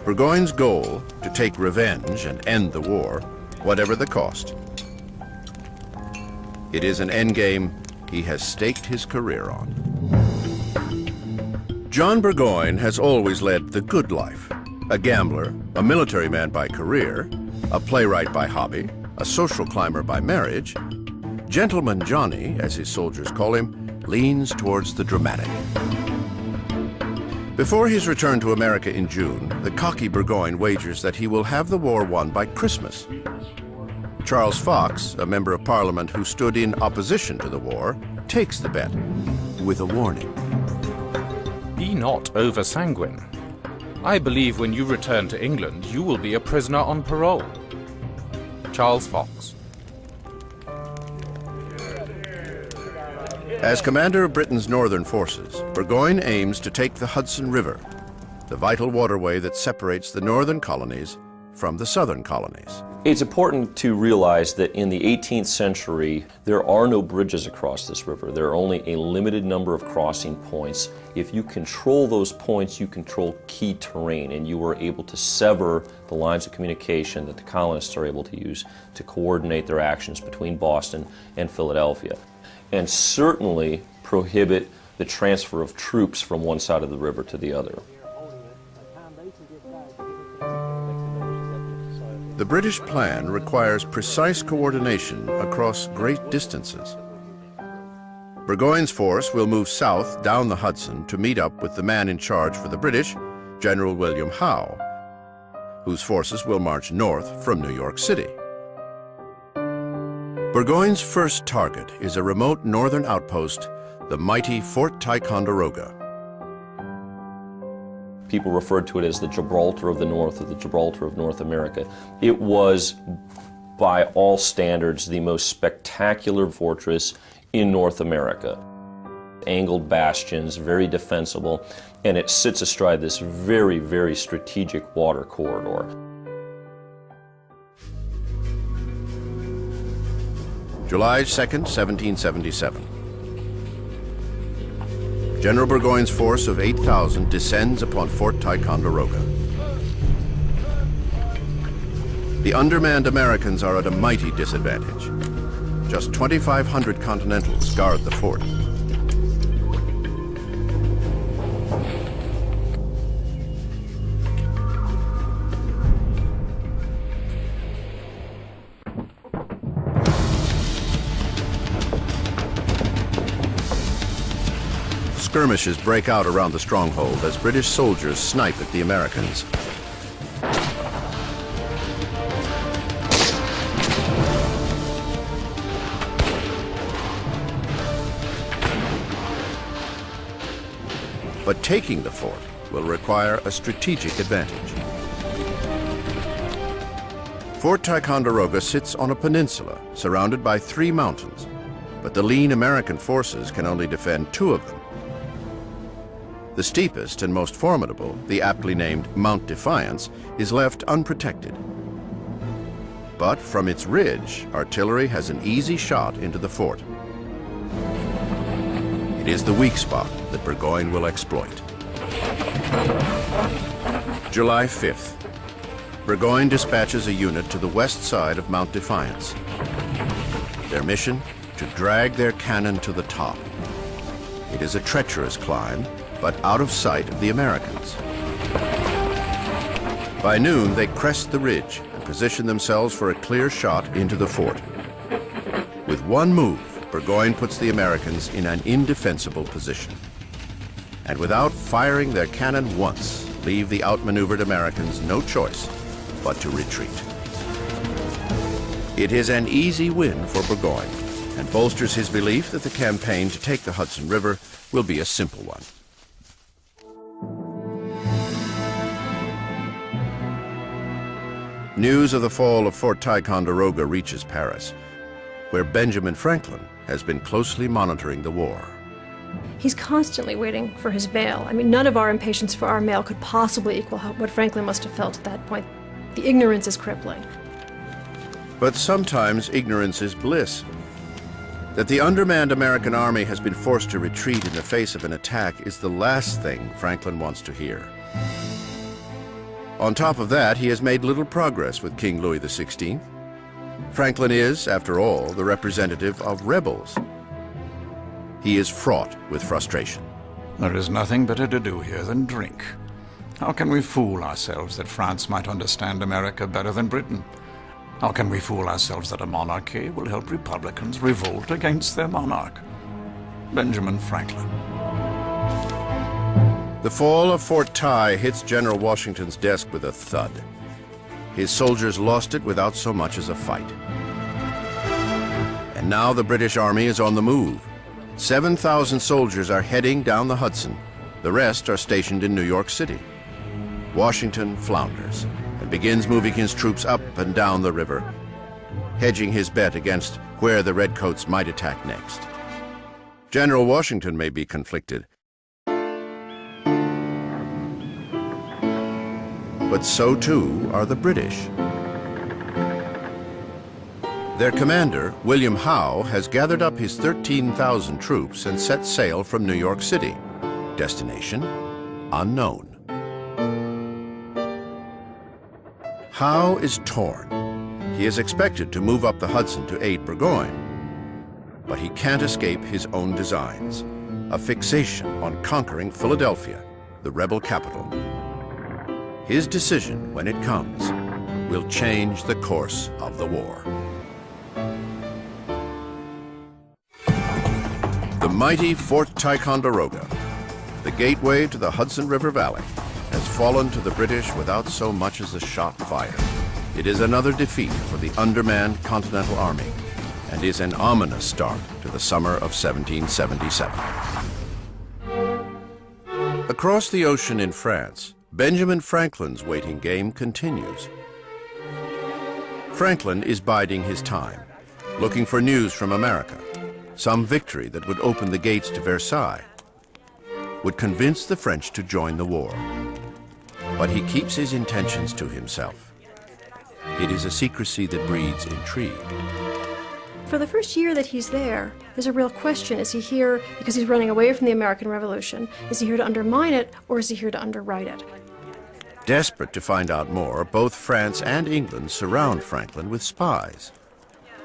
Burgoyne's goal, to take revenge and end the war, whatever the cost. It is an endgame he has staked his career on. John Burgoyne has always led the good life. A gambler, a military man by career, a playwright by hobby, a social climber by marriage, Gentleman Johnny, as his soldiers call him, leans towards the dramatic. Before his return to America in June, the cocky Burgoyne wagers that he will have the war won by Christmas. Charles Fox, a member of Parliament who stood in opposition to the war, takes the bet, with a warning. Be not over-sanguine. I believe when you return to England, you will be a prisoner on parole. Charles Fox. As commander of Britain's northern forces, Burgoyne aims to take the Hudson River, the vital waterway that separates the northern colonies from the southern colonies. It's important to realize that in the 18th century, there are no bridges across this river. There are only a limited number of crossing points. If you control those points, you control key terrain, and you are able to sever the lines of communication that the colonists are able to use to coordinate their actions between Boston and Philadelphia, and certainly prohibit the transfer of troops from one side of the river to the other. The British plan requires precise coordination across great distances. Burgoyne's force will move south down the Hudson to meet up with the man in charge for the British, General William Howe, whose forces will march north from New York City. Burgoyne's first target is a remote northern outpost, the mighty Fort Ticonderoga. People referred to it as the Gibraltar of the North, or the Gibraltar of North America. It was, by all standards, the most spectacular fortress in North America. Angled bastions, very defensible, and it sits astride this very, very strategic water corridor. July 2nd, 1777. General Burgoyne's force of 8,000 descends upon Fort Ticonderoga. The undermanned Americans are at a mighty disadvantage. Just 2,500 Continentals guard the fort. Skirmishes break out around the stronghold as British soldiers snipe at the Americans. But taking the fort will require a strategic advantage. Fort Ticonderoga sits on a peninsula surrounded by 3 mountains, but the lean American forces can only defend 2 of them. The steepest and most formidable, the aptly named Mount Defiance, is left unprotected. But from its ridge, artillery has an easy shot into the fort. It is the weak spot that Burgoyne will exploit. July 5th. Burgoyne dispatches a unit to the west side of Mount Defiance. Their mission? To drag their cannon to the top. It is a treacherous climb, but out of sight of the Americans. By noon, they crest the ridge and position themselves for a clear shot into the fort. With one move, Burgoyne puts the Americans in an indefensible position. And without firing their cannon once, leave the outmaneuvered Americans no choice but to retreat. It is an easy win for Burgoyne, and bolsters his belief that the campaign to take the Hudson River will be a simple one. News of the fall of Fort Ticonderoga reaches Paris, where Benjamin Franklin has been closely monitoring the war. He's constantly waiting for his mail. I mean, none of our impatience for our mail could possibly equal what Franklin must have felt at that point. The ignorance is crippling. But sometimes ignorance is bliss. That the undermanned American army has been forced to retreat in the face of an attack is the last thing Franklin wants to hear. On top of that, he has made little progress with King Louis XVI. Franklin is, after all, the representative of rebels. He is fraught with frustration. There is nothing better to do here than drink. How can we fool ourselves that France might understand America better than Britain? How can we fool ourselves that a monarchy will help Republicans revolt against their monarch? Benjamin Franklin. The fall of Fort Ty hits General Washington's desk with a thud. His soldiers lost it without so much as a fight. And now the British Army is on the move. 7,000 soldiers are heading down the Hudson. The rest are stationed in New York City. Washington flounders and begins moving his troops up and down the river, hedging his bet against where the Redcoats might attack next. General Washington may be conflicted, but so too are the British. Their commander, William Howe, has gathered up his 13,000 troops and set sail from New York City. Destination, unknown. Howe is torn. He is expected to move up the Hudson to aid Burgoyne. But he can't escape his own designs, a fixation on conquering Philadelphia, the rebel capital. His decision, when it comes, will change the course of the war. The mighty Fort Ticonderoga, the gateway to the Hudson River Valley, has fallen to the British without so much as a shot fired. It is another defeat for the undermanned Continental Army and is an ominous start to the summer of 1777. Across the ocean in France, Benjamin Franklin's waiting game continues. Franklin is biding his time, looking for news from America, some victory that would open the gates to Versailles, would convince the French to join the war. But he keeps his intentions to himself. It is a secrecy that breeds intrigue. For the first year that he's there, there's a real question. Is he here because he's running away from the American Revolution? Is he here to undermine it, or is he here to underwrite it? Desperate to find out more, both France and England surround Franklin with spies.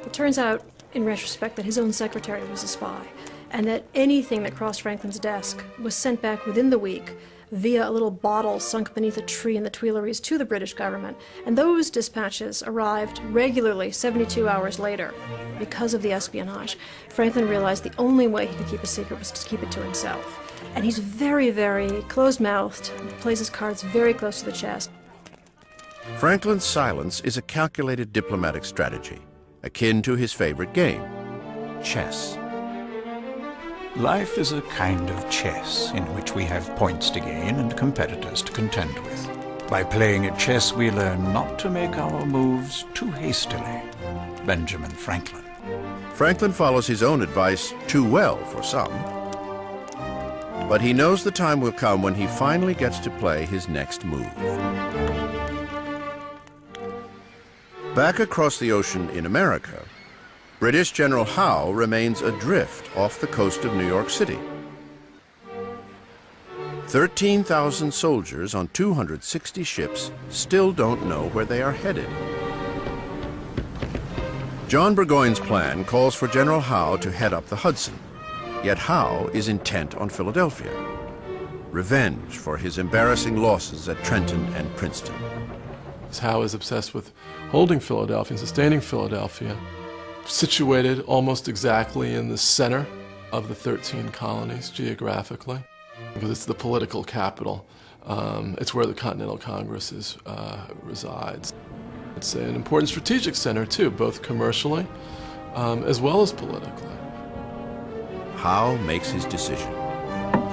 It turns out, in retrospect, that his own secretary was a spy, and that anything that crossed Franklin's desk was sent back within the week via a little bottle sunk beneath a tree in the Tuileries to the British government. And those dispatches arrived regularly 72 hours later. Because of the espionage, Franklin realized the only way he could keep a secret was to keep it to himself. And he's very, very closed-mouthed, plays his cards very close to the chest. Franklin's silence is a calculated diplomatic strategy, akin to his favorite game, chess. Life is a kind of chess in which we have points to gain and competitors to contend with. By playing at chess, we learn not to make our moves too hastily. Benjamin Franklin. Franklin follows his own advice too well for some. But he knows the time will come when he finally gets to play his next move. Back across the ocean in America, British General Howe remains adrift off the coast of New York City. 13,000 soldiers on 260 ships still don't know where they are headed. John Burgoyne's plan calls for General Howe to head up the Hudson, yet Howe is intent on Philadelphia. Revenge for his embarrassing losses at Trenton and Princeton. Howe is obsessed with holding Philadelphia and sustaining Philadelphia, situated almost exactly in the center of the 13 colonies geographically, because it's the political capital. It's where the Continental Congress resides. It's an important strategic center too, both commercially as well as politically. Howe makes his decision.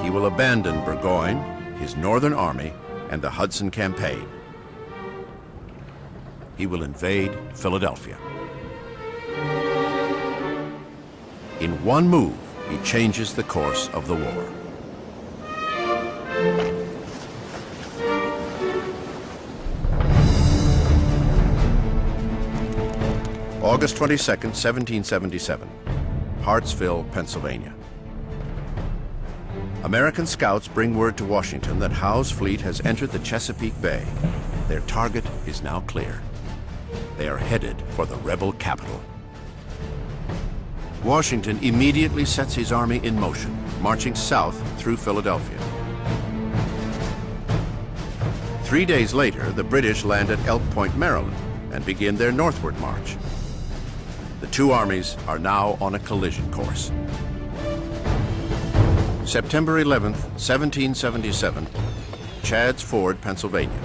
He will abandon Burgoyne, his Northern Army, and the Hudson Campaign. He will invade Philadelphia. In one move, he changes the course of the war. August 22nd, 1777, Hartsville, Pennsylvania. American scouts bring word to Washington that Howe's fleet has entered the Chesapeake Bay. Their target is now clear. They are headed for the rebel capital. Washington immediately sets his army in motion, marching south through Philadelphia. 3 days later, the British land at Elk Point, Maryland, and begin their northward march. The two armies are now on a collision course. September 11th, 1777, Chadds Ford, Pennsylvania.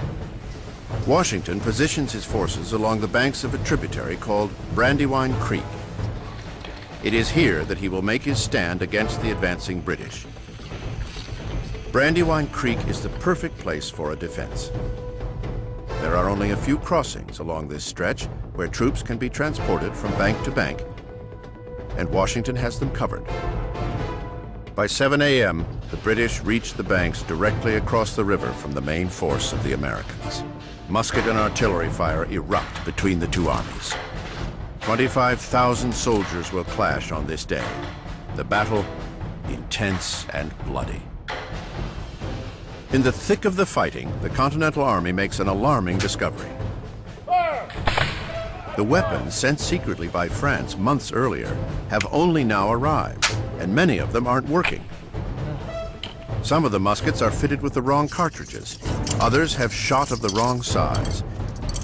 Washington positions his forces along the banks of a tributary called Brandywine Creek. It is here that he will make his stand against the advancing British. Brandywine Creek is the perfect place for a defense. There are only a few crossings along this stretch where troops can be transported from bank to bank, and Washington has them covered. By 7 a.m., the British reach the banks directly across the river from the main force of the Americans. Musket and artillery fire erupt between the two armies. 25,000 soldiers will clash on this day. The battle, intense and bloody. In the thick of the fighting, the Continental Army makes an alarming discovery. The weapons sent secretly by France months earlier have only now arrived, and many of them aren't working. Some of the muskets are fitted with the wrong cartridges. Others have shot of the wrong size.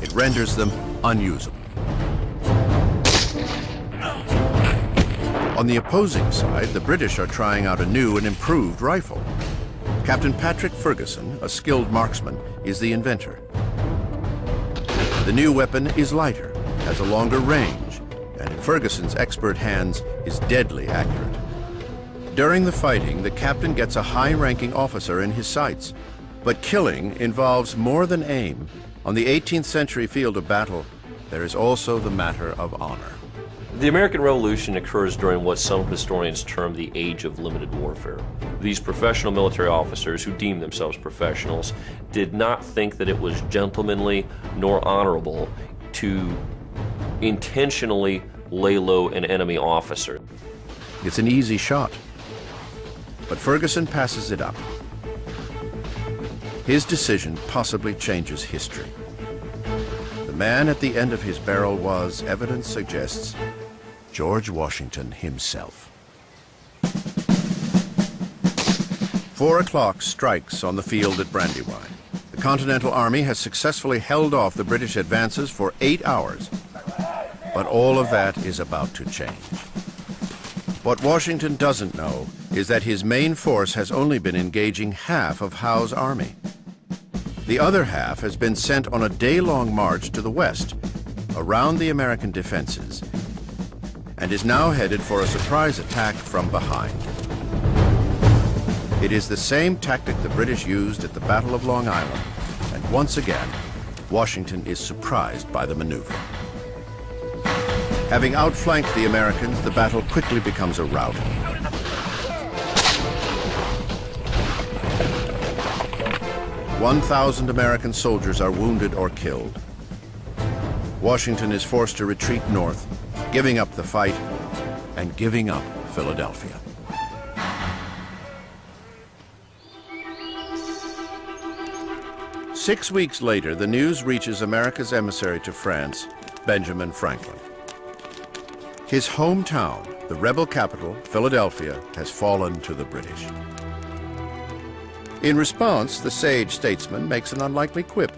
It renders them unusable. On the opposing side, the British are trying out a new and improved rifle. Captain Patrick Ferguson, a skilled marksman, is the inventor. The new weapon is lighter, has a longer range, and in Ferguson's expert hands is deadly accurate. During the fighting, the captain gets a high-ranking officer in his sights. But killing involves more than aim. On the 18th century field of battle, there is also the matter of honor. The American Revolution occurs during what some historians term the Age of Limited Warfare. These professional military officers, who deemed themselves professionals, did not think that it was gentlemanly nor honorable to intentionally lay low an enemy officer. It's an easy shot, but Ferguson passes it up. His decision possibly changes history. The man at the end of his barrel was, evidence suggests, George Washington himself. 4 o'clock strikes on the field at Brandywine. The Continental Army has successfully held off the British advances for 8 hours. But all of that is about to change. What Washington doesn't know is that his main force has only been engaging half of Howe's army. The other half has been sent on a day-long march to the west, around the American defenses, and is now headed for a surprise attack from behind. It is the same tactic the British used at the Battle of Long Island, and once again, Washington is surprised by the maneuver. Having outflanked the Americans, the battle quickly becomes a rout. "1,000 American soldiers are wounded or killed. Washington is forced to retreat north, giving up the fight and giving up Philadelphia. Six weeks later, the news reaches America's emissary to France, Benjamin Franklin. His hometown, the rebel capital, Philadelphia, has fallen to the British. In response, the sage statesman makes an unlikely quip.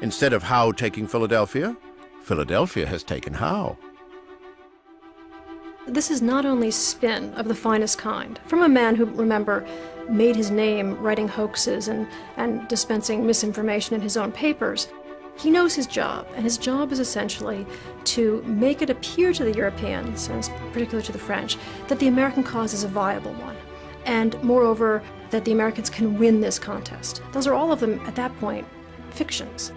Instead of Howe taking Philadelphia, Philadelphia has taken Howe. This is not only spin of the finest kind, from a man who, remember, made his name writing hoaxes and dispensing misinformation in his own papers. He knows his job, and his job is essentially to make it appear to the Europeans, and particularly to the French, that the American cause is a viable one, and moreover, that the Americans can win this contest. Those are all of them, at that point, fictions.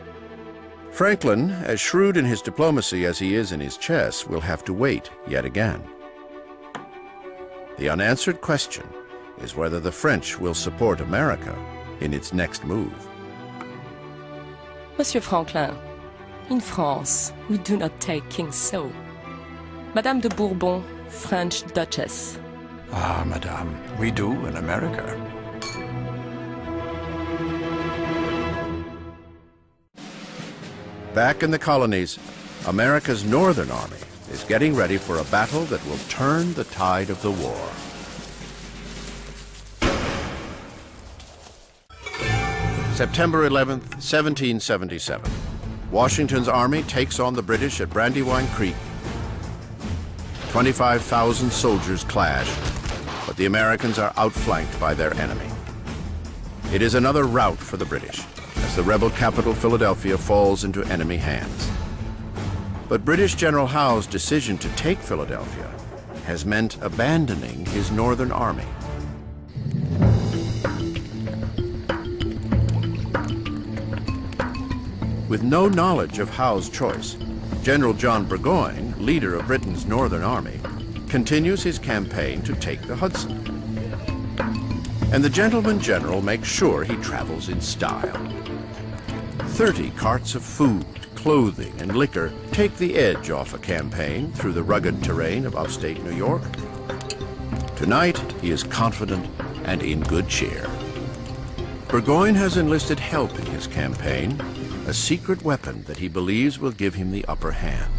Franklin, as shrewd in his diplomacy as he is in his chess, will have to wait yet again. The unanswered question is whether the French will support America in its next move. Monsieur Franklin, in France, we do not take kings so. Madame de Bourbon, French Duchess. Ah, madame, we do in America. Back in the colonies, America's Northern Army is getting ready for a battle that will turn the tide of the war. September 11th, 1777. Washington's army takes on the British at Brandywine Creek. 25,000 soldiers clash, but the Americans are outflanked by their enemy. It is another rout for the British, as the rebel capital Philadelphia falls into enemy hands. But British General Howe's decision to take Philadelphia has meant abandoning his northern army. With no knowledge of Howe's choice, General John Burgoyne, leader of Britain's Northern Army, continues his campaign to take the Hudson. And the gentleman general makes sure he travels in style. 30 carts of food, clothing, and liquor take the edge off a campaign through the rugged terrain of upstate New York. Tonight, he is confident and in good cheer. Burgoyne has enlisted help in his campaign, a secret weapon that he believes will give him the upper hand.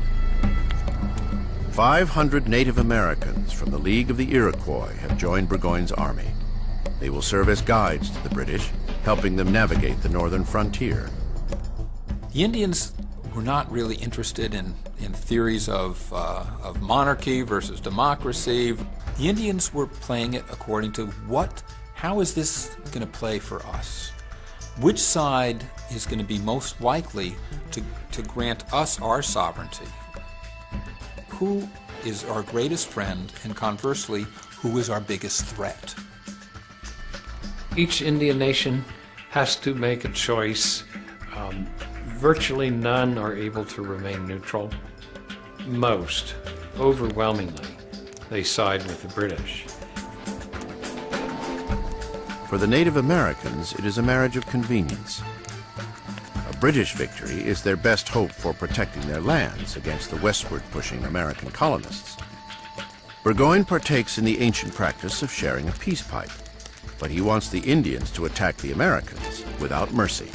500 Native Americans from the League of the Iroquois have joined Burgoyne's army. They will serve as guides to the British, helping them navigate the northern frontier. The Indians were not really interested in theories of monarchy versus democracy. The Indians were playing it according to how is this going to play for us? Which side is going to be most likely to grant us our sovereignty? Who is our greatest friend, and conversely, who is our biggest threat? Each Indian nation has to make a choice. Virtually none are able to remain neutral. Most, overwhelmingly, they side with the British. For the Native Americans, it is a marriage of convenience. A British victory is their best hope for protecting their lands against the westward-pushing American colonists. Burgoyne partakes in the ancient practice of sharing a peace pipe, but he wants the Indians to attack the Americans without mercy,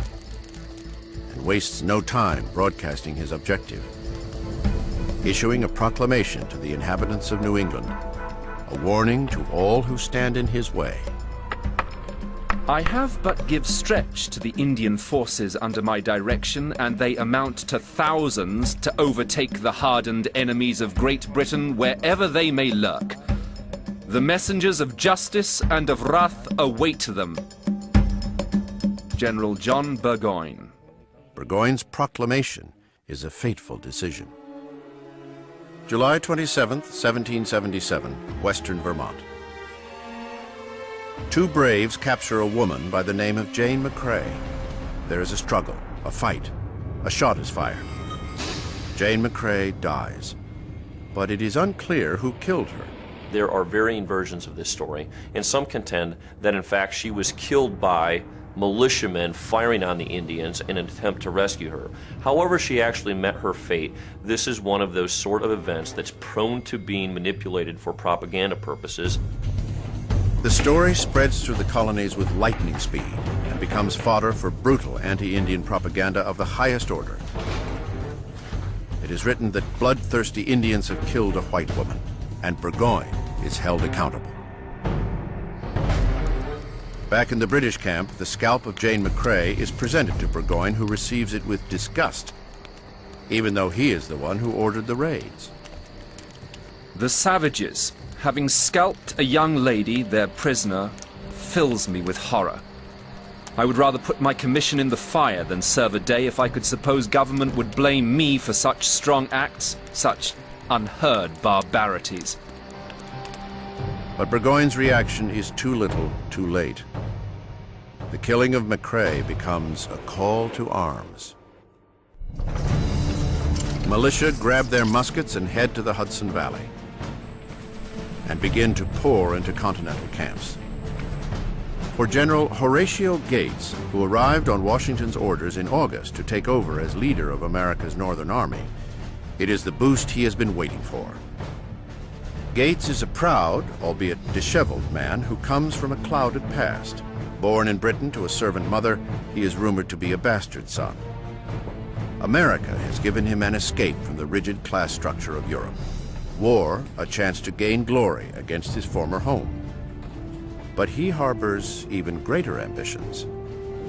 and wastes no time broadcasting his objective, issuing a proclamation to the inhabitants of New England, a warning to all who stand in his way. I have but give stretch to the Indian forces under my direction, and they amount to thousands to overtake the hardened enemies of Great Britain wherever they may lurk. The messengers of justice and of wrath await them. General John Burgoyne. Burgoyne's proclamation is a fateful decision. July 27th, 1777, Western Vermont. Two braves capture a woman by the name of Jane McCrae. There is a struggle, a fight. A shot is fired. Jane McCrae dies, but it is unclear who killed her. There are varying versions of this story, and some contend that in fact she was killed by militiamen firing on the Indians in an attempt to rescue her. However she actually met her fate, this is one of those sort of events that's prone to being manipulated for propaganda purposes. The story spreads through the colonies with lightning speed and becomes fodder for brutal anti-Indian propaganda of the highest order. It is written that bloodthirsty Indians have killed a white woman, and Burgoyne is held accountable. Back in the British camp, the scalp of Jane McCrae is presented to Burgoyne, who receives it with disgust, even though he is the one who ordered the raids. The savages, having scalped a young lady, their prisoner, fills me with horror. I would rather put my commission in the fire than serve a day if I could suppose government would blame me for such strong acts, such unheard barbarities. But Burgoyne's reaction is too little, too late. The killing of McCrae becomes a call to arms. Militia grab their muskets and head to the Hudson Valley and begin to pour into Continental camps. For General Horatio Gates, who arrived on Washington's orders in August to take over as leader of America's Northern Army, it is the boost he has been waiting for. Gates is a proud, albeit disheveled man who comes from a clouded past. Born in Britain to a servant mother, he is rumored to be a bastard son. America has given him an escape from the rigid class structure of Europe. War, a chance to gain glory against his former home. But he harbors even greater ambitions.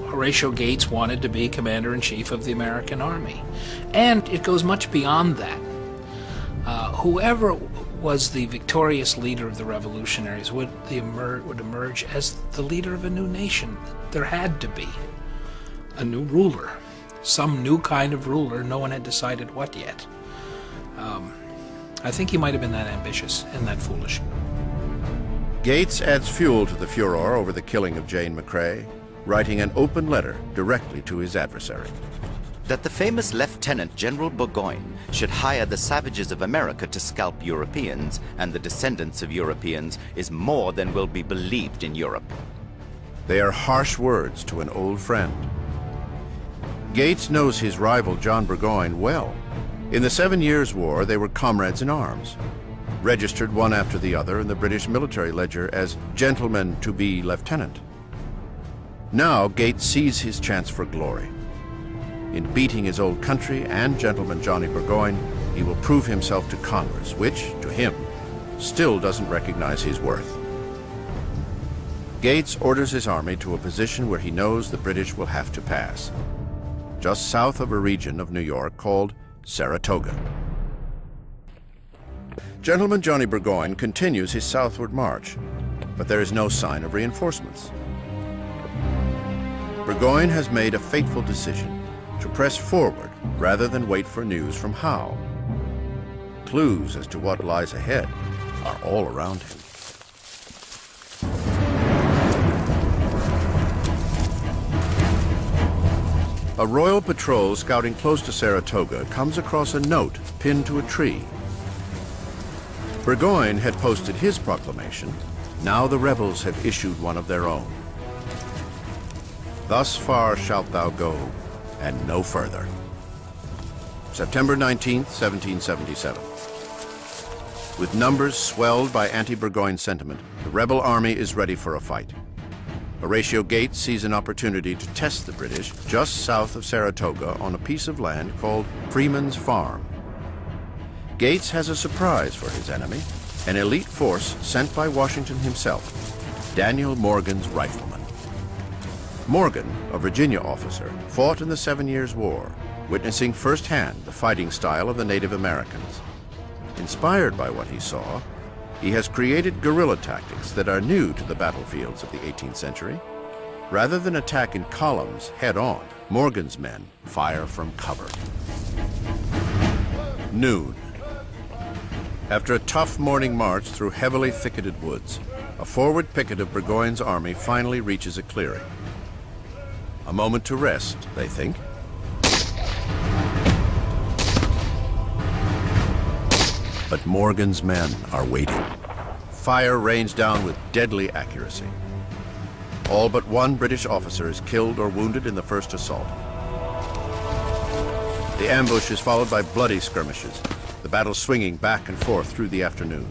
Horatio Gates wanted to be Commander-in-Chief of the American Army. And it goes much beyond that. Whoever was the victorious leader of the revolutionaries would emerge as the leader of a new nation. There had to be a new ruler, some new kind of ruler. No one had decided what yet. I think he might have been that ambitious and that foolish. Gates adds fuel to the furor over the killing of Jane McCrae, writing an open letter directly to his adversary. That the famous Lieutenant General Burgoyne should hire the savages of America to scalp Europeans and the descendants of Europeans is more than will be believed in Europe. They are harsh words to an old friend. Gates knows his rival John Burgoyne well. In the 7 Years' War, they were comrades in arms, registered one after the other in the British military ledger as gentleman to be lieutenant. Now Gates sees his chance for glory. In beating his old country and gentleman Johnny Burgoyne, he will prove himself to Congress, which, to him, still doesn't recognize his worth. Gates orders his army to a position where he knows the British will have to pass, just south of a region of New York called Saratoga. Gentleman Johnny Burgoyne continues his southward march, but there is no sign of reinforcements. Burgoyne has made a fateful decision to press forward rather than wait for news from Howe. Clues as to what lies ahead are all around him. A royal patrol scouting close to Saratoga comes across a note pinned to a tree. Burgoyne had posted his proclamation. Now the rebels have issued one of their own. Thus far shalt thou go, and no further. September 19th, 1777. With numbers swelled by anti-Burgoyne sentiment, the rebel army is ready for a fight. Horatio Gates sees an opportunity to test the British just south of Saratoga on a piece of land called Freeman's Farm. Gates has a surprise for his enemy, an elite force sent by Washington himself, Daniel Morgan's riflemen. Morgan, a Virginia officer, fought in the 7 Years' War, witnessing firsthand the fighting style of the Native Americans. Inspired by what he saw, he has created guerrilla tactics that are new to the battlefields of the 18th century. Rather than attack in columns head-on, Morgan's men fire from cover. Noon. After a tough morning march through heavily thicketed woods, a forward picket of Burgoyne's army finally reaches a clearing. A moment to rest, they think. But Morgan's men are waiting. Fire rains down with deadly accuracy. All but one British officer is killed or wounded in the first assault. The ambush is followed by bloody skirmishes, the battle swinging back and forth through the afternoon.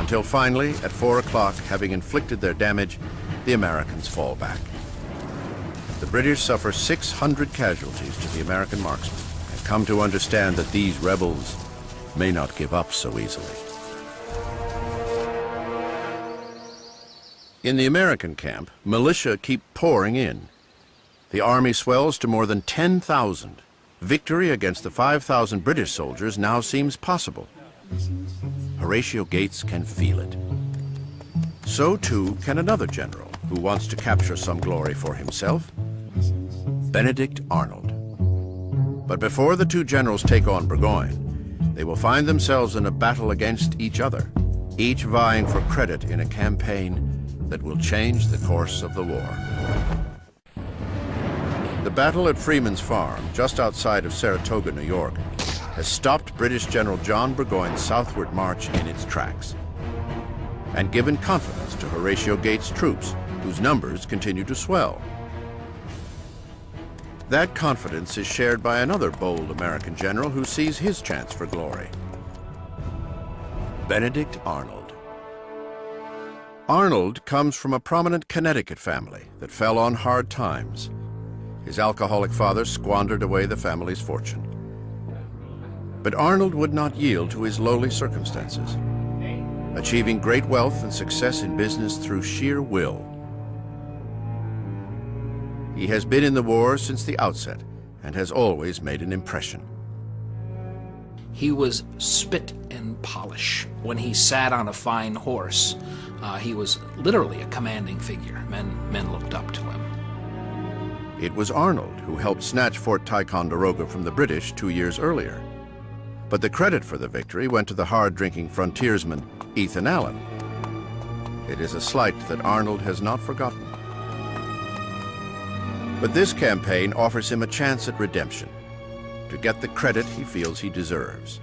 Until finally, at 4 o'clock, having inflicted their damage, the Americans fall back. The British suffer 600 casualties to the American marksmen, and come to understand that these rebels may not give up so easily. In the American camp, militia keep pouring in. The army swells to more than 10,000. Victory against the 5,000 British soldiers now seems possible. Horatio Gates can feel it. So too can another general who wants to capture some glory for himself, Benedict Arnold. But before the two generals take on Burgoyne, they will find themselves in a battle against each other, each vying for credit in a campaign that will change the course of the war. The battle at Freeman's Farm, just outside of Saratoga, New York, has stopped British General John Burgoyne's southward march in its tracks, and given confidence to Horatio Gates' troops, whose numbers continue to swell. That confidence is shared by another bold American general who sees his chance for glory, Benedict Arnold. Arnold comes from a prominent Connecticut family that fell on hard times. His alcoholic father squandered away the family's fortune. But Arnold would not yield to his lowly circumstances, achieving great wealth and success in business through sheer will. He has been in the war since the outset and has always made an impression. He was spit and polish. When he sat on a fine horse, he was literally a commanding figure. Men looked up to him. It was Arnold who helped snatch Fort Ticonderoga from the British 2 years earlier. But the credit for the victory went to the hard-drinking frontiersman, Ethan Allen. It is a slight that Arnold has not forgotten. But this campaign offers him a chance at redemption, to get the credit he feels he deserves.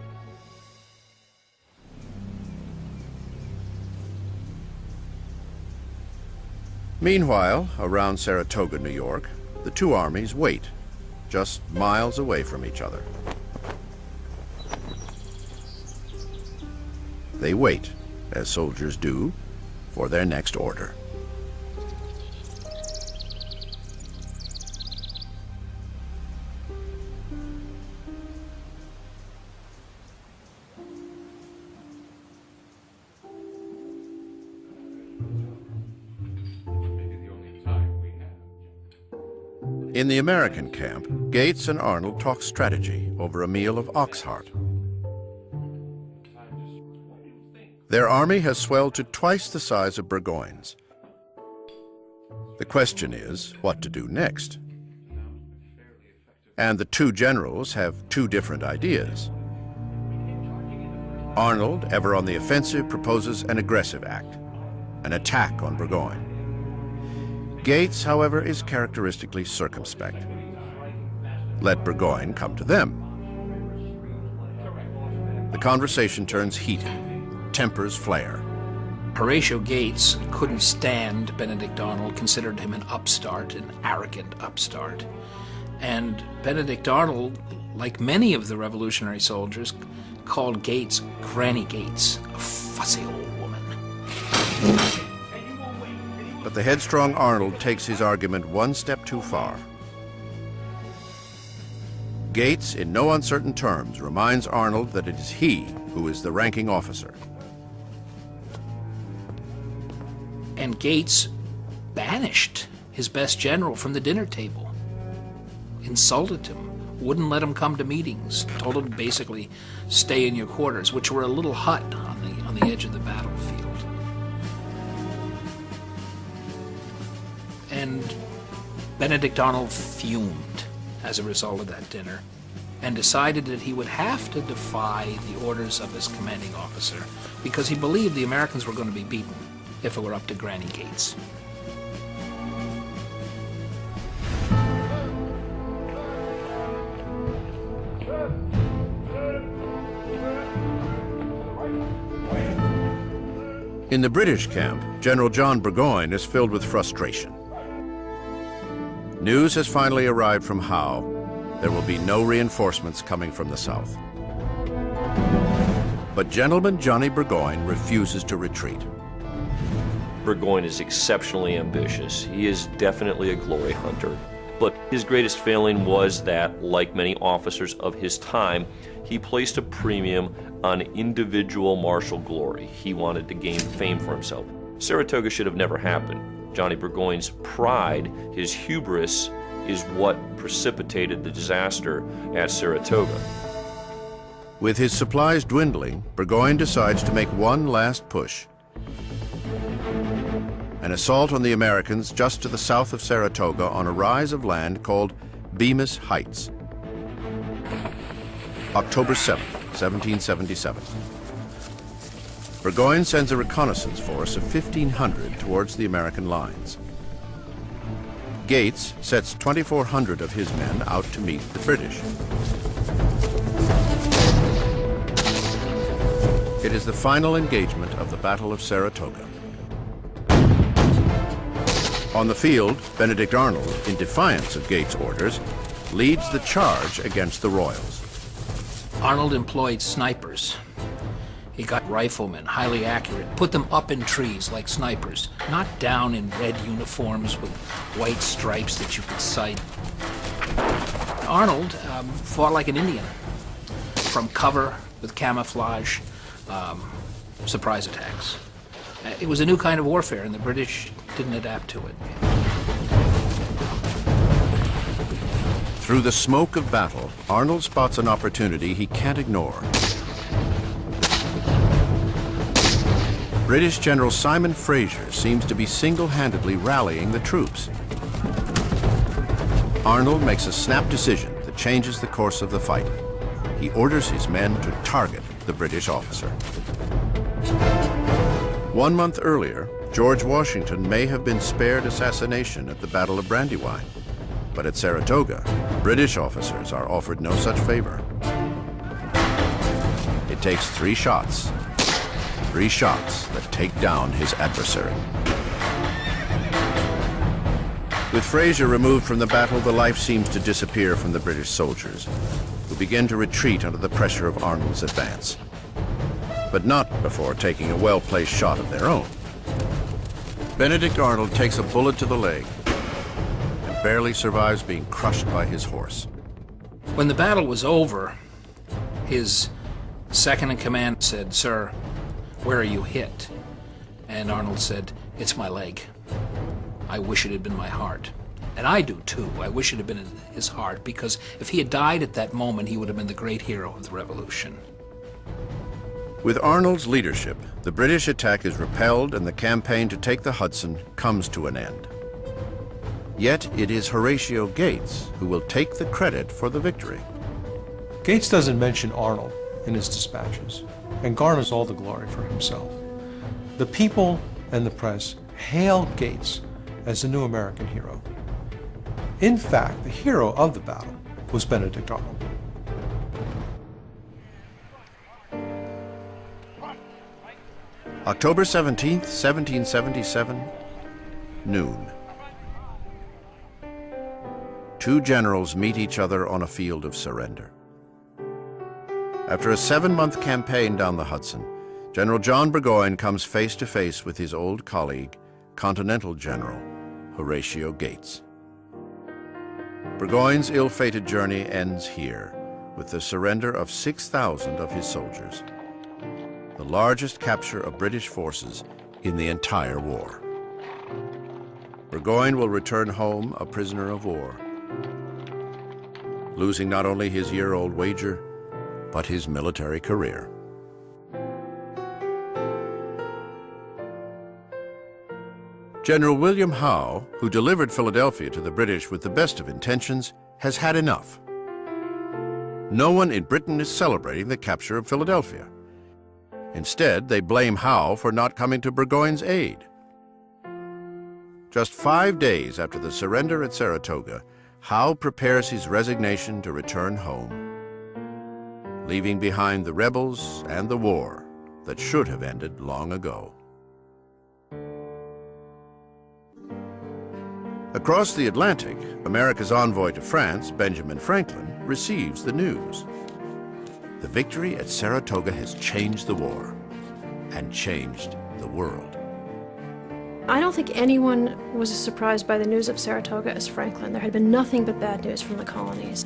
Meanwhile, around Saratoga, New York, the two armies wait, just miles away from each other. They wait, as soldiers do, for their next order. In the American camp, Gates and Arnold talk strategy over a meal of ox heart. Their army has swelled to twice the size of Burgoyne's. The question is what to do next. And the two generals have two different ideas. Arnold, ever on the offensive, proposes an aggressive act, an attack on Burgoyne. Gates, however, is characteristically circumspect. Let Burgoyne come to them. The conversation turns heated. Tempers flare. Horatio Gates couldn't stand Benedict Arnold, considered him an upstart, an arrogant upstart. And Benedict Arnold, like many of the revolutionary soldiers, called Gates Granny Gates, a fussy old woman. But the headstrong Arnold takes his argument one step too far. Gates, in no uncertain terms, reminds Arnold that it is he who is the ranking officer. And Gates banished his best general from the dinner table, insulted him, wouldn't let him come to meetings, told him to basically stay in your quarters, which were a little hut on the edge of the battlefield. And Benedict Arnold fumed as a result of that dinner and decided that he would have to defy the orders of his commanding officer because he believed the Americans were going to be beaten if it were up to Granny Gates. In the British camp, General John Burgoyne is filled with frustration. News has finally arrived from Howe. There will be no reinforcements coming from the south. But Gentleman Johnny Burgoyne refuses to retreat. Burgoyne is exceptionally ambitious. He is definitely a glory hunter. But his greatest failing was that, like many officers of his time, he placed a premium on individual martial glory. He wanted to gain fame for himself. Saratoga should have never happened. Johnny Burgoyne's pride, his hubris, is what precipitated the disaster at Saratoga. With his supplies dwindling, Burgoyne decides to make one last push. An assault on the Americans just to the south of Saratoga on a rise of land called Bemis Heights. October 7, 1777. Burgoyne sends a reconnaissance force of 1,500 towards the American lines. Gates sets 2,400 of his men out to meet the British. It is the final engagement of the Battle of Saratoga. On the field, Benedict Arnold, in defiance of Gates' orders, leads the charge against the Royals. Arnold employed snipers. He got riflemen, highly accurate, put them up in trees like snipers, not down in red uniforms with white stripes that you could sight. Arnold fought like an Indian, from cover with camouflage, surprise attacks. It was a new kind of warfare, and the British didn't adapt to it. Through the smoke of battle, Arnold spots an opportunity he can't ignore. British General Simon Fraser seems to be single-handedly rallying the troops. Arnold makes a snap decision that changes the course of the fight. He orders his men to target the British officer. 1 month earlier, George Washington may have been spared assassination at the Battle of Brandywine. But at Saratoga, British officers are offered no such favor. It takes 3 shots that take down his adversary. With Fraser removed from the battle, the life seems to disappear from the British soldiers, who begin to retreat under the pressure of Arnold's advance. But not before taking a well-placed shot of their own. Benedict Arnold takes a bullet to the leg and barely survives being crushed by his horse. When the battle was over, his second-in-command said, "Sir, where are you hit?" And Arnold said, "It's my leg. I wish it had been my heart." And I do too. I wish it had been in his heart, because if he had died at that moment, he would have been the great hero of the Revolution. With Arnold's leadership, the British attack is repelled and the campaign to take the Hudson comes to an end. Yet it is Horatio Gates who will take the credit for the victory. Gates doesn't mention Arnold in his dispatches and garners all the glory for himself. The people and the press hailed Gates as the new American hero. In fact, the hero of the battle was Benedict Arnold. October 17th, 1777, noon. Two generals meet each other on a field of surrender. After a 7-month campaign down the Hudson, General John Burgoyne comes face to face with his old colleague, Continental General Horatio Gates. Burgoyne's ill-fated journey ends here, with the surrender of 6,000 of his soldiers, the largest capture of British forces in the entire war. Burgoyne will return home a prisoner of war, losing not only his year-old wager, but his military career. General William Howe, who delivered Philadelphia to the British with the best of intentions, has had enough. No one in Britain is celebrating the capture of Philadelphia. Instead, they blame Howe for not coming to Burgoyne's aid. Just 5 days after the surrender at Saratoga, Howe prepares his resignation to return home, leaving behind the rebels and the war that should have ended long ago. Across the Atlantic, America's envoy to France, Benjamin Franklin, receives the news. The victory at Saratoga has changed the war and changed the world. I don't think anyone was as surprised by the news of Saratoga as Franklin. There had been nothing but bad news from the colonies.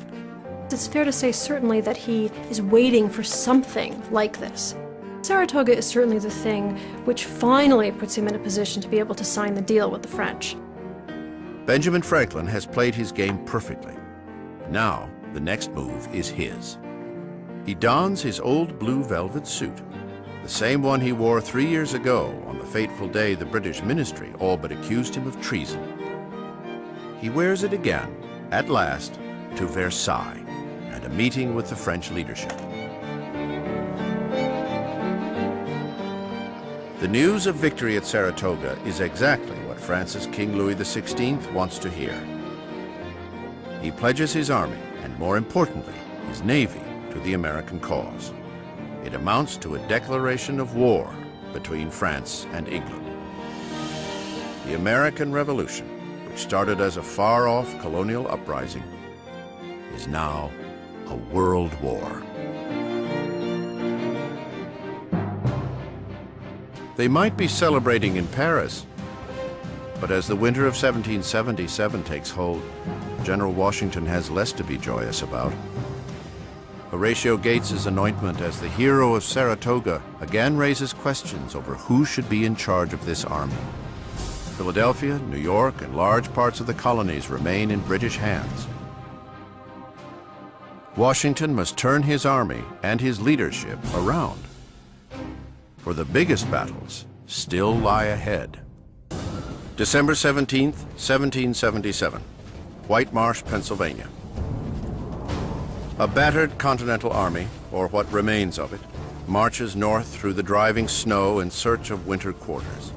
It's fair to say certainly that he is waiting for something like this. Saratoga is certainly the thing which finally puts him in a position to be able to sign the deal with the French. Benjamin Franklin has played his game perfectly. Now, the next move is his. He dons his old blue velvet suit, the same one he wore 3 years ago on the fateful day the British ministry all but accused him of treason. He wears it again, at last, to Versailles and a meeting with the French leadership. The news of victory at Saratoga is exactly what France's King Louis XVI wants to hear. He pledges his army, and more importantly, his navy, to the American cause. It amounts to a declaration of war between France and England. The American Revolution, which started as a far-off colonial uprising, is now a world war. They might be celebrating in Paris, but as the winter of 1777 takes hold, General Washington has less to be joyous about. Horatio Gates's anointment as the hero of Saratoga again raises questions over who should be in charge of this army. Philadelphia, New York, and large parts of the colonies remain in British hands. Washington must turn his army and his leadership around, for the biggest battles still lie ahead. December 17th, 1777, White Marsh, Pennsylvania. A battered Continental Army, or what remains of it, marches north through the driving snow in search of winter quarters.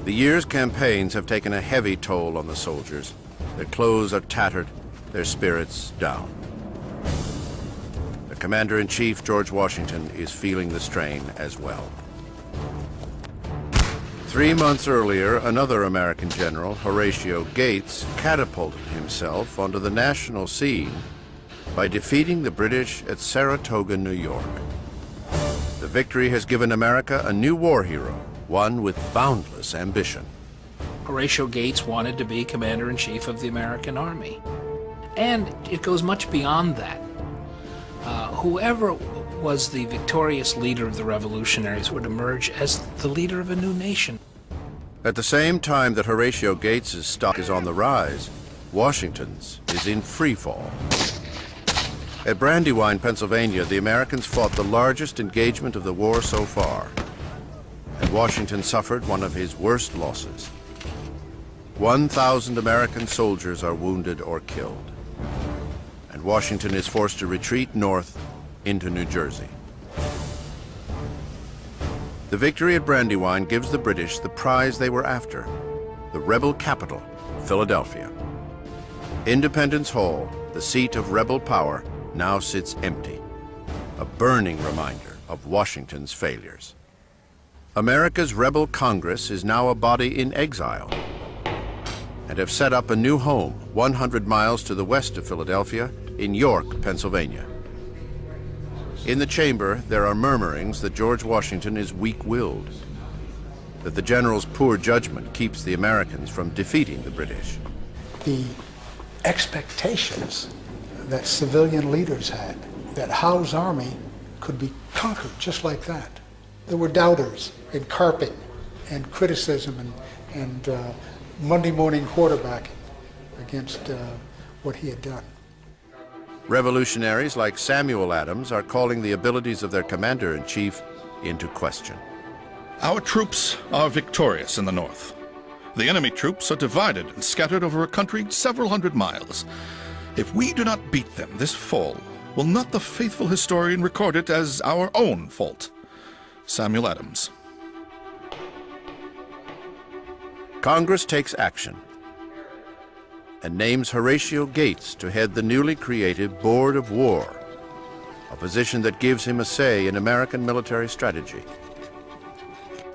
The year's campaigns have taken a heavy toll on the soldiers. Their clothes are tattered, their spirits down. The Commander-in-Chief, George Washington, is feeling the strain as well. 3 months earlier, another American general, Horatio Gates, catapulted himself onto the national scene by defeating the British at Saratoga, New York. The victory has given America a new war hero, one with boundless ambition. Horatio Gates wanted to be Commander-in-Chief of the American Army. And it goes much beyond that. Whoever was the victorious leader of the revolutionaries would emerge as the leader of a new nation. At the same time that Horatio Gates's stock is on the rise, Washington's is in free fall. At Brandywine, Pennsylvania, the Americans fought the largest engagement of the war so far, and Washington suffered one of his worst losses. 1,000 American soldiers are wounded or killed, and Washington is forced to retreat north into New Jersey. The victory at Brandywine gives the British the prize they were after, the rebel capital, Philadelphia. Independence Hall, the seat of rebel power, now sits empty, a burning reminder of Washington's failures. America's rebel Congress is now a body in exile and have set up a new home 100 miles to the west of Philadelphia in York, Pennsylvania. In the chamber, there are murmurings that George Washington is weak-willed, that the general's poor judgment keeps the Americans from defeating the British. The expectations that civilian leaders had, that Howe's army could be conquered just like that. There were doubters and carping and criticism and Monday morning quarterbacking against what he had done. Revolutionaries like Samuel Adams are calling the abilities of their commander-in-chief into question. Our troops are victorious in the north. The enemy troops are divided and scattered over a country several hundred miles. If we do not beat them this fall, will not the faithful historian record it as our own fault? Samuel Adams. Congress takes action and names Horatio Gates to head the newly created Board of War, a position that gives him a say in American military strategy.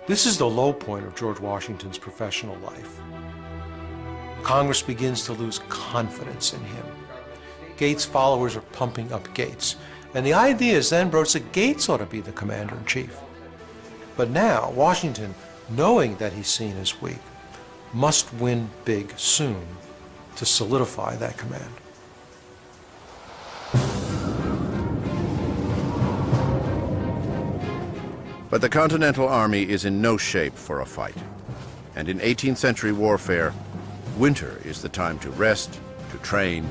This is the low point of George Washington's professional life. Congress begins to lose confidence in him. Gates' followers are pumping up Gates, and the idea is then broached that Gates ought to be the commander-in-chief. But now, Washington, knowing that he's seen as weak, must win big soon to solidify that command. But the Continental Army is in no shape for a fight. And in 18th century warfare, winter is the time to rest, to train,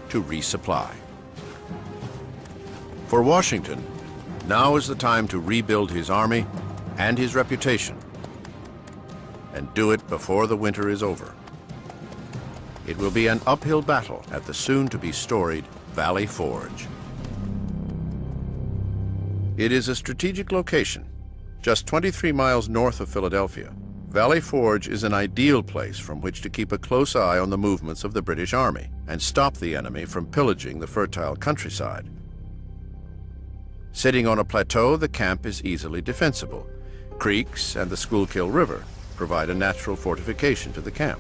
to resupply. For Washington, now is the time to rebuild his army and his reputation, and do it before the winter is over. It will be an uphill battle at the soon-to-be storied Valley Forge. It is a strategic location, just 23 miles north of Philadelphia. Valley Forge is an ideal place from which to keep a close eye on the movements of the British Army and stop the enemy from pillaging the fertile countryside. Sitting on a plateau, the camp is easily defensible. Creeks and the Schuylkill River provide a natural fortification to the camp.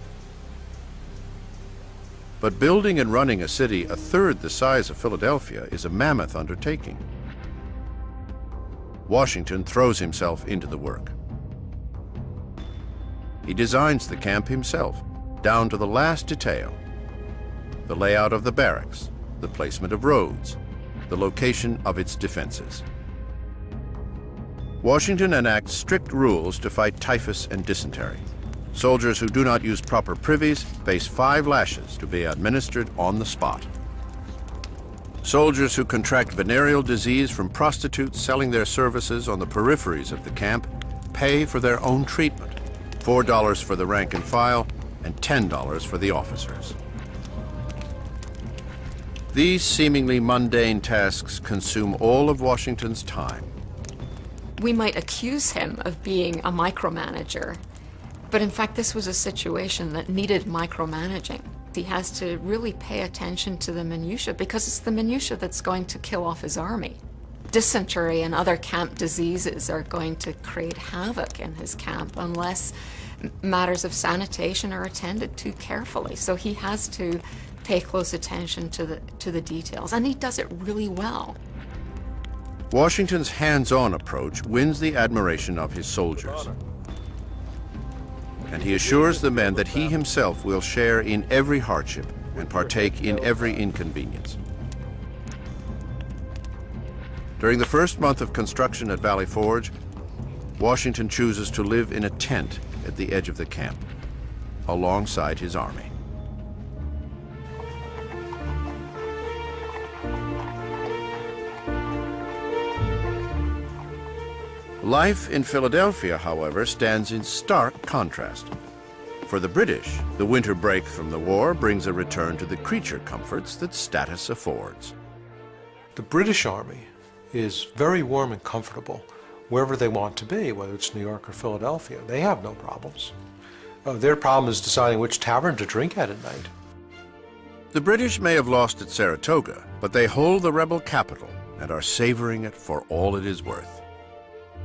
But building and running a city a third the size of Philadelphia is a mammoth undertaking. Washington throws himself into the work. He designs the camp himself, down to the last detail. The layout of the barracks, the placement of roads, the location of its defenses. Washington enacts strict rules to fight typhus and dysentery. Soldiers who do not use proper privies face 5 lashes to be administered on the spot. Soldiers who contract venereal disease from prostitutes selling their services on the peripheries of the camp pay for their own treatment, $4 for the rank and file and $10 for the officers. These seemingly mundane tasks consume all of Washington's time. We might accuse him of being a micromanager, but in fact this was a situation that needed micromanaging. He has to really pay attention to the minutiae because it's the minutiae that's going to kill off his army. dysentery and other camp diseases are going to create havoc in his camp unless matters of sanitation are attended to carefully. So he has to pay close attention to the details, and he does it really well. Washington's hands-on approach wins the admiration of his soldiers. And he assures the men that he himself will share in every hardship and partake in every inconvenience. During the first month of construction at Valley Forge, Washington chooses to live in a tent at the edge of the camp, alongside his army. Life in Philadelphia, however, stands in stark contrast. For the British, the winter break from the war brings a return to the creature comforts that status affords. The British Army is very warm and comfortable wherever they want to be, whether it's New York or Philadelphia. They have no problems. Their problem is deciding which tavern to drink at night. The British may have lost at Saratoga, but they hold the rebel capital and are savoring it for all it is worth.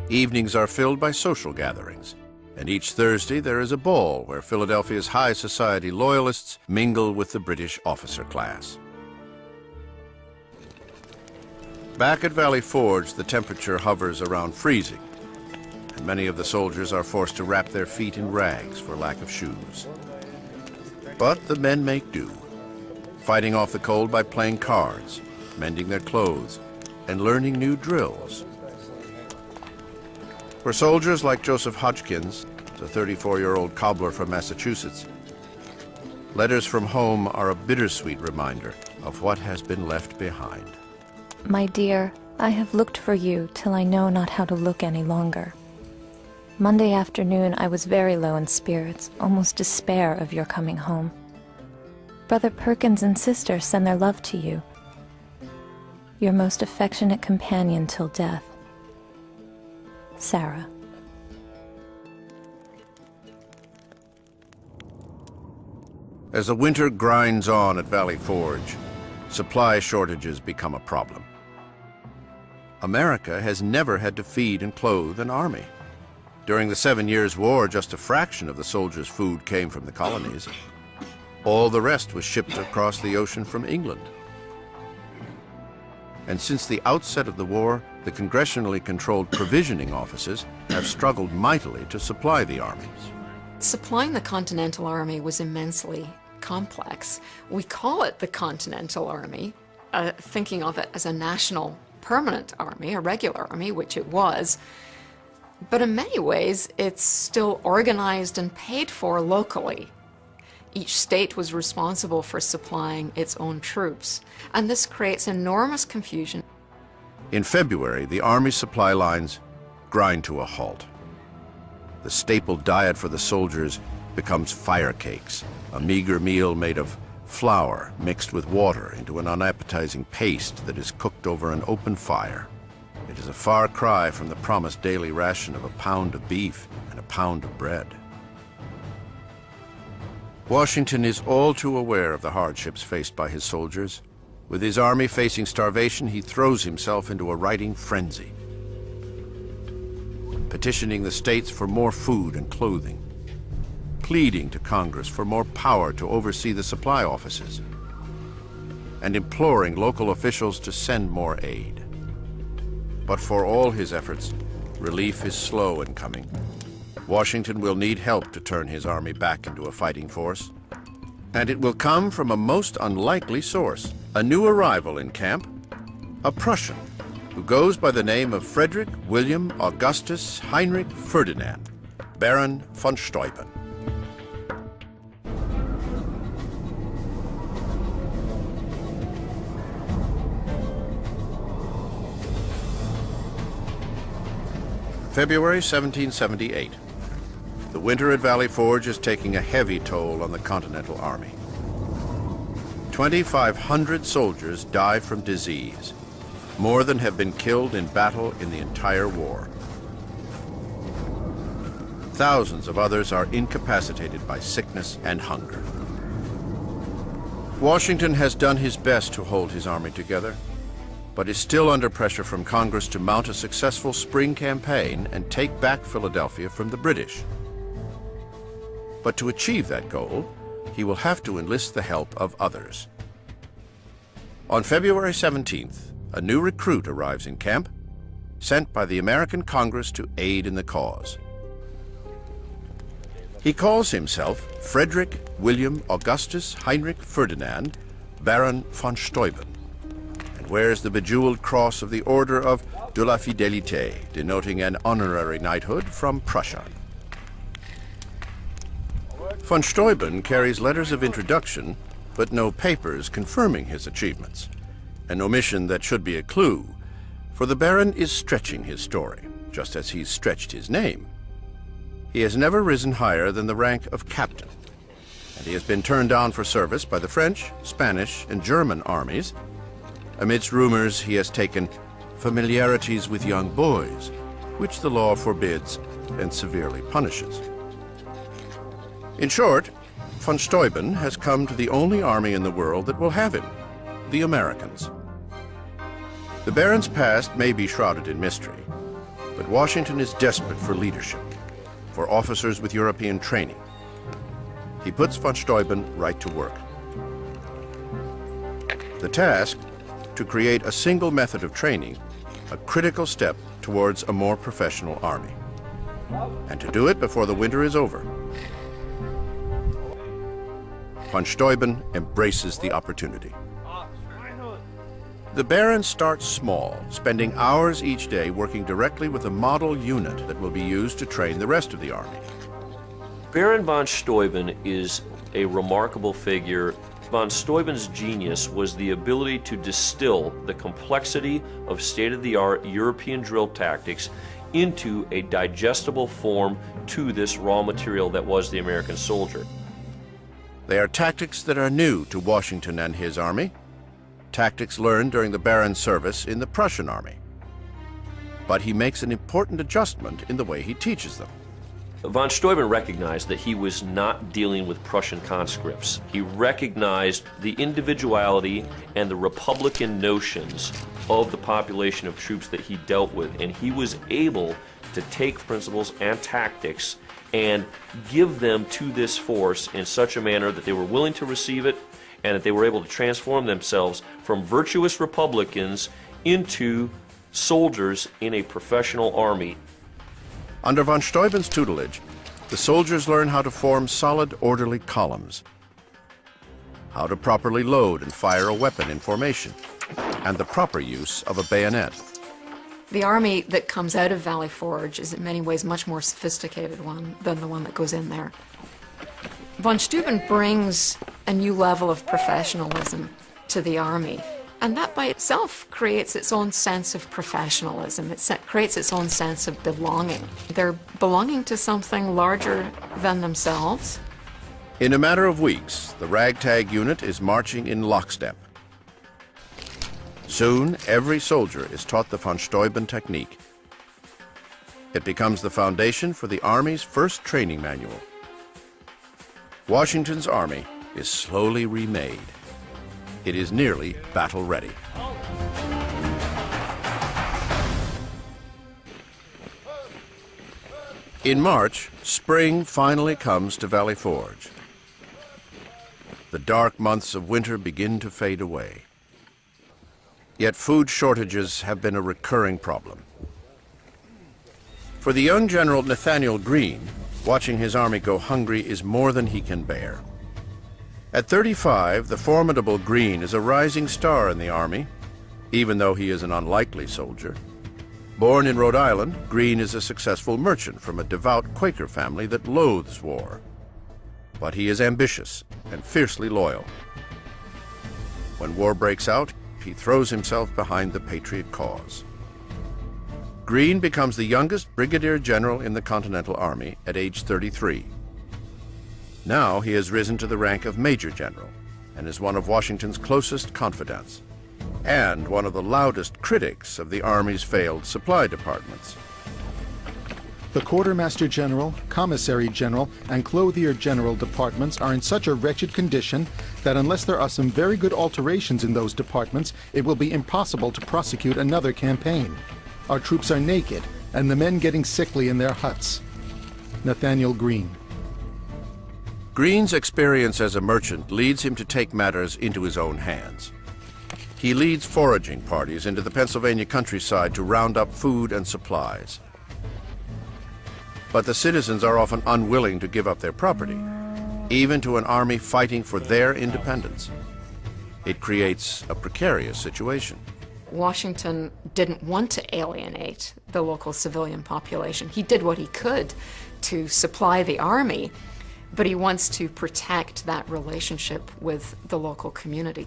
Evenings are filled by social gatherings, and each Thursday there is a ball where Philadelphia's high society loyalists mingle with the British officer class. Back at Valley Forge, the temperature hovers around freezing, and many of the soldiers are forced to wrap their feet in rags for lack of shoes. But the men make do, fighting off the cold by playing cards, mending their clothes, and learning new drills. For soldiers like Joseph Hodgkins, a 34-year-old cobbler from Massachusetts, letters from home are a bittersweet reminder of what has been left behind. My dear, I have looked for you till I know not how to look any longer. Monday afternoon I was very low in spirits, almost despair of your coming home. Brother Perkins and sister send their love to you. Your most affectionate companion till death, Sarah. As the winter grinds on at Valley Forge, supply shortages become a problem. America has never had to feed and clothe an army. During the 7 Years' War, just a fraction of the soldiers' food came from the colonies. All the rest was shipped across the ocean from England. And since the outset of the war, the congressionally controlled provisioning offices have struggled mightily to supply the army. Supplying the Continental Army was immensely complex. We call it the Continental Army, thinking of it as a national permanent army, a regular army, which it was. But in many ways, it's still organized and paid for locally. Each state was responsible for supplying its own troops, and this creates enormous confusion. In February, the Army supply lines grind to a halt. The staple diet for the soldiers becomes fire cakes, a meager meal made of flour mixed with water into an unappetizing paste that is cooked over an open fire. It is a far cry from the promised daily ration of a pound of beef and a pound of bread. Washington is all too aware of the hardships faced by his soldiers. With his army facing starvation, he throws himself into a writing frenzy, petitioning the states for more food and clothing, pleading to Congress for more power to oversee the supply offices, and imploring local officials to send more aid. But for all his efforts, relief is slow in coming. Washington will need help to turn his army back into a fighting force. And it will come from a most unlikely source. A new arrival in camp, a Prussian, who goes by the name of Frederick William Augustus Heinrich Ferdinand, Baron von Steuben. February 1778. The winter at Valley Forge is taking a heavy toll on the Continental Army. 2,500 soldiers die from disease, more than have been killed in battle in the entire war. Thousands of others are incapacitated by sickness and hunger. Washington has done his best to hold his army together, but is still under pressure from Congress to mount a successful spring campaign and take back Philadelphia from the British. But to achieve that goal, he will have to enlist the help of others. On February 17th, a new recruit arrives in camp, sent by the American Congress to aid in the cause. He calls himself Frederick William Augustus Heinrich Ferdinand, Baron von Steuben, and wears the bejeweled cross of the Order of de la Fidélité, denoting an honorary knighthood from Prussia. Von Steuben carries letters of introduction, but no papers confirming his achievements, an omission that should be a clue, for the Baron is stretching his story, just as he's stretched his name. He has never risen higher than the rank of captain, and he has been turned down for service by the French, Spanish, and German armies. Amidst rumors, he has taken familiarities with young boys, which the law forbids and severely punishes. In short, von Steuben has come to the only army in the world that will have him, the Americans. The Baron's past may be shrouded in mystery, but Washington is desperate for leadership, for officers with European training. He puts von Steuben right to work. The task, to create a single method of training, a critical step towards a more professional army. And to do it before the winter is over. Von Steuben embraces the opportunity. The Baron starts small, spending hours each day working directly with a model unit that will be used to train the rest of the army. Baron von Steuben is a remarkable figure. Von Steuben's genius was the ability to distill the complexity of state-of-the-art European drill tactics into a digestible form to this raw material that was the American soldier. They are tactics that are new to Washington and his army, tactics learned during the Baron's service in the Prussian army. But he makes an important adjustment in the way he teaches them. Von Steuben recognized that he was not dealing with Prussian conscripts. He recognized the individuality and the Republican notions of the population of troops that he dealt with, and he was able to take principles and tactics and give them to this force in such a manner that they were willing to receive it and that they were able to transform themselves from virtuous Republicans into soldiers in a professional army. Under von Steuben's tutelage, the soldiers learn how to form solid, orderly columns, how to properly load and fire a weapon in formation, and the proper use of a bayonet. The army that comes out of Valley Forge is in many ways much more sophisticated one than the one that goes in there. Von Steuben brings a new level of professionalism to the army, and that by itself creates its own sense of professionalism. It creates its own sense of belonging. They're belonging to something larger than themselves. In a matter of weeks, the ragtag unit is marching in lockstep. Soon, every soldier is taught the von Steuben technique. It becomes the foundation for the Army's first training manual. Washington's army is slowly remade. It is nearly battle ready. In March, spring finally comes to Valley Forge. The dark months of winter begin to fade away. Yet food shortages have been a recurring problem. For the young General Nathaniel Greene, watching his army go hungry is more than he can bear. At 35, the formidable Greene is a rising star in the army, even though he is an unlikely soldier. Born in Rhode Island, Greene is a successful merchant from a devout Quaker family that loathes war. But he is ambitious and fiercely loyal. When war breaks out, he throws himself behind the Patriot cause. Greene becomes the youngest brigadier general in the Continental Army at age 33. Now he has risen to the rank of Major General and is one of Washington's closest confidants and one of the loudest critics of the Army's failed supply departments. The Quartermaster General, Commissary General, and Clothier General departments are in such a wretched condition that unless there are some very good alterations in those departments, it will be impossible to prosecute another campaign. Our troops are naked, and the men getting sickly in their huts. Nathaniel Greene. Greene's experience as a merchant leads him to take matters into his own hands. He leads foraging parties into the Pennsylvania countryside to round up food and supplies. But the citizens are often unwilling to give up their property, even to an army fighting for their independence. It creates a precarious situation. Washington didn't want to alienate the local civilian population. He did what he could to supply the army, but he wants to protect that relationship with the local community.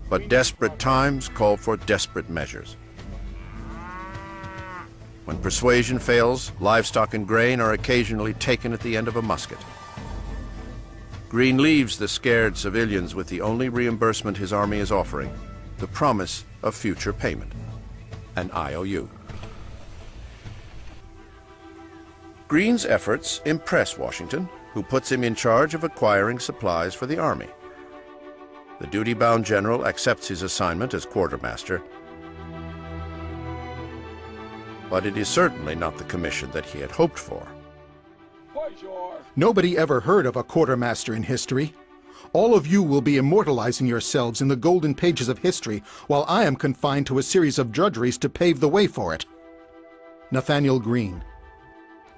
But desperate times call for desperate measures. When persuasion fails, livestock and grain are occasionally taken at the end of a musket. Greene leaves the scared civilians with the only reimbursement his army is offering, the promise of future payment, an IOU. Greene's efforts impress Washington, who puts him in charge of acquiring supplies for the army. The duty-bound general accepts his assignment as quartermaster, but it is certainly not the commission that he had hoped for. Nobody ever heard of a quartermaster in history. All of you will be immortalizing yourselves in the golden pages of history, while I am confined to a series of drudgeries to pave the way for it. Nathaniel Greene.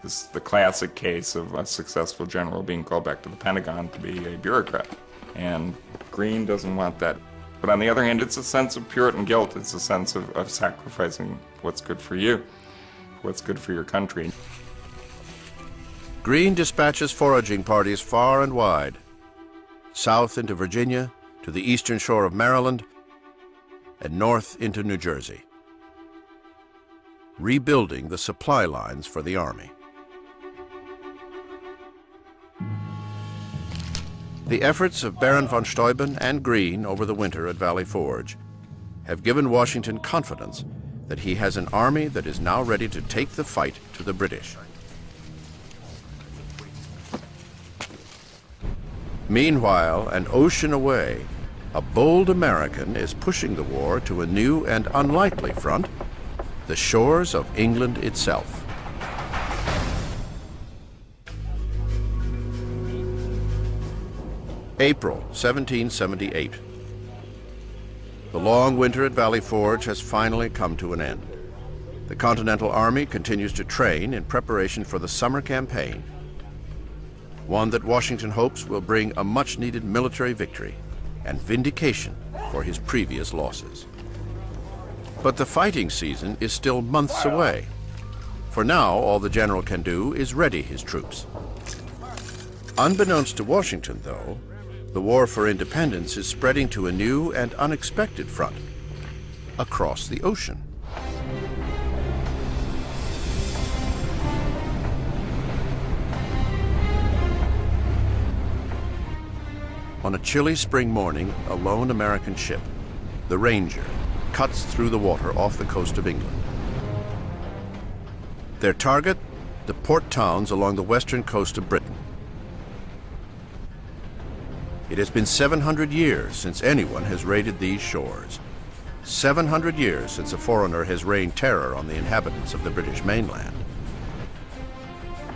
This is the classic case of a successful general being called back to the Pentagon to be a bureaucrat. And Greene doesn't want that. But on the other hand, it's a sense of Puritan guilt. It's a sense of sacrificing what's good for you, what's good for your country. Greene dispatches foraging parties far and wide, south into Virginia, to the eastern shore of Maryland, and north into New Jersey, rebuilding the supply lines for the army. The efforts of Baron von Steuben and Greene over the winter at Valley Forge have given Washington confidence that he has an army that is now ready to take the fight to the British. Meanwhile, an ocean away, a bold American is pushing the war to a new and unlikely front, the shores of England itself. April 1778. The long winter at Valley Forge has finally come to an end. The Continental Army continues to train in preparation for the summer campaign, one that Washington hopes will bring a much-needed military victory and vindication for his previous losses. But the fighting season is still months away. For now, all the general can do is ready his troops. Unbeknownst to Washington, though, the war for independence is spreading to a new and unexpected front, across the ocean. On a chilly spring morning, a lone American ship, the Ranger, cuts through the water off the coast of England. Their target, the port towns along the western coast of Britain. It has been 700 years since anyone has raided these shores. 700 years since a foreigner has rained terror on the inhabitants of the British mainland.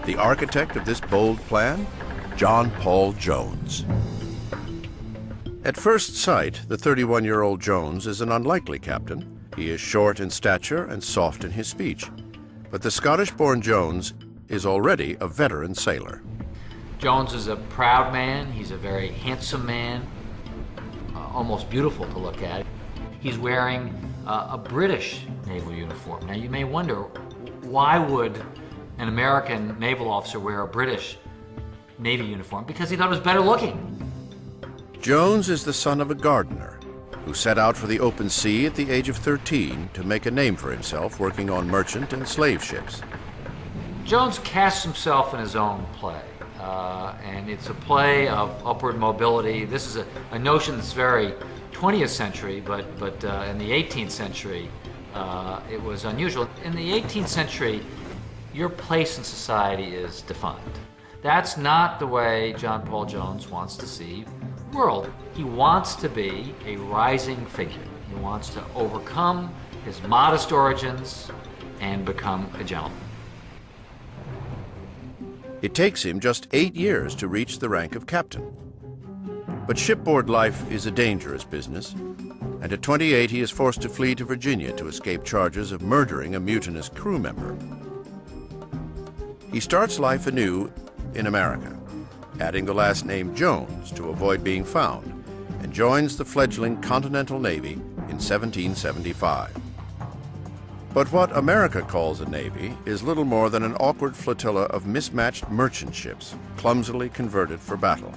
The architect of this bold plan? John Paul Jones. At first sight, the 31-year-old Jones is an unlikely captain. He is short in stature and soft in his speech. But the Scottish-born Jones is already a veteran sailor. Jones is a proud man. He's a very handsome man, almost beautiful to look at. He's wearing a British naval uniform. Now you may wonder, why would an American naval officer wear a British Navy uniform? Because he thought it was better looking. Jones is the son of a gardener who set out for the open sea at the age of 13 to make a name for himself working on merchant and slave ships. Jones casts himself in his own play. And it's a play of upward mobility. This is a notion that's very 20th century, but in the 18th century, It was unusual. In the 18th century, your place in society is defined. That's not the way John Paul Jones wants to see the world. He wants to be a rising figure. He wants to overcome his modest origins and become a gentleman. It takes him just 8 years to reach the rank of captain. But shipboard life is a dangerous business, and at 28 he is forced to flee to Virginia to escape charges of murdering a mutinous crew member. He starts life anew in America, adding the last name Jones to avoid being found, and joins the fledgling Continental Navy in 1775. But what America calls a navy is little more than an awkward flotilla of mismatched merchant ships clumsily converted for battle,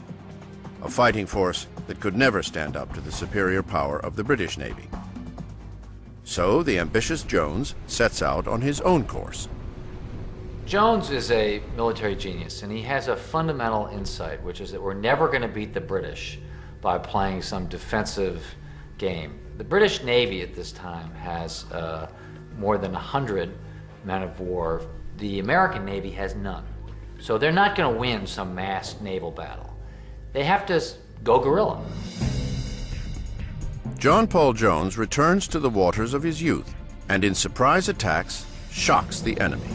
a fighting force that could never stand up to the superior power of the British Navy. So the ambitious Jones sets out on his own course. Jones is a military genius, and he has a fundamental insight, which is that we're never going to beat the British by playing some defensive game. The British Navy at this time has more than 100 men of war. The American Navy has none. So they're not going to win some massed naval battle. They have to go guerrilla. John Paul Jones returns to the waters of his youth and in surprise attacks shocks the enemy.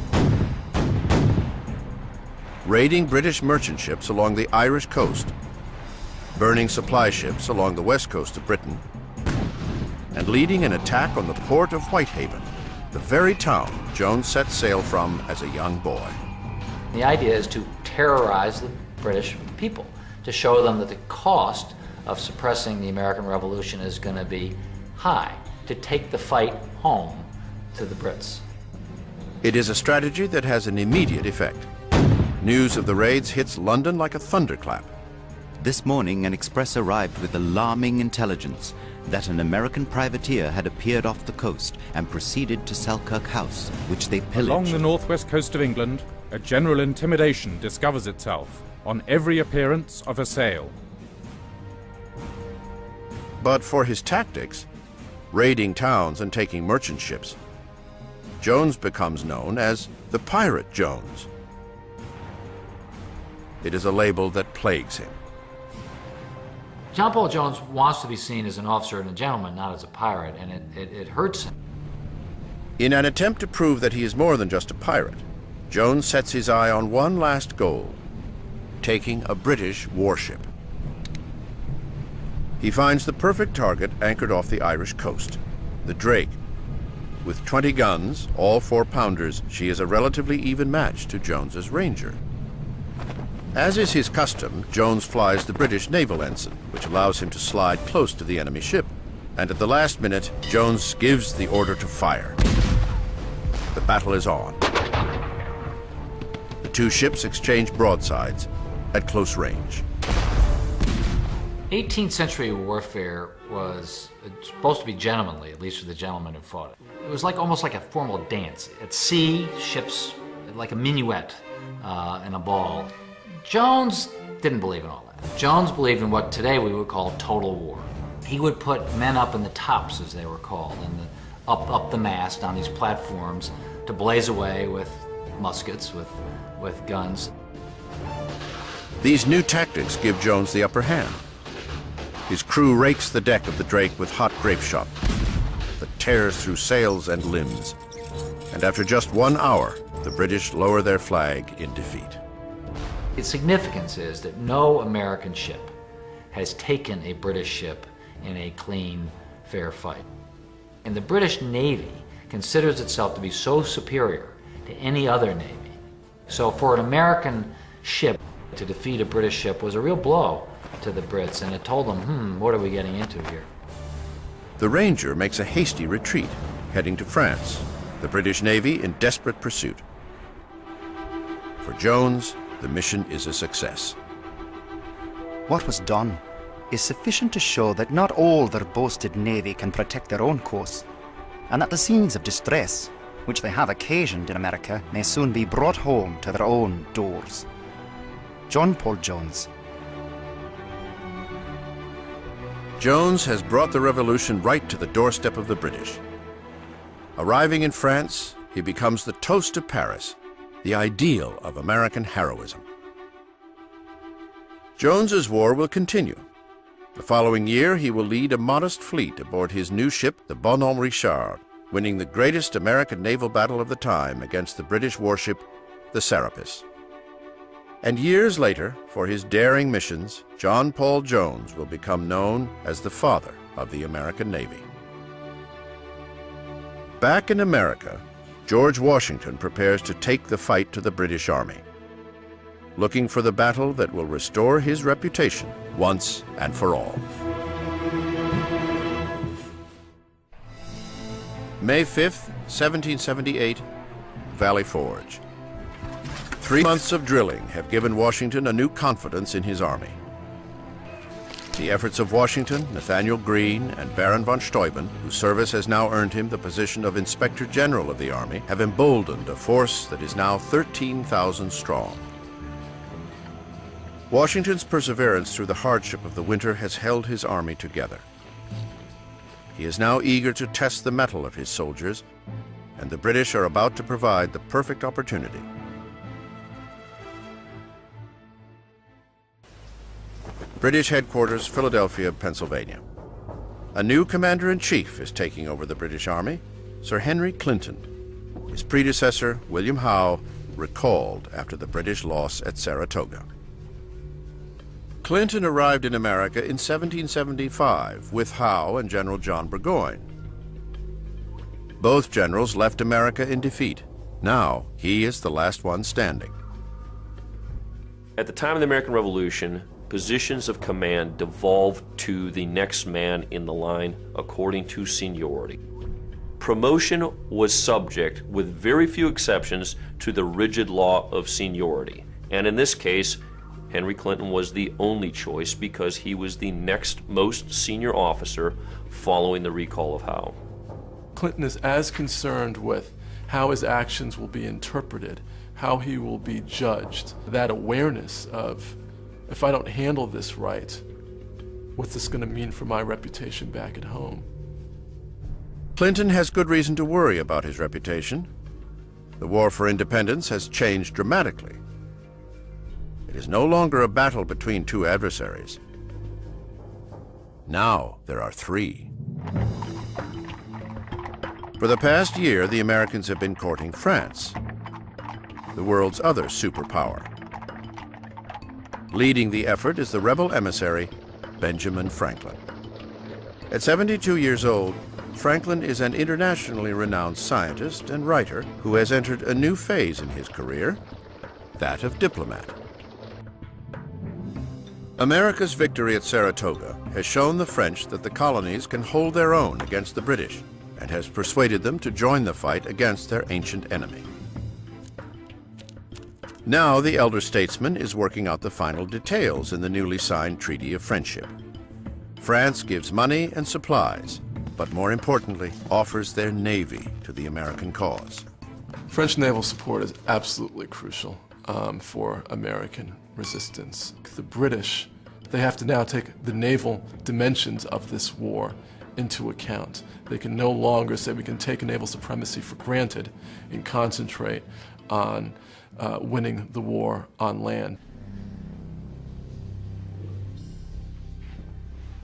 Raiding British merchant ships along the Irish coast, burning supply ships along the west coast of Britain, and leading an attack on the port of Whitehaven, the very town Jones set sail from as a young boy. The idea is to terrorize the British people, to show them that the cost of suppressing the American Revolution is going to be high, to take the fight home to the Brits. It is a strategy that has an immediate effect. News of the raids hits London like a thunderclap. This morning, an express arrived with alarming intelligence that an American privateer had appeared off the coast and proceeded to Selkirk House, which they pillaged. Along the northwest coast of England, a general intimidation discovers itself on every appearance of a sail. But for his tactics, raiding towns and taking merchant ships, Jones becomes known as the Pirate Jones. It is a label that plagues him. John Paul Jones wants to be seen as an officer and a gentleman, not as a pirate, and it hurts him. In an attempt to prove that he is more than just a pirate, Jones sets his eye on one last goal: taking a British warship. He finds the perfect target anchored off the Irish coast, the Drake. With 20 guns, all 4-pounders, she is a relatively even match to Jones's Ranger. As is his custom, Jones flies the British naval ensign, which allows him to slide close to the enemy ship. And at the last minute, Jones gives the order to fire. The battle is on. The two ships exchange broadsides at close range. 18th century warfare was supposed to be gentlemanly, at least for the gentlemen who fought it. It was almost like a formal dance. At sea, ships, like a minuet and a ball. Jones didn't believe in all that. Jones believed in what today we would call total war. He would put men up in the tops, as they were called, and up the mast on these platforms to blaze away with muskets, with guns. These new tactics give Jones the upper hand. His crew rakes the deck of the Drake with hot grape shot that tears through sails and limbs. And after just 1 hour, the British lower their flag in defeat. Its significance is that no American ship has taken a British ship in a clean, fair fight. And the British Navy considers itself to be so superior to any other navy. So for an American ship to defeat a British ship was a real blow to the Brits, and it told them, what are we getting into here? The Ranger makes a hasty retreat, heading to France, the British Navy in desperate pursuit. For Jones, the mission is a success. What was done is sufficient to show that not all their boasted navy can protect their own coasts, and that the scenes of distress, which they have occasioned in America, may soon be brought home to their own doors. John Paul Jones. Jones has brought the revolution right to the doorstep of the British. Arriving in France, he becomes the toast of Paris, the ideal of American heroism. Jones's war will continue. The following year, he will lead a modest fleet aboard his new ship, the Bonhomme Richard, winning the greatest American naval battle of the time against the British warship, the Serapis. And years later, for his daring missions, John Paul Jones will become known as the father of the American Navy. Back in America, George Washington prepares to take the fight to the British Army, looking for the battle that will restore his reputation once and for all. May 5th, 1778, Valley Forge. 3 months of drilling have given Washington a new confidence in his army. The efforts of Washington, Nathanael Greene, and Baron von Steuben, whose service has now earned him the position of Inspector General of the Army, have emboldened a force that is now 13,000 strong. Washington's perseverance through the hardship of the winter has held his army together. He is now eager to test the mettle of his soldiers, and the British are about to provide the perfect opportunity. British headquarters, Philadelphia, Pennsylvania. A new commander-in-chief is taking over the British Army, Sir Henry Clinton. His predecessor, William Howe, recalled after the British loss at Saratoga. Clinton arrived in America in 1775 with Howe and General John Burgoyne. Both generals left America in defeat. Now, he is the last one standing. At the time of the American Revolution, positions of command devolved to the next man in the line according to seniority. Promotion was subject, with very few exceptions, to the rigid law of seniority. And in this case, Henry Clinton was the only choice because he was the next most senior officer following the recall of Howe. Clinton is as concerned with how his actions will be interpreted, how he will be judged. That awareness of, if I don't handle this right, what's this going to mean for my reputation back at home? Clinton has good reason to worry about his reputation. The war for independence has changed dramatically. It is no longer a battle between two adversaries. Now there are three. For the past year, the Americans have been courting France, the world's other superpower. Leading the effort is the rebel emissary, Benjamin Franklin. At 72 years old, Franklin is an internationally renowned scientist and writer who has entered a new phase in his career, that of diplomat. America's victory at Saratoga has shown the French that the colonies can hold their own against the British and has persuaded them to join the fight against their ancient enemy. Now the elder statesman is working out the final details in the newly signed Treaty of Friendship. France gives money and supplies, but more importantly, offers their navy to the American cause. French naval support is absolutely crucial for American resistance. The British, they have to now take the naval dimensions of this war into account. They can no longer say we can take naval supremacy for granted and concentrate on winning the war on land.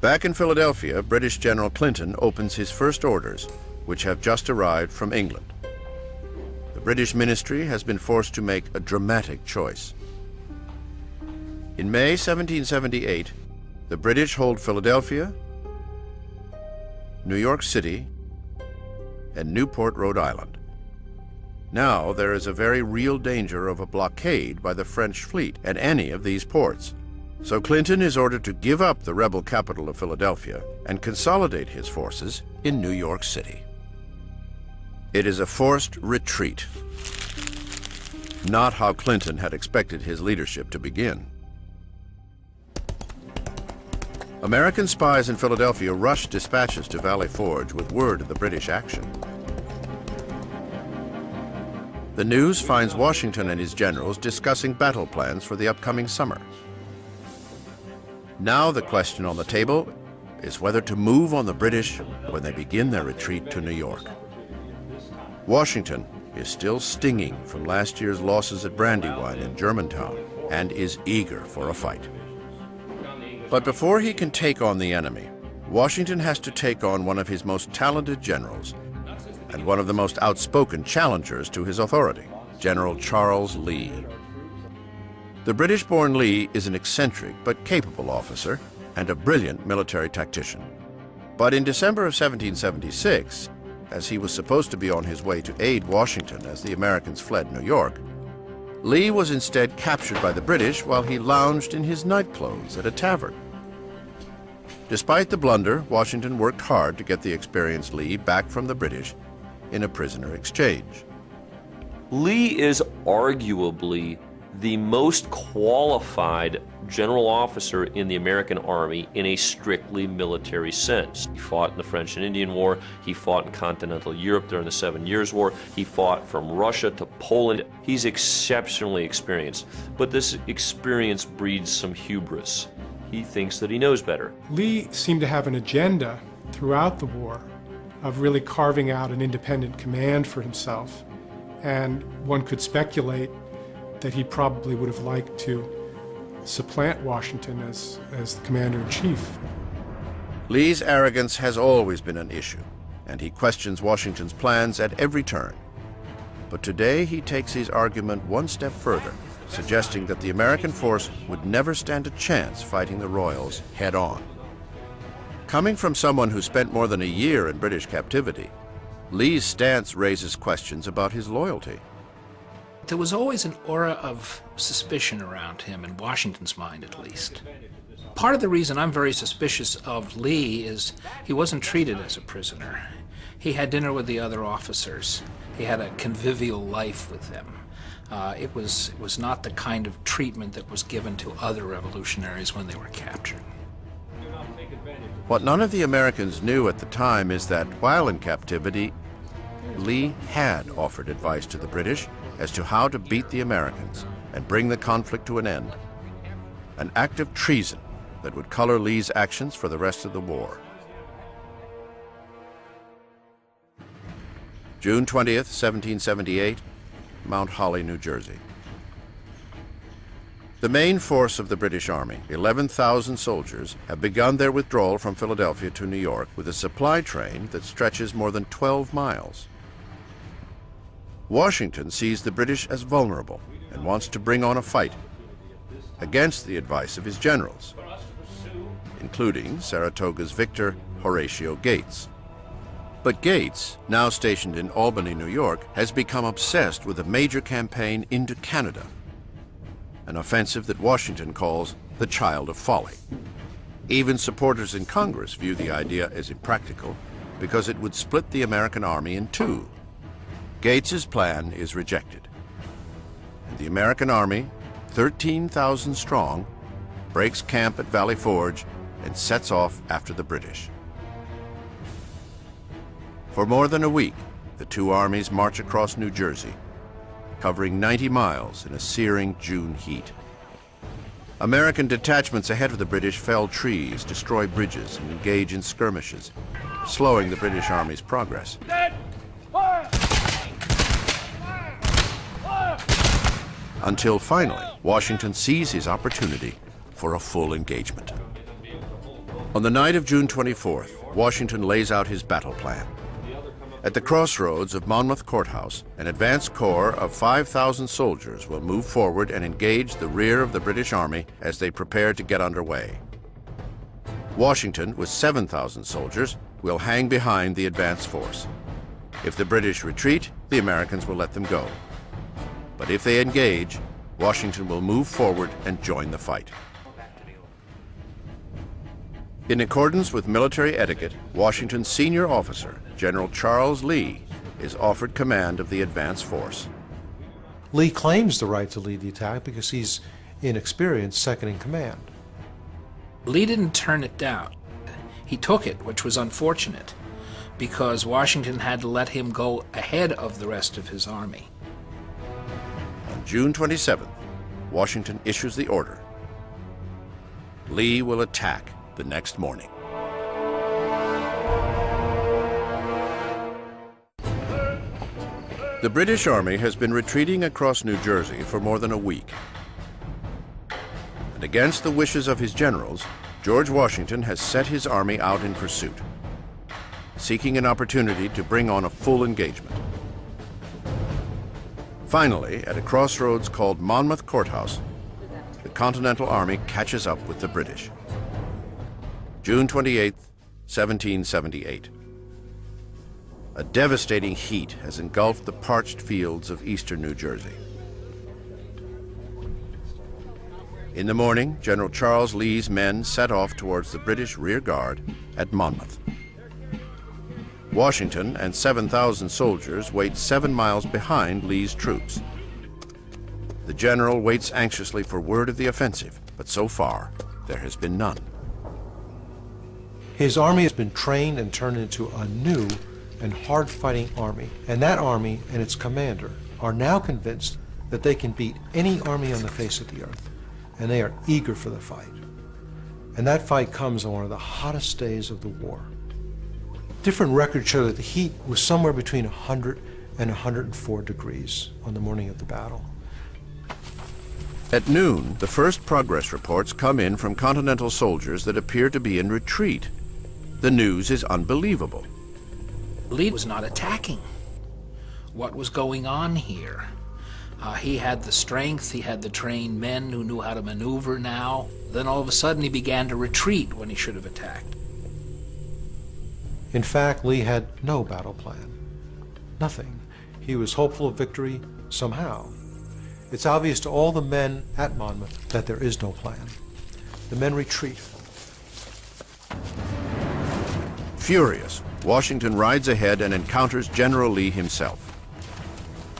Back in Philadelphia, British General Clinton opens his first orders, which have just arrived from England. The British ministry has been forced to make a dramatic choice. In May 1778, the British hold Philadelphia, New York City, and Newport, Rhode Island. Now there is a very real danger of a blockade by the French fleet at any of these ports. So Clinton is ordered to give up the rebel capital of Philadelphia and consolidate his forces in New York City. It is a forced retreat. Not how Clinton had expected his leadership to begin. American spies in Philadelphia rushed dispatches to Valley Forge with word of the British action. The news finds Washington and his generals discussing battle plans for the upcoming summer. Now the question on the table is whether to move on the British when they begin their retreat to New York. Washington is still stinging from last year's losses at Brandywine in Germantown and is eager for a fight. But before he can take on the enemy, Washington has to take on one of his most talented generals and one of the most outspoken challengers to his authority, General Charles Lee. The British-born Lee is an eccentric but capable officer and a brilliant military tactician. But in December of 1776, as he was supposed to be on his way to aid Washington as the Americans fled New York, Lee was instead captured by the British while he lounged in his nightclothes at a tavern. Despite the blunder, Washington worked hard to get the experienced Lee back from the British in a prisoner exchange. Lee is arguably the most qualified general officer in the American Army in a strictly military sense. He fought in the French and Indian War, he fought in continental Europe during the 7 Years' War, he fought from Russia to Poland. He's exceptionally experienced, but this experience breeds some hubris. He thinks that he knows better. Lee seemed to have an agenda throughout the war of really carving out an independent command for himself, and one could speculate that he probably would have liked to supplant Washington as the commander-in-chief. Lee's arrogance has always been an issue, and he questions Washington's plans at every turn. But today he takes his argument one step further, suggesting that the American force would never stand a chance fighting the Royals head-on. Coming from someone who spent more than a year in British captivity, Lee's stance raises questions about his loyalty. There was always an aura of suspicion around him, in Washington's mind at least. Part of the reason I'm very suspicious of Lee is he wasn't treated as a prisoner. He had dinner with the other officers. He had a convivial life with them. It was not the kind of treatment that was given to other revolutionaries when they were captured. What none of the Americans knew at the time is that while in captivity, Lee had offered advice to the British as to how to beat the Americans and bring the conflict to an end. An act of treason that would color Lee's actions for the rest of the war. June 20th, 1778, Mount Holly, New Jersey. The main force of the British Army, 11,000 soldiers, have begun their withdrawal from Philadelphia to New York with a supply train that stretches more than 12 miles. Washington sees the British as vulnerable and wants to bring on a fight against the advice of his generals, including Saratoga's victor, Horatio Gates. But Gates, now stationed in Albany, New York, has become obsessed with a major campaign into Canada, an offensive that Washington calls the child of folly. Even supporters in Congress view the idea as impractical because it would split the American army in two. Gates's plan is rejected, and the American army, 13,000 strong, breaks camp at Valley Forge and sets off after the British. For more than a week, the two armies march across New Jersey, covering 90 miles in a searing June heat. American detachments ahead of the British fell trees, destroy bridges, and engage in skirmishes, slowing the British Army's progress. Until finally, Washington sees his opportunity for a full engagement. On the night of June 24th, Washington lays out his battle plan. At the crossroads of Monmouth Courthouse, an advance corps of 5,000 soldiers will move forward and engage the rear of the British Army as they prepare to get underway. Washington, with 7,000 soldiers, will hang behind the advance force. If the British retreat, the Americans will let them go. But if they engage, Washington will move forward and join the fight. In accordance with military etiquette, Washington's senior officer, General Charles Lee, is offered command of the advance force. Lee claims the right to lead the attack because he's inexperienced second in command. Lee didn't turn it down. He took it, which was unfortunate, because Washington had to let him go ahead of the rest of his army. On June 27th, Washington issues the order. Lee will attack the next morning. The British Army has been retreating across New Jersey for more than a week. And against the wishes of his generals, George Washington has set his army out in pursuit, seeking an opportunity to bring on a full engagement. Finally, at a crossroads called Monmouth Courthouse, the Continental Army catches up with the British. June 28, 1778. A devastating heat has engulfed the parched fields of eastern New Jersey. In the morning, General Charles Lee's men set off towards the British rear guard at Monmouth. Washington and 7,000 soldiers wait 7 miles behind Lee's troops. The general waits anxiously for word of the offensive, but so far, there has been none. His army has been trained and turned into a new and hard-fighting army, and that army and its commander are now convinced that they can beat any army on the face of the earth, and they are eager for the fight. And that fight comes on one of the hottest days of the war. Different records show that the heat was somewhere between 100 and 104 degrees on the morning of the battle. At noon, the first progress reports come in from Continental soldiers that appear to be in retreat. The news is unbelievable. Lee was not attacking. What was going on here? He had the strength, he had the trained men who knew how to maneuver now. Then all of a sudden he began to retreat when he should have attacked. In fact, Lee had no battle plan. Nothing. He was hopeful of victory somehow. It's obvious to all the men at Monmouth that there is no plan. The men retreat. Furious, Washington rides ahead and encounters General Lee himself.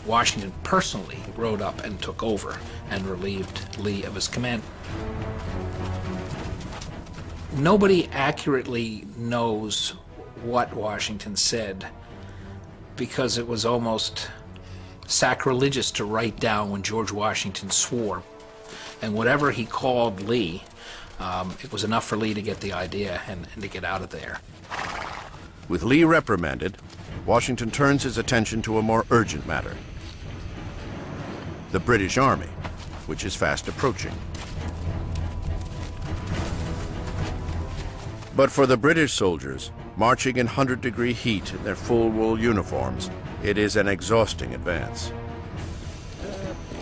Washington personally rode up and took over and relieved Lee of his command. Nobody accurately knows what Washington said because it was almost sacrilegious to write down when George Washington swore. And whatever he called Lee, it was enough for Lee to get the idea and to get out of there. With Lee reprimanded, Washington turns his attention to a more urgent matter: the British Army, which is fast approaching. But for the British soldiers, marching in 100-degree heat in their full wool uniforms, it is an exhausting advance.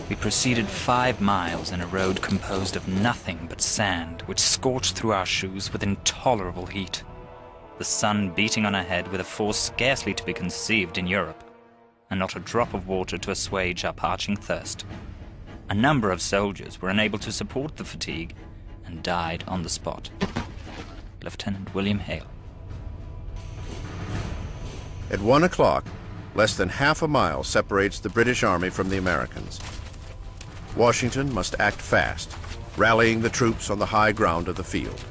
We proceeded 5 miles in a road composed of nothing but sand, which scorched through our shoes with intolerable heat. The sun beating on our head with a force scarcely to be conceived in Europe, and not a drop of water to assuage our parching thirst. A number of soldiers were unable to support the fatigue and died on the spot. Lieutenant William Hale. At 1 o'clock, less than half a mile separates the British Army from the Americans. Washington must act fast, rallying the troops on the high ground of the field.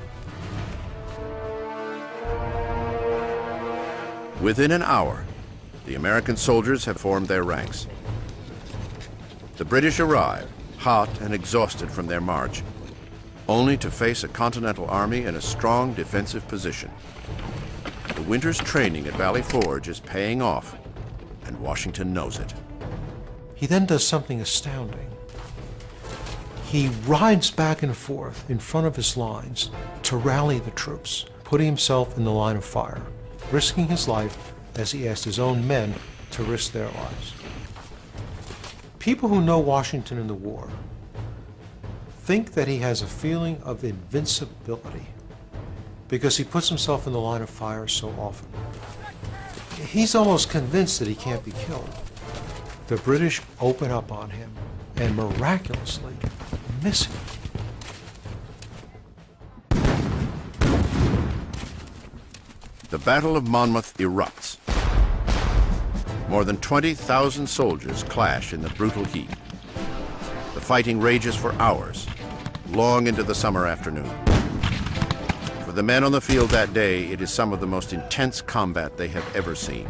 Within an hour, the American soldiers have formed their ranks. The British arrive, hot and exhausted from their march, only to face a Continental Army in a strong defensive position. The winter's training at Valley Forge is paying off, and Washington knows it. He then does something astounding. He rides back and forth in front of his lines to rally the troops, putting himself in the line of fire, risking his life as he asked his own men to risk their lives. People who know Washington in the war think that he has a feeling of invincibility because he puts himself in the line of fire so often. He's almost convinced that he can't be killed. The British open up on him and miraculously miss him. The Battle of Monmouth erupts. More than 20,000 soldiers clash in the brutal heat. The fighting rages for hours, long into the summer afternoon. For the men on the field that day, it is some of the most intense combat they have ever seen.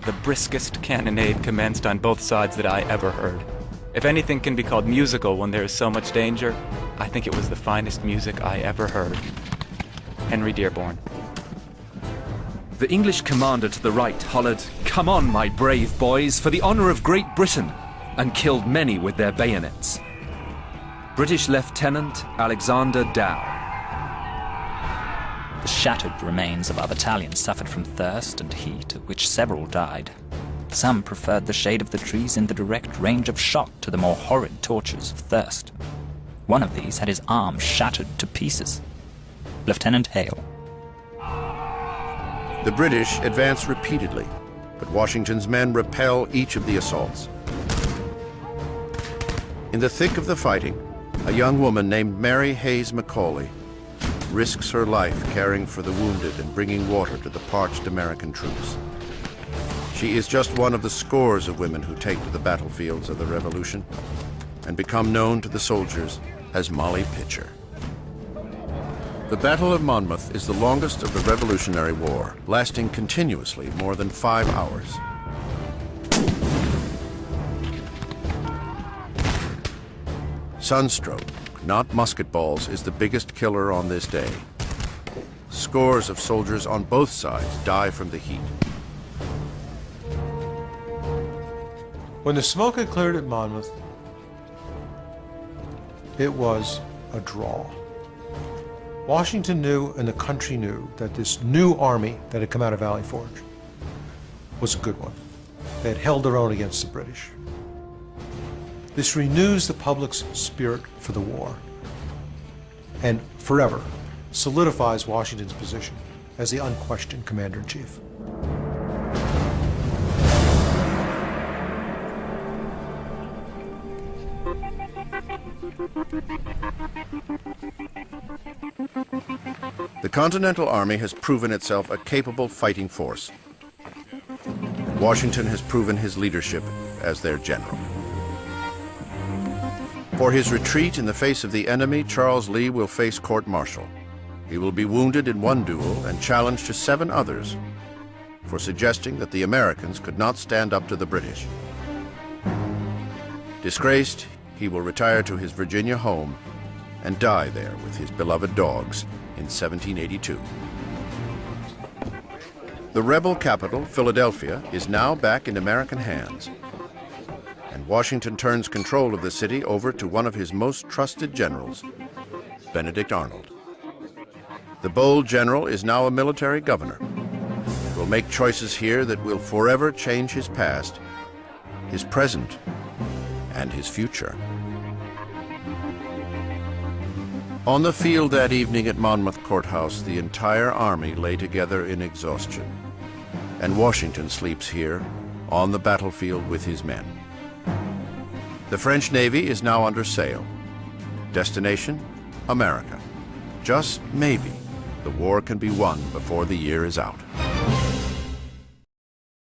The briskest cannonade commenced on both sides that I ever heard. If anything can be called musical when there is so much danger, I think it was the finest music I ever heard. Henry Dearborn. The English commander to the right hollered, "Come on, my brave boys, for the honor of Great Britain," and killed many with their bayonets. British Lieutenant Alexander Dow. The shattered remains of our battalion suffered from thirst and heat, of which several died. Some preferred the shade of the trees in the direct range of shot to the more horrid tortures of thirst. One of these had his arm shattered to pieces. Lieutenant Hale. The British advance repeatedly, but Washington's men repel each of the assaults. In the thick of the fighting, a young woman named Mary Hayes Macaulay risks her life caring for the wounded and bringing water to the parched American troops. She is just one of the scores of women who take to the battlefields of the Revolution and become known to the soldiers as Molly Pitcher. The Battle of Monmouth is the longest of the Revolutionary War, lasting continuously more than 5 hours. Sunstroke, not musket balls, is the biggest killer on this day. Scores of soldiers on both sides die from the heat. When the smoke had cleared at Monmouth, it was a draw. Washington knew, and the country knew, that this new army that had come out of Valley Forge was a good one. They had held their own against the British. This renews the public's spirit for the war and forever solidifies Washington's position as the unquestioned commander-in-chief. The Continental Army has proven itself a capable fighting force. Washington has proven his leadership as their general. For his retreat in the face of the enemy, Charles Lee will face court-martial. He will be wounded in one duel and challenged to 7 others for suggesting that the Americans could not stand up to the British. Disgraced, he will retire to his Virginia home and die there with his beloved dogs in 1782. The rebel capital, Philadelphia, is now back in American hands, and Washington turns control of the city over to one of his most trusted generals, Benedict Arnold. The bold general is now a military governor and will make choices here that will forever change his past, his present, and his future. On the field that evening at Monmouth Courthouse, the entire army lay together in exhaustion, and Washington sleeps here on the battlefield with his men. The French Navy is now under sail. Destination, America. Just maybe, the war can be won before the year is out.